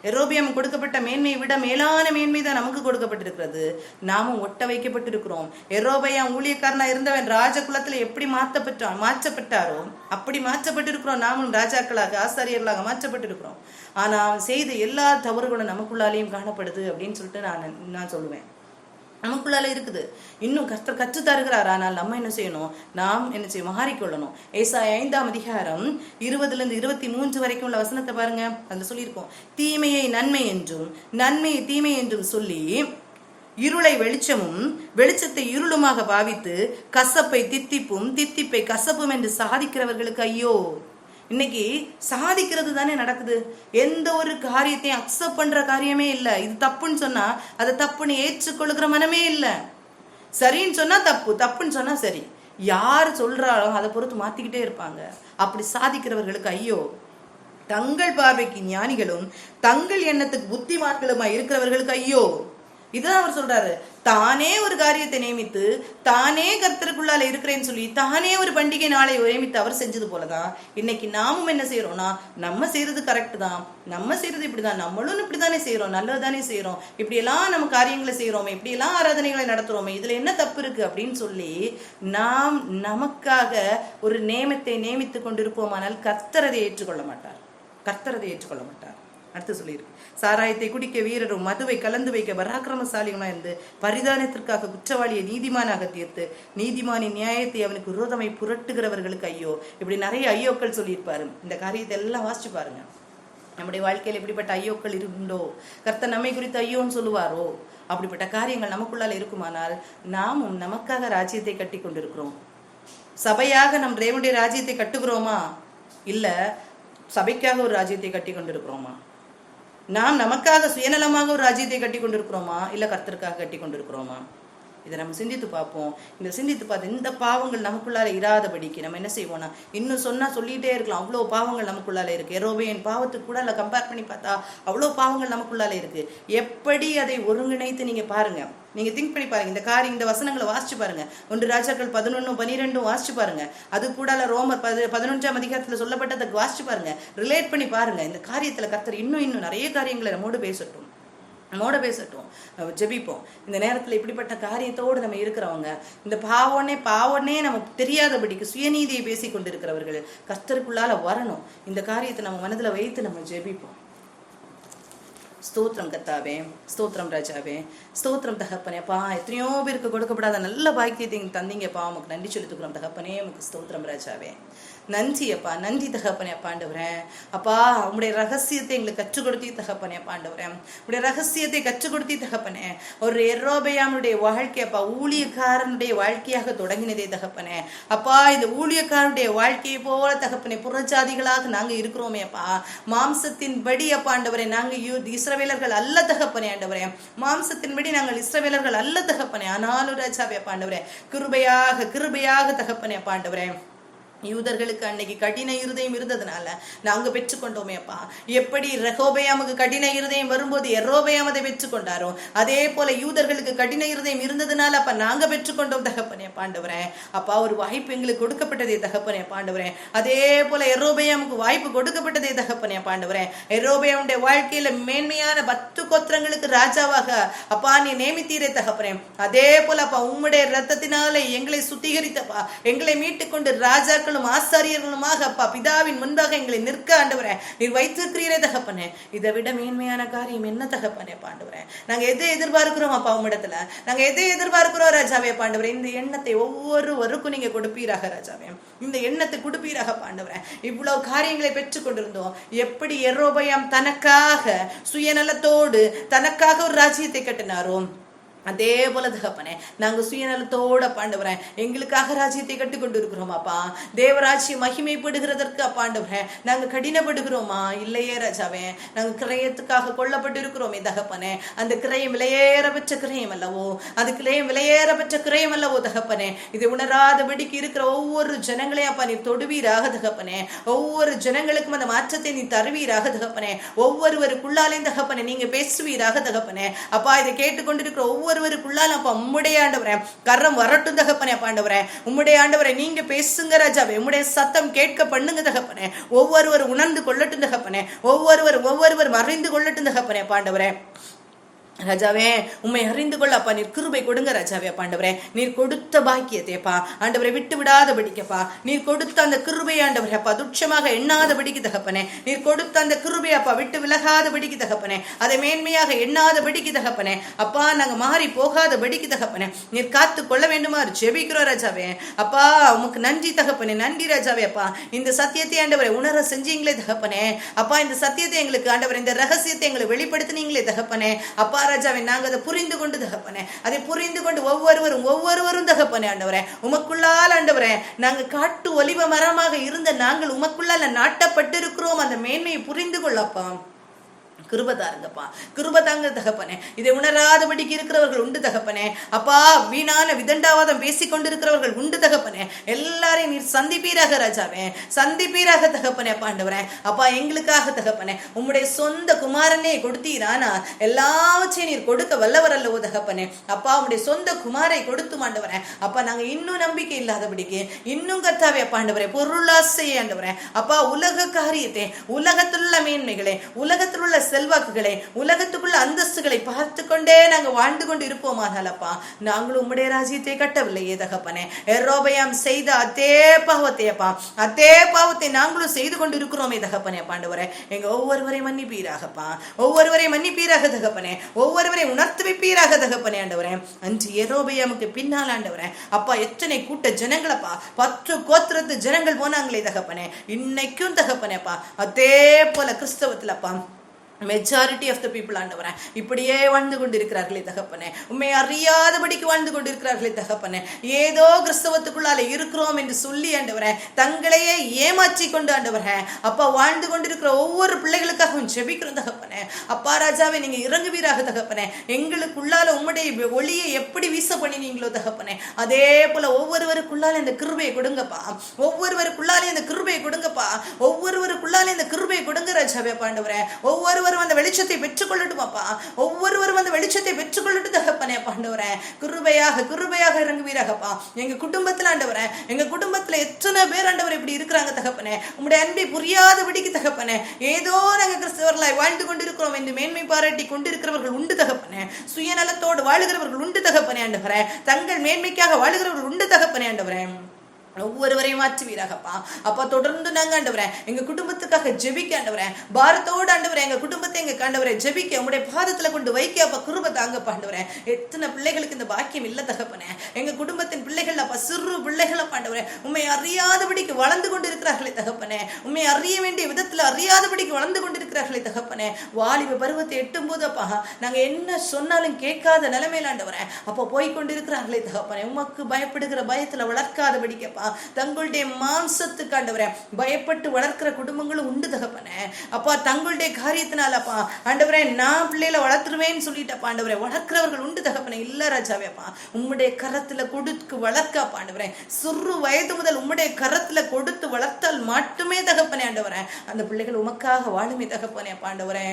யெரொபெயாம் கொடுக்கப்பட்ட மேன்மையை விட மேலான மேன்மை தான் நமக்கு கொடுக்கப்பட்டிருக்கிறது. நாமும் ஒட்ட வைக்கப்பட்டிருக்கிறோம். யெரொபெயாம் ஊழியக்காரனா இருந்தவன் ராஜ குலத்துல எப்படி மாற்றப்பட்டாரோ அப்படி மாற்றப்பட்டிருக்கிறோம். நாமும் ராஜாக்களாக ஆசாரியர்களாக மாற்றப்பட்டிருக்கிறோம். ஆனா அவன் செய்த எல்லா தவறுகளும் நமக்குள்ளாலேயும் காணப்படுது அப்படின்னு சொல்லிட்டு நான் சொல்லுவேன். நமக்குள்ளால இருக்குது. இன்னும் கர்த்தர் கற்று தருகிறார். ஆனால் நம்ம என்ன செய்யணும்? நாம் என்ன செய்ய மாறிக்கொள்ளணும். ஏசாயா 5ஆம் அதிகாரம் 20-23 வரைக்கும் உள்ள வசனத்தை பாருங்க. அதுல சொல்லியிருக்கோம், தீமையை நன்மை என்றும் நன்மையை தீமை என்றும் சொல்லி இருளை வெளிச்சமும் வெளிச்சத்தை இருளுமாக பாவித்து கசப்பை தித்திப்பும் தித்திப்பை கசப்பும் என்று சாதிக்கிறவர்களுக்கு ஐயோ. இன்னைக்கு சாதிக்கிறது தானே நடக்குது. எந்த ஒரு காரியத்தையும் அக்செப்ட் பண்ற காரியமே இல்லை. இது தப்புன்னு சொன்னா அதை தப்புன்னு ஏற்றுக்கொள்ளுகிற மனமே இல்லை. சரின்னு சொன்னா தப்பு, தப்புன்னு சொன்னா சரி. யார் சொல்றாலும் அதை பொறுத்து மாத்திக்கிட்டே இருப்பாங்க. அப்படி சாதிக்கிறவர்களுக்கு ஐயோ. தங்கள் பார்வைக்கு ஞானிகளும் தங்கள் எண்ணத்துக்கு புத்திமான்களுமா இருக்கிறவர்களுக்கு ஐயோ. இதுதான் அவர் சொல்றாரு. தானே ஒரு காரியத்தை நியமித்து தானே கர்த்தருக்குள்ளால இருக்கிறேன்னு சொல்லி தானே ஒரு பண்டிகை நாளை நியமித்து அவர் செஞ்சது போலதான் இன்னைக்கு நாமும் என்ன செய்யறோம்னா, நம்ம செய்யறது கரெக்ட் தான், நம்ம செய்யறது இப்படிதான், நம்மளும் இப்படித்தானே செய்யறோம், நல்லதுதானே செய்யறோம், இப்படி எல்லாம் நம்ம காரியங்களை செய்யறோமே, இப்படி எல்லாம் ஆராதனைகளை நடத்துறோமே, இதுல என்ன தப்பு இருக்கு அப்படின்னு சொல்லி நாம் நமக்காக ஒரு நியமத்தை நியமித்து கொண்டிருப்போமானால் கர்த்தரதை ஏற்றுக்கொள்ள மாட்டார். அடுத்து சொல்லியிருக்கு, சாராயத்தை குடிக்க வீரரும் மதுவை கலந்து வைக்க பராக்கிரமசாலிகளா இருந்து பரிதானத்திற்காக குற்றவாளியை நீதிமானாக தீர்த்து நீதிமானின் நியாயத்தை அவனுக்கு விரோதமை புரட்டுகிறவர்களுக்கு ஐயோ. இப்படி நிறைய ஐயோக்கள் சொல்லியிருப்பாரு. இந்த காரியத்தை எல்லாம் வாசிச்சு பாருங்க. நம்முடைய வாழ்க்கையில் எப்படிப்பட்ட ஐயோக்கள் உண்டோ, கர்த்தர் நம்மை குறித்து ஐயோன்னு சொல்லுவாரோ, அப்படிப்பட்ட காரியங்கள் நமக்குள்ளால இருக்குமானால் நாமும் நமக்காக ராஜ்யத்தை கட்டி கொண்டிருக்கிறோம். சபையாக நம் தேவனுடைய ராஜ்யத்தை கட்டுகிறோமா, இல்ல சபைக்காக ஒரு ராஜ்யத்தை கட்டி கொண்டிருக்கிறோமா? நாம் நமக்காக சுயநலமாக ஒரு ராஜ்யத்தை கட்டி கொண்டிருக்கிறோமா, இல்ல கர்த்தருக்காக கட்டி கொண்டிருக்கிறோமா? இதை நம்ம சிந்தித்து பார்ப்போம். இந்த சிந்தித்து பார்த்து இந்த பாவங்கள் நமக்குள்ளால இராதபடிக்கு நம்ம என்ன செய்வோம்னா, இன்னும் சொன்னா சொல்லிட்டே இருக்கலாம், அவ்வளோ பாவங்கள் நமக்குள்ளால இருக்கு. எரோபேயின் பாவத்துக்கு கூட இல்லை கம்பேர் பண்ணி பார்த்தா அவ்வளோ பாவங்கள் நமக்குள்ளால இருக்கு. எப்படி அதை ஒருங்கிணைத்து நீங்க பாருங்க, நீங்க திங்க் பண்ணி பாருங்க. இந்த காரியம், இந்த வசனங்களை வாசிச்சு பாருங்க. 1 ராஜாக்கள் 11-12 வாசிச்சு பாருங்க. அது கூட ரோமர் 11ஆம் அதிகாரத்துல சொல்லப்பட்டதை வாசிச்சு பாருங்க, ரிலேட் பண்ணி பாருங்க. இந்த காரியத்துல கர்த்தர் இன்னும் நிறைய காரியங்களை நம்மோடு பேசட்டும். ஜெபிப்போம். இந்த நேரத்தில் இப்படிப்பட்ட காரியத்தோடு நம்ம இருக்கிறவங்க, இந்த பாவனே நமக்கு தெரியாதபடிக்கு சுயநீதியை பேசி கொண்டிருக்கிறவர்கள் கர்த்தருக்குள்ளால வரணும். இந்த காரியத்தை நம்ம மனதில் வைத்து நம்ம ஜெபிப்போம். ஸ்தோத்திரம் கர்த்தாவே, ஸ்தோத்திரம் ராஜாவே, ஸ்தோத்திரம் தகப்பனேப்பா. எத்தனையோ பேருக்கு கொடுக்கப்படாத நல்ல பாக்கியத்தை தந்தீங்கப்பா, உமக்கு நன்றி செலுத்துக்கிறோம் தகப்பனே. உமக்கு ஸ்தோத்திரம் ராஜாவே, நன்றி அப்பா, நன்றி தகப்பனே பாண்டவரேன். அப்பா உங்களுடைய ரகசியத்தை எங்களுக்கு கற்றுக் கொடுத்தி தகப்பனே பாண்டவரேன். உங்களுடைய ரகசியத்தை கற்றுக் கொடுத்தி தகப்பனே. ஒரு எரோபெயாமுடைய வாழ்க்கை அப்பா ஊழியக்காரனுடைய வாழ்க்கையாக தொடங்கினதே தகப்பனே. அப்பா இந்த ஊழியக்காரனுடைய வாழ்க்கையை போல தகப்பனே புறஜாதிகளாக நாங்க இருக்கிறோமே அப்பா. மாம்சத்தின்படி அப்பாண்டவரே நாங்க இஸ்ரவேலர்கள் அல்ல தகப்பனே ஆண்டவரே. மாம்சத்தின்படி நாங்கள் இஸ்ரவேலர்கள் அல்ல தகப்பனே. ஆனாலும் ராஜாவே பாண்டவரே கிருபையாக தகப்பனே பாண்டவரே. யூதர்களுக்கு அன்னைக்கு கடின இருதயம் இருந்ததுனால நாங்க பெற்றுக்கொண்டோமே அப்பா. எப்படி ரெகோபெயாமுக்கு கடின இருதயம் வரும்போது எரோபெயாம் அதை பெற்றுக்கொண்டாரோ, அதே போல யூதர்களுக்கு கடின இருதயம் இருந்ததுனால அப்ப நாங்க பெற்றுக்கொண்டோம் தகப்பனே பாண்டவரே. அப்பா ஒரு வாய்ப்பு எங்களுக்கு கொடுக்கப்பட்டதே தகப்பனே பாண்டவரே. அதே போல எரோபெயாமுக்கு வாய்ப்பு கொடுக்கப்பட்டதே தகப்பனே பாண்டவரே. எரோபெயாமுடைய வாழ்க்கையில மேன்மையான 10 கோத்திரங்களுக்கு ராஜாவாக அப்பா நீ நியமித்தீரே தகப்பனே. அதே போல அப்பா உம்முடைய ரத்தத்தினாலே எங்களை சுத்திகரித்தப்பா, எங்களை மீட்டுக் கொண்டு ராஜாக்கள் ஆசாரியர்களுமாக அப்பா பிதாவின் முன்பாக எங்களை நிற்க ஆண்டவரே நீர் வைத்திருக்கிறீரே தகப்பனே. இதை விட மேன்மையான காரியம் என்ன தகப்பனே பாண்டவரே? நாங்க எதை எதிர்பார்க்கிறோம் அப்பா உம்மிடத்துல? நாங்க எதை எதிர்பார்க்கிறோம் ராஜாவே பாண்டவரே? இந்த எண்ணத்தை ஒவ்வொருவருக்கும் நீங்க கொடுப்பீராக ராஜாவே. இந்த எண்ணத்தை கொடுப்பீராக பாண்டவரே. இவ்வளவு காரியங்களை பெற்றுக் கொண்டிருந்தோம். எப்படி எரோபெயாம் தனக்காக சுயநலத்தோடு தனக்காக ஒரு ராஜ்யத்தை கட்டினாரோ, அதே போல தகப்பனே நாங்க சுயநலத்தோட பாண்டவரேன் எங்களுக்காக ராஜ்யத்தை கட்டி கொண்டு இருக்கிறோம் அப்பா. தேவராஜ்யம் மகிமைப்படுகிறதற்கு அப்பாண்டவரேன் நாங்க கடினப்படுகிறோமா? இல்லையே ராஜாவே. நாங்க கிரயத்துக்காக கொல்லப்பட்டு இருக்கிறோமே தகப்பனே. அந்த கிரயம் விலையேற பெற்ற கிரயம் அல்லவோ, அது கிரயம் விலையேற பெற்ற கிரயம் அல்லவோ தகப்பனே. இதை உணராதபடிக்கு இருக்கிற ஒவ்வொரு ஜனங்களையும் அப்பா நீ தொடுவீராக தகப்பனே. ஒவ்வொரு ஜனங்களுக்கும் அந்த மாற்றத்தை நீ தருவீராக தகப்பனே. ஒவ்வொருவருக்குள்ளாலே தகப்பனே நீங்க பேசுவீராக தகப்பனே. அப்பா இதை கேட்டுக்கொண்டிருக்கிற ஒவ்வொருவருக்குள்ளால அப்பா உம்முடைய ஆண்டவரே கரம் வரட்டும் தகப்பனே பாண்டவரே. உம்முடைய ஆண்டவரை நீங்க பேசுங்க ராஜாவே. உம்முடைய சத்தம் கேட்க பண்ணுங்க தகப்பனே. ஒவ்வொருவர் உணர்ந்து கொள்ளட்டும் தகப்பனே. ஒவ்வொருவர் மறைந்து கொள்ளட்டும் தகப்பனே பாண்டவரே. ராஜாவே உண்மை அறிந்து கொள்ள அப்பா நீர் கிருபை கொடுங்க ராஜாவே பாண்டவரே. நீர் கொடுத்த பாக்கியத்தைப்பா ஆண்டவரை விட்டு விடாதபடிக்கப்பா நீர் கொடுத்த அந்த கிருபை ஆண்டவரே அப்பா துட்சமாக எண்ணாதபடிக்கு தகப்பனே. நீர் கொடுத்த அந்த கிருபை அப்பா விட்டு விலகாதபடிக்கு தகப்பனே. அதை மேன்மையாக எண்ணாதபடிக்கு தகப்பனே. அப்பா நாங்க மாறி போகாதபடிக்கு தகப்பனே நீர் காத்து கொள்ள வேண்டுமா ஜெபிக்கிறோம் ராஜாவே. அப்பா உமக்கு நன்றி தகப்பனே. நன்றி ராஜாவே. அப்பா இந்த சத்தியத்தை ஆண்டவரை உணர செஞ்சீங்களே தகப்பனே. அப்பா இந்த சத்தியத்தை எங்களுக்கு ஆண்டவரை இந்த ரகசியத்தை எங்களுக்கு வெளிப்படுத்தினீங்களே தகப்பனே. அப்பா ராஜாவே நாங்க அதை புரிந்து கொண்டு தகப்பனே அதை புரிந்து கொண்டு ஒவ்வொருவரும் தகப்பனே ஆண்டவரே உமக்குள்ளால் ஆண்டவரே நாங்க காட்டு ஒலிவ மரமாக இருந்த நாங்கள் உமக்குள்ளால நாட்டப்பட்டிருக்கிறோம். அந்த மேன்மையை புரிந்து கொள்ளப்பா கிருபதாருங்கப்பா. கிருபதாங்க தகப்பனே. இதை உணராதபடிக்கு இருக்கிறவர்கள் உண்டு தகப்பனே. அப்பா வீணான விதண்டாவாதம் பேசிக்கொண்டிருக்கிறவர்கள் உண்டு தகப்பனே. எல்லாரையும் நீர் சந்திப்பீராக ராஜாவே. சந்திப்பீராக தகப்பனே பாண்டவரே. அப்பா எங்களுக்காக தகப்பனே உம்முடைய சொந்த குமாரனே கொடுத்தீரானா எல்லாவற்றையும் நீர் கொடுக்க வல்லவர் அல்லவோ தகப்பனே. அப்பா உம்முடைய சொந்த குமாரை கொடுத்து ஆண்டவரே. அப்பா நாங்க இன்னும் நம்பிக்கை இல்லாதபடிக்கு இன்னும் கர்த்தாவே பாண்டவரே பொருளாசையை ஆண்டவரே அப்பா உலக காரியத்தை உலகத்திலுள்ள மேன்மைகளை உலகத்தில் உள்ள செல்வாக்குகளை, உலகத்துக்குள்ள அந்தஸ்துகளை பார்த்து கொண்டே நாங்கள் வாழ்ந்து கொண்டு இருப்போமானாலப்பா, நாங்களும் உம்முடைய ராஜ்யத்தை கட்டவில்லையே தகப்பனே. யெரொபெயாம் செய்த அதே பாவத்தையப்பா, அதே பாவத்தை நாங்களும் செய்து கொண்டு இருக்கிறோமே தகப்பனே. ஆண்டவரே, எங்க ஒவ்வொருவரை மன்னிப்பீராகப்பா, ஒவ்வொருவரை மன்னிப்பீராக தகப்பனே, ஒவ்வொருவரை உணர்த்து வைப்பீராக தகப்பனே. ஆண்டவரே, அன்று யெரொபெயாமுக்கு பின்னால் ஆண்டவரே அப்பா எத்தனை கூட்ட ஜனங்களப்பா, 10 கோத்திரத்து ஜனங்கள் போனாங்களே தகப்பனே. இன்னைக்கும் தகப்பனேப்பா அதே போல கிறிஸ்தவத்திலப்பா மெஜாரிட்டி ஆஃப் த பீப்புள் ஆண்டவரே இப்படியே வாழ்ந்து கொண்டிருக்கிறார்களே தகப்பனே. உண்மை அறியாதபடிக்கு வாழ்ந்து கொண்டிருக்கிறார்களே தகப்பனே. ஏதோ கிறிஸ்தவத்துக்குள்ளால இருக்கிறோம் என்று சொல்லி ஆண்டவரே தங்களையே ஏமாற்றி கொண்டு ஆண்டவரே அப்பா வாழ்ந்து கொண்டிருக்கிற ஒவ்வொரு பிள்ளைகளுக்காகவும் ஜெபிக்கிறோம் தகப்பனே. அப்பா ராஜாவே, நீங்க இறங்குவீராக தகப்பனே. எங்களுக்குள்ளால உம்முடைய ஒளியை எப்படி வீச பண்ணினீங்களோ தகப்பனே, அதே போல ஒவ்வொருவருக்குள்ளால இந்த கிருபையை கொடுங்கப்பா, ஒவ்வொருவருக்குள்ளாலே இந்த கிருபையை கொடுங்கப்பா, ஒவ்வொருவருக்குள்ளாலே இந்த கிருபையை கொடுங்க ராஜாவே. ஆண்டவரே, ஒவ்வொருவரும் அந்த வெளிச்சத்தை பெற்றுக்கொள்ளட்டும் அப்பா, ஒவ்வொருவரும் அந்த வெளிச்சத்தை பெற்றுக்கொள்ளட்டும் தகப்பனே. ஆண்டவரே, கிருபையாக கிருபையாக இறங்குவீராகப்பா. எங்க குடும்பத்துல ஆண்டவரே, எங்க குடும்பத்துல எத்தனை பேர் ஆண்டவரே இப்படி இருக்கிறாங்க தகப்பனே. உம்முடைய அன்பை புரியாதபடிக்கு தகப்பனே ஏதோ நாங்க கிறிஸ்தவர்களாய் வாழ்ந்து கொண்டிருக்கிறோம் என்று மேன்மை பாராட்டி கொண்டிருக்கிறவர்கள் உண்டு தகப்பனே. சுயநலத்தோடு வாழுகிறவர்கள் உண்டு தகப்பனே. ஆண்டவரே, தங்கள் மேன்மைக்காக வாழுகிறவர்கள் உண்டு தகப்பனே. ஆண்டவரே, ஒவ்வொருவரையும் மாற்றுவீராகப்பா. அப்பா தொடர்ந்து நாங்க ஆண்டவரே எங்க குடும்பத்துக்காக ஜெபிக்க ஆண்டவரே, பாரத்தோடு ஆண்டவரே எங்க குடும்பத்தை எங்க ஆண்டவரே ஜெபிக்க உங்களுடைய பாதத்துல கொண்டு வைக்க அப்பா கிருபை தாங்கப்பா. ஆண்டவரே, எத்தனை பிள்ளைகளுக்கு இந்த பாக்கியம் இல்ல தகப்பனே. எங்க குடும்பத்தின் பிள்ளைகள் அப்பா சிறு பிள்ளைகள் அப்பா ஆண்டவரே உண்மை அறியாதபடிக்கு வளர்ந்து கொண்டு இருக்கிறார்களே தகப்பனே. உண்மை அறிய வேண்டிய விதத்துல அறியாதபடிக்கு வளர்ந்து கொண்டிருக்கிறார்களே தகப்பனே. வாலிப பருவத்தை எட்டும் போது அப்பா நாங்க என்ன சொன்னாலும் கேட்காத நிலைமையில ஆண்டவரே அப்பா போய்கொண்டிருக்கிறார்களே தகப்பனே. உமக்கு பயப்படுகிற பயத்துல வளர்க்காதபடிக்கப்பா தங்களுடைய மாம்சத்துக்கு ஆண்டவரே பயப்பட்டு வளர்க்கிற குடும்பங்களும் உண்டு தகப்பனே. அப்பா தங்களுடைய காரியத்தினால அப்பா ஆண்டவரே நான் பிள்ளைகளை வளர்த்துருவேன்னு சொல்லிட்டப்பா ஆண்டவரே வளர்க்கிறவர்கள் உண்டு தகப்பனே. இல்ல ராஜாவேப்பா, உம்முடைய கரத்துல கொடுத்து வளர்க்காப்பா ஆண்டவரே. சிறு வயது முதல் உம்முடைய கரத்துல கொடுத்து வளர்த்தால் மட்டுமே தகப்பனே ஆண்டவரே அந்த பிள்ளைகள் உமக்காக வாழுமே தகப்பனே. ஆண்டவரே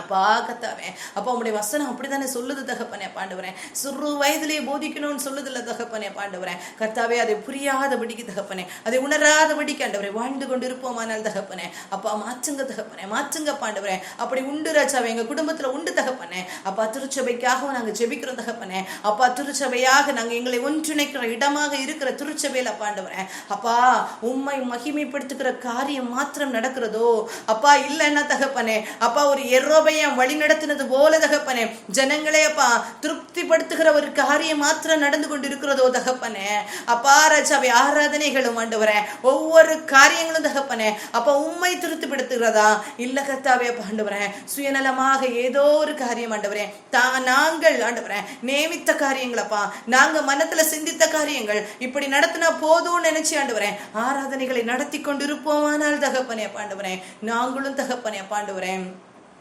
அப்பா கத்தாவே, அப்பா உங்களுடைய வசனம் அப்படித்தானே சொல்லுது தகப்பனே. பாண்டவரே, சிறு வயதிலேயே போதிக்கணும்னு சொல்லுது இல்ல தகப்பனே. பாண்டவரே கர்த்தாவே, அதை புரியாதபடிக்கு தகப்பனே, அதை உணராதபடிக்கு ஆண்டவரே வாழ்ந்து கொண்டு இருப்போமானால் தகப்பனே அப்பா மாற்றுங்க தகப்பனே, மாற்றுங்க பாண்டவரே. அப்படி உண்டு ராஜாவே, எங்க குடும்பத்துல உண்டு தகப்பனே. அப்பா திருச்சபைக்காகவும் நாங்க ஜெபிக்கிறோம் தகப்பனே. அப்பா திருச்சபையாக நாங்க எங்களை ஒன்றிணைக்கிற இடமாக இருக்கிற திருச்சபையில பாண்டவரே அப்பா உம்மை மகிமைப்படுத்துகிற காரியம் மாத்திரம் நடக்கிறதோ அப்பா இல்லைன்னா தகப்பனே அப்பா ஒரு வழி நடத்தினது போல தகப்பனே ஜனங்களே அப்பா திருப்திப்படுத்துகிற ஒரு காரியம் மாத்திரம் நடந்து கொண்டு இருக்கிறதோ தகப்பனே. அப்பா ராஜாவே, ஆராதனைகளும் ஆண்டவரே ஒவ்வொரு காரியங்களும் தகப்பனே அப்பா உம்மை திருப்திப்படுத்துகிறதா இல்ல கர்த்தாவே. ஆண்டவரே சுயநலமாக ஏதோ ஒரு காரியம் ஆண்டவரே நாங்கள் ஆண்டவரே நேமித்த காரியங்களப்பா, நாங்க மனத்துல சிந்தித்த காரியங்கள் இப்படி நடத்தினா போதும் நினைச்சு ஆண்டவரே ஆராதனைகளை நடத்தி கொண்டிருப்போமானால் தகப்பனே. ஆண்டவரே நாங்களும் தகப்பனே ஆண்டவரே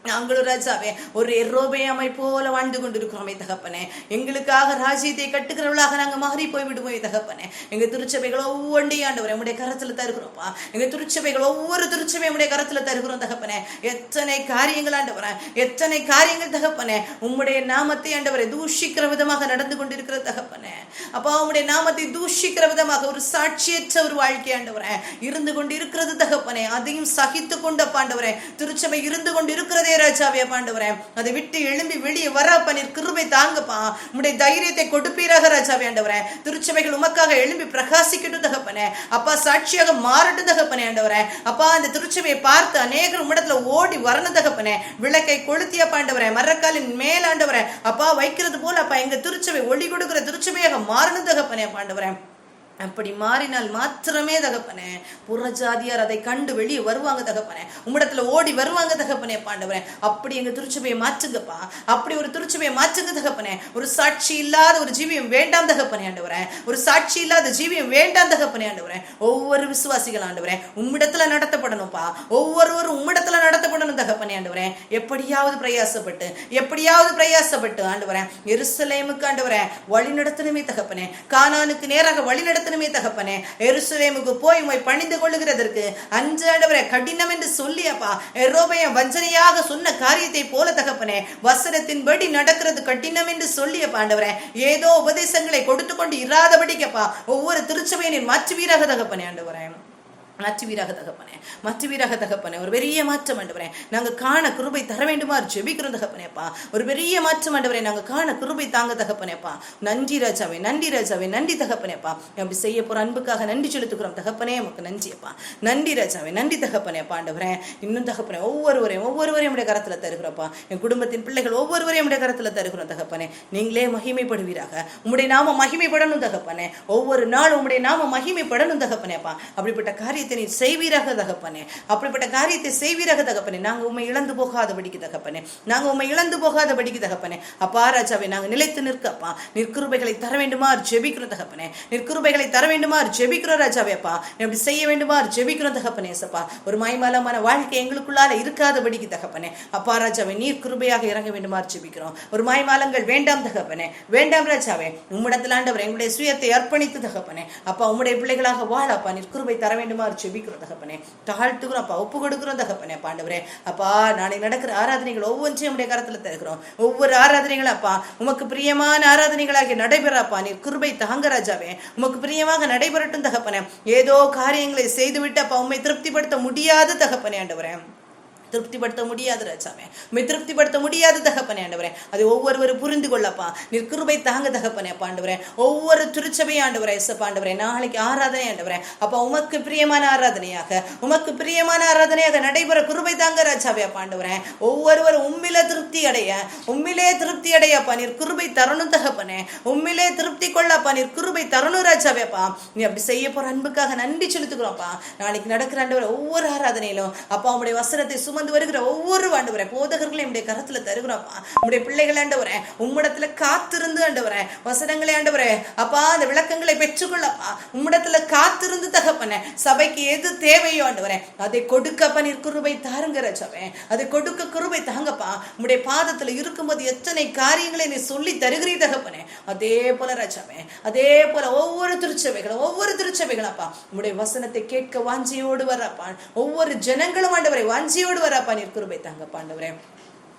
நாங்களும் ராஜாவே ஒரு யெரொபெயாமை போல வாழ்ந்து கொண்டிருக்கிறோமே தகப்பனே. எங்களுக்காக ராஜ்யத்தை கட்டுகிறவர்களாக நாங்க மாறி போய் விடுவோமே தகப்பனே. எங்க திருச்சபைகள் ஒவ்வொன்றையும் ஆண்டவரே உம்முடைய கரத்துல தருகிறோம்ப்பா. எங்க திருச்சபைகள் ஒவ்வொரு திருச்சபை உம்முடைய கரத்துல தருகிறோம் தகப்பனே. எத்தனை காரியங்கள் ஆண்டவரே, எத்தனை காரியங்கள் தகப்பனே உம்முடைய நாமத்தை ஆண்டவரை தூஷிக்கிற விதமாக நடந்து கொண்டிருக்கிற தகப்பனே. அப்பா உம்முடைய நாமத்தை தூஷிக்கிற விதமாக ஒரு சாட்சியற்ற ஒரு வாழ்க்கை ஆண்டவரே இருந்து கொண்டு இருக்கிறது தகப்பனே. அதையும் சகித்து கொண்ட பாண்டவரே திருச்சபை இருந்து கொண்டு இருக்கிறதே ராஜாவே. ஆண்டவரே அதை விட்டு எழும்பி வெளியே வரப்பா நீர் கிருபை தாங்கப்பா, உம்முடைய தைரியத்தை கொடுப்பீராக ராஜாவே. ஆண்டவரே திருச்சபைகள் உமக்காக எழும்பி பிரகாசிக்கட்டும் தகப்பனே. அப்பா சாட்சியாக மாறட்டும் தகப்பனே. ஆண்டவரே அப்பா அந்த திருச்சபையை பார்த்து அநேகர் உம்மிடத்துல ஓடி வரணும் தகப்பனே. விளக்கை கொளுத்திய பாண்டவரே மரக்காலின் மேல் ஆண்டவரே அப்பா வைக்கிறது போல அப்பா எங்க திருச்சபை ஒளி கொடுக்கிற திருச்சபையாக மாறணும் தகப்பனே. ஆண்டவரே அப்படி மாறினால் மாத்திரமே தகப்பனே புறஜாதியார் அதை கண்டு வெளியே வருவாங்க தகப்பனே, உம்மிடத்துல ஓடி வருவாங்க தகப்பனே. ஆண்டவரே அப்படி எங்க திருச்சபையை மாற்றுங்கப்பா, அப்படி ஒரு திருச்சபையை மாற்றுங்க தகப்பனே. ஒரு சாட்சி இல்லாத ஒரு ஜீவியம் வேண்டாம் தகப்பனே. ஆண்டவரே ஒரு சாட்சி இல்லாத ஜீவியம் வேண்டாம் தகப்பனே. ஆண்டவரே ஒவ்வொரு விசுவாசிகள் ஆண்டவரே உம்மிடத்துல நடத்தப்படணும்ப்பா, ஒவ்வொருவரும் உம்மிடத்துல நடத்தப்படணும் தகப்பனே. ஆண்டவரே எப்படியாவது பிரயாசப்பட்டு ஆண்டவரே எருசலேமுக்கு ஆண்டவரே வழி நடத்தணுமே தகப்பனே. கானானுக்கு நேராக வழி நடத்தணுமே தகப்பனே. எருசலேமுக்கு போய் உம்மை பணிந்து கொள்ளுகிறதற்கு அஞ்சு ஆண்டவரே கடினம் என்று சொல்லியப்பா யெரொபெயாம் வஞ்சனையாக சொன்ன காரியத்தை போல தகப்பனே வசனத்தின்படி நடக்கிறது கடினம் என்று சொல்லியப்பா ஆண்டவரே ஏதோ உபதேசங்களை கொடுத்து கொண்டு இராதபடிக்கப்பா ஒவ்வொரு திருச்சபையினை மாற்றுவீராக தகப்பனே. ஆண்டவரே மாற்றுவீராக தகப்பனே, மாற்றுவீராக தகப்பனே. ஒரு பெரிய மாற்றம் ஆண்டவரே நாங்கள் காண கிருபை தர வேண்டுமா ஜெபிக்கிறோம் தகப்பனேப்பா. ஒரு பெரிய மாற்றம் ஆண்டவரே நாங்கள் காண கிருபை தாங்க தகப்பனேப்பா. நன்றி ராஜாவே, நன்றி ராஜாவே, நன்றி தகப்பனேப்பா. அப்படி செய்ய போற அன்புக்காக நன்றி செலுத்துக்கிறோம் தகப்பனே. நமக்கு நன்றியப்பா, நன்றி ராஜாவே, நன்றி தகப்பனேப்பா. ஆண்டவரே இன்னும் தகப்பனே ஒவ்வொருவரையும் உடைய கரத்துல தருகிறப்பா. என் குடும்பத்தின் பிள்ளைகள் ஒவ்வொருவரையும் உடைய கரத்துல தருகிறோம் தகப்பனே. நீங்களே மகிமைப்படுவீராக, உம்முடைய நாம மகிமைப்படணும் தகப்பனே. ஒவ்வொரு நாளும் உம்முடைய நாம மகிமைப்படணும் தகப்பனேப்பா. அப்படிப்பட்ட காரியத்தை நீ செய்வீராக தகப்பனே, அப்படிப்பட்ட காரியத்தை செய்வீராக தகப்பனே. நாங்க உண்மை இழந்து போகாதபடிக்கு தகப்பனே, நாங்க உண்மை இழந்து போகாதபடிக்கு தகப்பனே. அப்பா ராஜாவே நாங்க நிலைத்து நிற்கப்பா. நிற்கிருபைகளை தர வேண்டுமா ஜெபிக்கிறோம் தகப்பனே. நிற்கிருபைகளை தர வேண்டுமா ஜெபிக்கிறோம் ராஜாவே. அப்பா எப்படி செய்ய வேண்டுமா ஜெபிக்கிறோம் தகப்பனே. சப்பா ஒரு மாய்மாலமான வாழ்க்கை எங்களுக்குள்ளால இருக்காதபடிக்கு தகப்பனே. அப்பா ராஜாவே நீர் கிருபையாக இறங்க வேண்டுமா ஜெபிக்கிறோம். ஒரு மாய்மாலங்கள் வேண்டாம் தகப்பனே, வேண்டாம் ராஜாவே. உம்மிடத்தில் ஆண்டவர் எங்களுடைய சுயத்தை அர்ப்பணித்து தகப்பனே. அப்பா உம்முடைய பிள்ளைகளாக வாழப்பா நீர் கிருபை தர வேண்டுமா ஜெபிக்கிறோம் தகப்பனே. தாழ்த்துக்கிறோம் அப்பா, ஒப்பு கொடுக்கிறோம் தகப்பனே. ஆண்டவரே அப்பா நாளை நடக்கிற ஆராதனைகள் ஒவ்வொன்றையும் உடைய கரத்துல தருகிறோம். ஒவ்வொரு ஆராதனைகளும் அப்பா உமக்கு பிரியமான ஆராதனைகளாக நடைபெறப்பா நீர் கிருபை தாங்க ராஜாவே. உமக்கு பிரியமாக நடைபெறட்டும் தகப்பனே. ஏதோ காரியங்களை செய்துவிட்டு அப்பா உண்மை திருப்திப்படுத்த முடியாத தகப்பனே. ஆண்டவரே திருப்திப்படுத்த முடியாது ராஜாவே, திருப்திப்படுத்த முடியாது தகப்பனே. ஆண்டவரே அது ஒவ்வொருவரும் புரிந்து கொள்ளப்பா நீர் கிருபை தாங்க தகப்பனே. ஆண்டவரே ஒவ்வொரு திருச்சபை ஆண்டவரே ஆண்டவரே நாளைக்கு ஆராதனை ஆண்டவரே அப்பா உமக்கு பிரியமான ஆராதனையாக, உமக்கு பிரியமான ஆராதனையாக நடைபெற கிருபை தாங்க ராஜாவே. ஆண்டவரே ஒவ்வொருவரும் உம்மிலே திருப்தி அடைய, உம்மிலே திருப்தி அடையப்பா நீர் கிருபை தரணும் தகப்பனே. உம்மிலே திருப்தி கொள்ளப்பா நீர் கிருபை தரணும் ராஜாவேப்பா. நீ அப்படி செய்ய போற அன்புக்காக நன்றி செலுத்துக்கிறோம்ப்பா. நாளைக்கு நடக்கிற ஆண்டவரே ஒவ்வொரு ஆராதனையிலும் அப்பா உங்களுடைய வசனத்தை சுமந்து வருகிற ஒவ்வொரு ஆண்டவரே போதகர்களையும் உடைய கரத்துல தருகிறோம்ப்பா. உடைய பிள்ளைகள் ஆண்டவரே உம்மிடத்துல காத்திருந்து ஆண்டவரே வசனங்களை ஆண்டவரே அப்பா அந்த விளக்கங்களை பெற்றுக்கொள்ளப்பா. உம்மிடத்துல காத்திருந்து தகப்பனே சபைக்கு எது தேவையோ ஆண்டவரே அதை கொடுக்கப்பா நீர் கிருபை தாருங்க ராஜாவே. அதை கொடுக்க கிருபை தாங்கப்பா. உடைய பாதத்துல இருக்கும்போது எத்தனை காரியங்களை நீ சொல்லி தருகிறீ தகப்பனே. அதே போல ராஜாவே, அதே போல ஒவ்வொரு திருச்சபைகளும் அப்பா உடைய வசனத்தை கேட்க வாஞ்சியோடு வரப்பா. ஒவ்வொரு ஜனங்களும் ஆண்டவரை வாஞ்சியோடு வரப்பா நீர் கிருபை தாங்கப்பா. ஆண்டவரே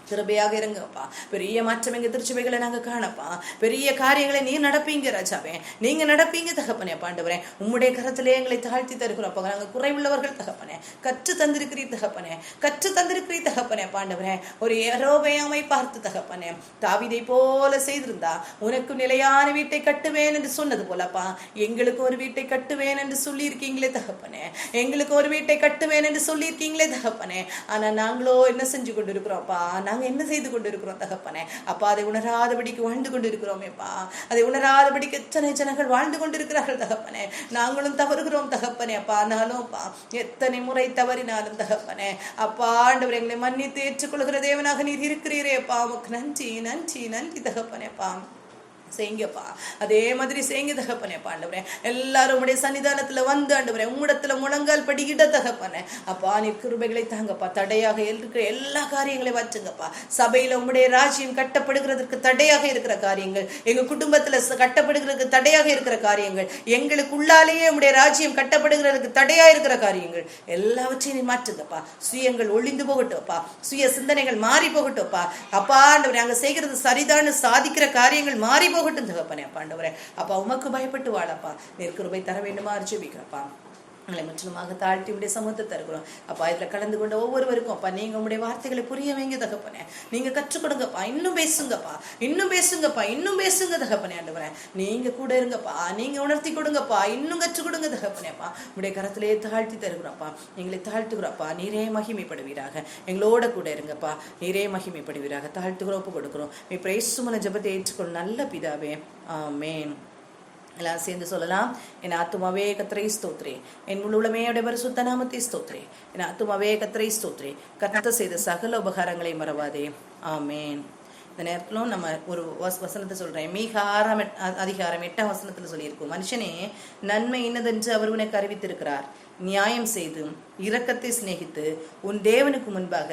கிருபையாக இருங்கப்பா. பெரிய மாற்றம் எங்க திருச்சபைகளை நாங்க காணப்பா. பெரிய காரியங்களை நீ நடப்பீங்க ராஜாவே, நீங்க நடப்பீங்க தகப்பனே. ஆண்டவரே உம்முடைய கரத்திலே எங்களை தாழ்த்தி தருகிறோம். நாங்க குறைவுள்ளவர்கள் தகப்பனே, கற்று தந்திருக்கிறீ தகப்பனே, கற்று தந்திருக்கிறீ தகப்பனே. ஆண்டவரே ஒரு யெரொபெயாமை பார்த்து தகப்பனே தாவீதை போல செய்திருந்தா உனக்கு நிலையான வீட்டை கட்டுவேன் என்று சொன்னது போலப்பா எங்களுக்கு ஒரு வீட்டை கட்டுவேன் என்று சொல்லி இருக்கீங்களே தகப்பனே. எங்களுக்கு ஒரு வீட்டை கட்டுவேன் என்று சொல்லி இருக்கீங்களே தகப்பனே. ஆனா நாங்களோ என்ன செஞ்சு கொண்டு இருக்கிறோம்ப்பா, நாங்க என்ன செய்து கொண்டு இருக்கிறோம் தகப்பனே. அப்பா அதை உணராதபடிக்கு வாழ்ந்து கொண்டு இருக்கிறோமேப்பா. அதை உணராதபடிக்கு எத்தனை ஜனங்கள் வாழ்ந்து கொண்டிருக்கிறார்கள் தகப்பனே. நாங்களும் தவறுகிறோம் தகப்பனே. அப்பா ஆனாலும் எத்தனை முறை தவறினாலும் தகப்பனே அப்பா ஆண்டவர் எங்களை மன்னித்து ஏற்றுக்கொள்கிற தேவனாக நீர் இருக்கிறீரே அப்பா. உமக்கு நன்றி நன்றி நன்றி தகப்பனேப்பா. செய்யுங்கப்பா, அதே மாதிரி செய்யுங்க தகப்பனே. ஆண்டவரே எல்லாரும் உடைய சன்னிதானத்துல வந்து ஆண்டவரே உம்மிடத்துல முழங்கால் படிக்கிட்ட தகப்பனே. அப்பா நீர் கிருபைகளை தாங்கப்பா. தடையாக இருக்கிற எல்லா காரியங்களையும் வச்சுங்கப்பா. சபையில உம்முடைய ராஜ்யம் கட்டப்படுகிறதுக்கு தடையாக இருக்கிற காரியங்கள், எங்க குடும்பத்துல கட்டப்படுகிறதுக்கு தடையாக இருக்கிற காரியங்கள், எங்களுக்கு உள்ளாலேயே உம்முடைய ராஜ்யம் கட்டப்படுகிறதுக்கு தடையா இருக்கிற காரியங்கள் எல்லாவற்றையும் நீ மாற்றுங்கப்பா. சுயங்கள் ஒளிந்து போகட்டும்ப்பா, சுய சிந்தனைகள் மாறி போகட்டும்ப்பா. அப்பா ஆண்டவரே அங்க செய்கிறது சரிதான் சாதிக்கிற காரியங்கள் மாறி போகட்டும் தகப்பனே. ஆண்டவரே அப்பா உமக்கு பயப்பட்டு வாழப்பா. நீர் கிருபை தர வேண்டுமா ஜெபிக்கிறப்பா. எங்களை முற்றிலுமாக தாழ்த்தி உடைய சமூகத்தை தருகிறோம் அப்பா. இதுல கலந்து கொண்ட ஒவ்வொருவருக்கும் அப்பா நீங்க உங்களுடைய வார்த்தைகளை புரிய வைங்க தகப்பனே. நீங்க கற்றுக் கொடுங்கப்பா. இன்னும் பேசுங்கப்பா, இன்னும் பேசுங்கப்பா, இன்னும் பேசுங்க தகப்பனே. ஆண்டவரே நீங்க கூட இருங்கப்பா, நீங்க உணர்த்தி கொடுங்கப்பா, இன்னும் கற்றுக் கொடுங்க தகப்பனேப்பா. உடைய கரத்திலேயே தாழ்த்தி தருகிறோம்ப்பா. எங்களை தாழ்த்துகிறோம்ப்பா. நீரே மகிமைப்படுவீராக. எங்களோட கூட இருங்கப்பா. நீரே மகிமைப்படுவீராக. தாழ்த்துகிறோம், ஒப்பு கொடுக்கிறோம். நீ பிரேசுமன ஜெபத்தை ஏற்றுக்கொள் நல்ல பிதாவே. ஆமென். எல்லாம் சேர்ந்து சொல்லலாம். என் ஆத்துமாவே கர்த்தரை ஸ்தோத்திரே, என் முழுமே பரிசுத்த நாமத்தை ஸ்தோத்திரே. என் ஆத்துமாவே கர்த்தரை ஸ்தோத்திரே, கர்த்தர் செய்த சகல உபகாரங்களை மறவாதே. ஆமேன். இந்த நேரத்திலும் நம்ம ஒரு வசனத்தை சொல்றேன். மீக 6ஆம் அதிகாரம் 8ஆம் வசனத்துல சொல்லியிருக்கோம். மனுஷனே நன்மை இன்னதென்று அவர் உனக்கு அறிவித்திருக்கிறார். நியாயம் செய்து இரக்கத்தை சிநேகித்து உன் தேவனுக்கு முன்பாக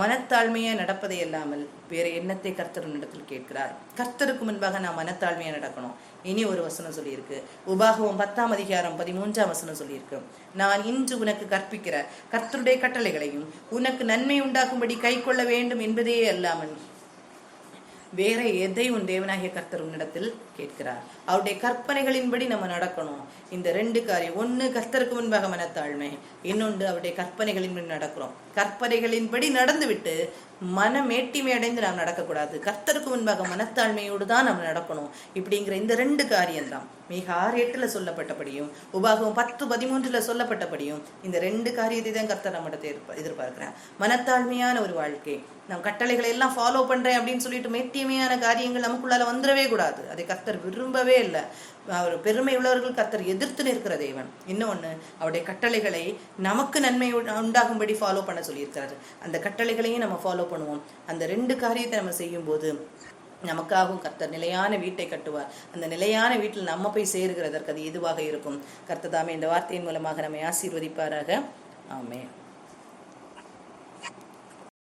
மனத்தாழ்மையா நடப்பதை இல்லாமல் வேற எண்ணத்தை கர்த்தர் இடத்தில் கேட்கிறார். கர்த்தருக்கு முன்பாக நான் மனத்தாழ்மையா நடக்கணும். இனி ஒரு வசனம் சொல்லியிருக்கு. உபாகமம் 10ஆம் அதிகாரம் 13ஆம் வசனம் சொல்லியிருக்கு. நான் இன்று உனக்கு கற்பிக்கிற கர்த்தருடைய கட்டளைகளையும் உனக்கு நன்மை உண்டாகும்படி கை கொள்ள வேண்டும் என்பதே அல்லாமல் வேற எதை உன் தேவனாகிய கர்த்தர் உன்னிடத்தில் கேட்கிறார்? அவருடைய கற்பனைகளின்படி நம்ம நடக்கணும். இந்த 2 காரியம், ஒண்ணு கர்த்தருக்கு முன்பாக மனத்தாழ்மை, இன்னொன்று அவருடைய கற்பனைகளின்படி நடக்கிறோம். கற்பனைகளின்படி நடந்து விட்டு மனமேட்டிமை அடைந்து நாம் நடக்கக்கூடாது. கர்த்தருக்கு முன்பாக மனத்தாழ்மையோடு தான் நம்ம நடக்கணும். இப்படிங்கிற இந்த 2 காரியம்தான் மிக 6:8 சொல்லப்பட்டபடியும் உபாகமம் 10:13 சொல்லப்பட்டபடியும் இந்த 2 காரியத்தை தான் கர்த்தர் நம்மகிட்ட எதிர்பார்க்கிறார். மனத்தாழ்மையான ஒரு வாழ்க்கை, நம் கட்டளைகளை எல்லாம் ஃபாலோ பண்றேன் அப்படின்னு சொல்லிட்டு மேட்டியமையான காரியங்கள் நமக்குள்ளால வந்துடவே கூடாது. அதை கர்த்தர் விரும்பவே இல்லை. அவர் பெருமை உள்ளவர்கள் கர்த்தர் எதிர்த்து நிற்கிற தேவன். இன்னொன்னு, அவருடைய கட்டளைகளை நமக்கு நன்மை உண்டாகும்படி ஃபாலோ பண்ண சொல்லியிருக்கிறாரு. அந்த கட்டளைகளையும் நம்ம ஃபாலோ பண்ணுவோம். அந்த 2 காரியத்தை நம்ம செய்யும் போது நமக்காகவும் கர்த்தர் நிலையான வீட்டை கட்டுவார். அந்த நிலையான வீட்டில் நம்ம போய் சேருகிறதற்கு அது எதுவாக இருக்கும். கர்த்தர் தாமே இந்த வார்த்தையின் மூலமாக நம்மை ஆசீர்வதிப்பாராக. ஆமென்.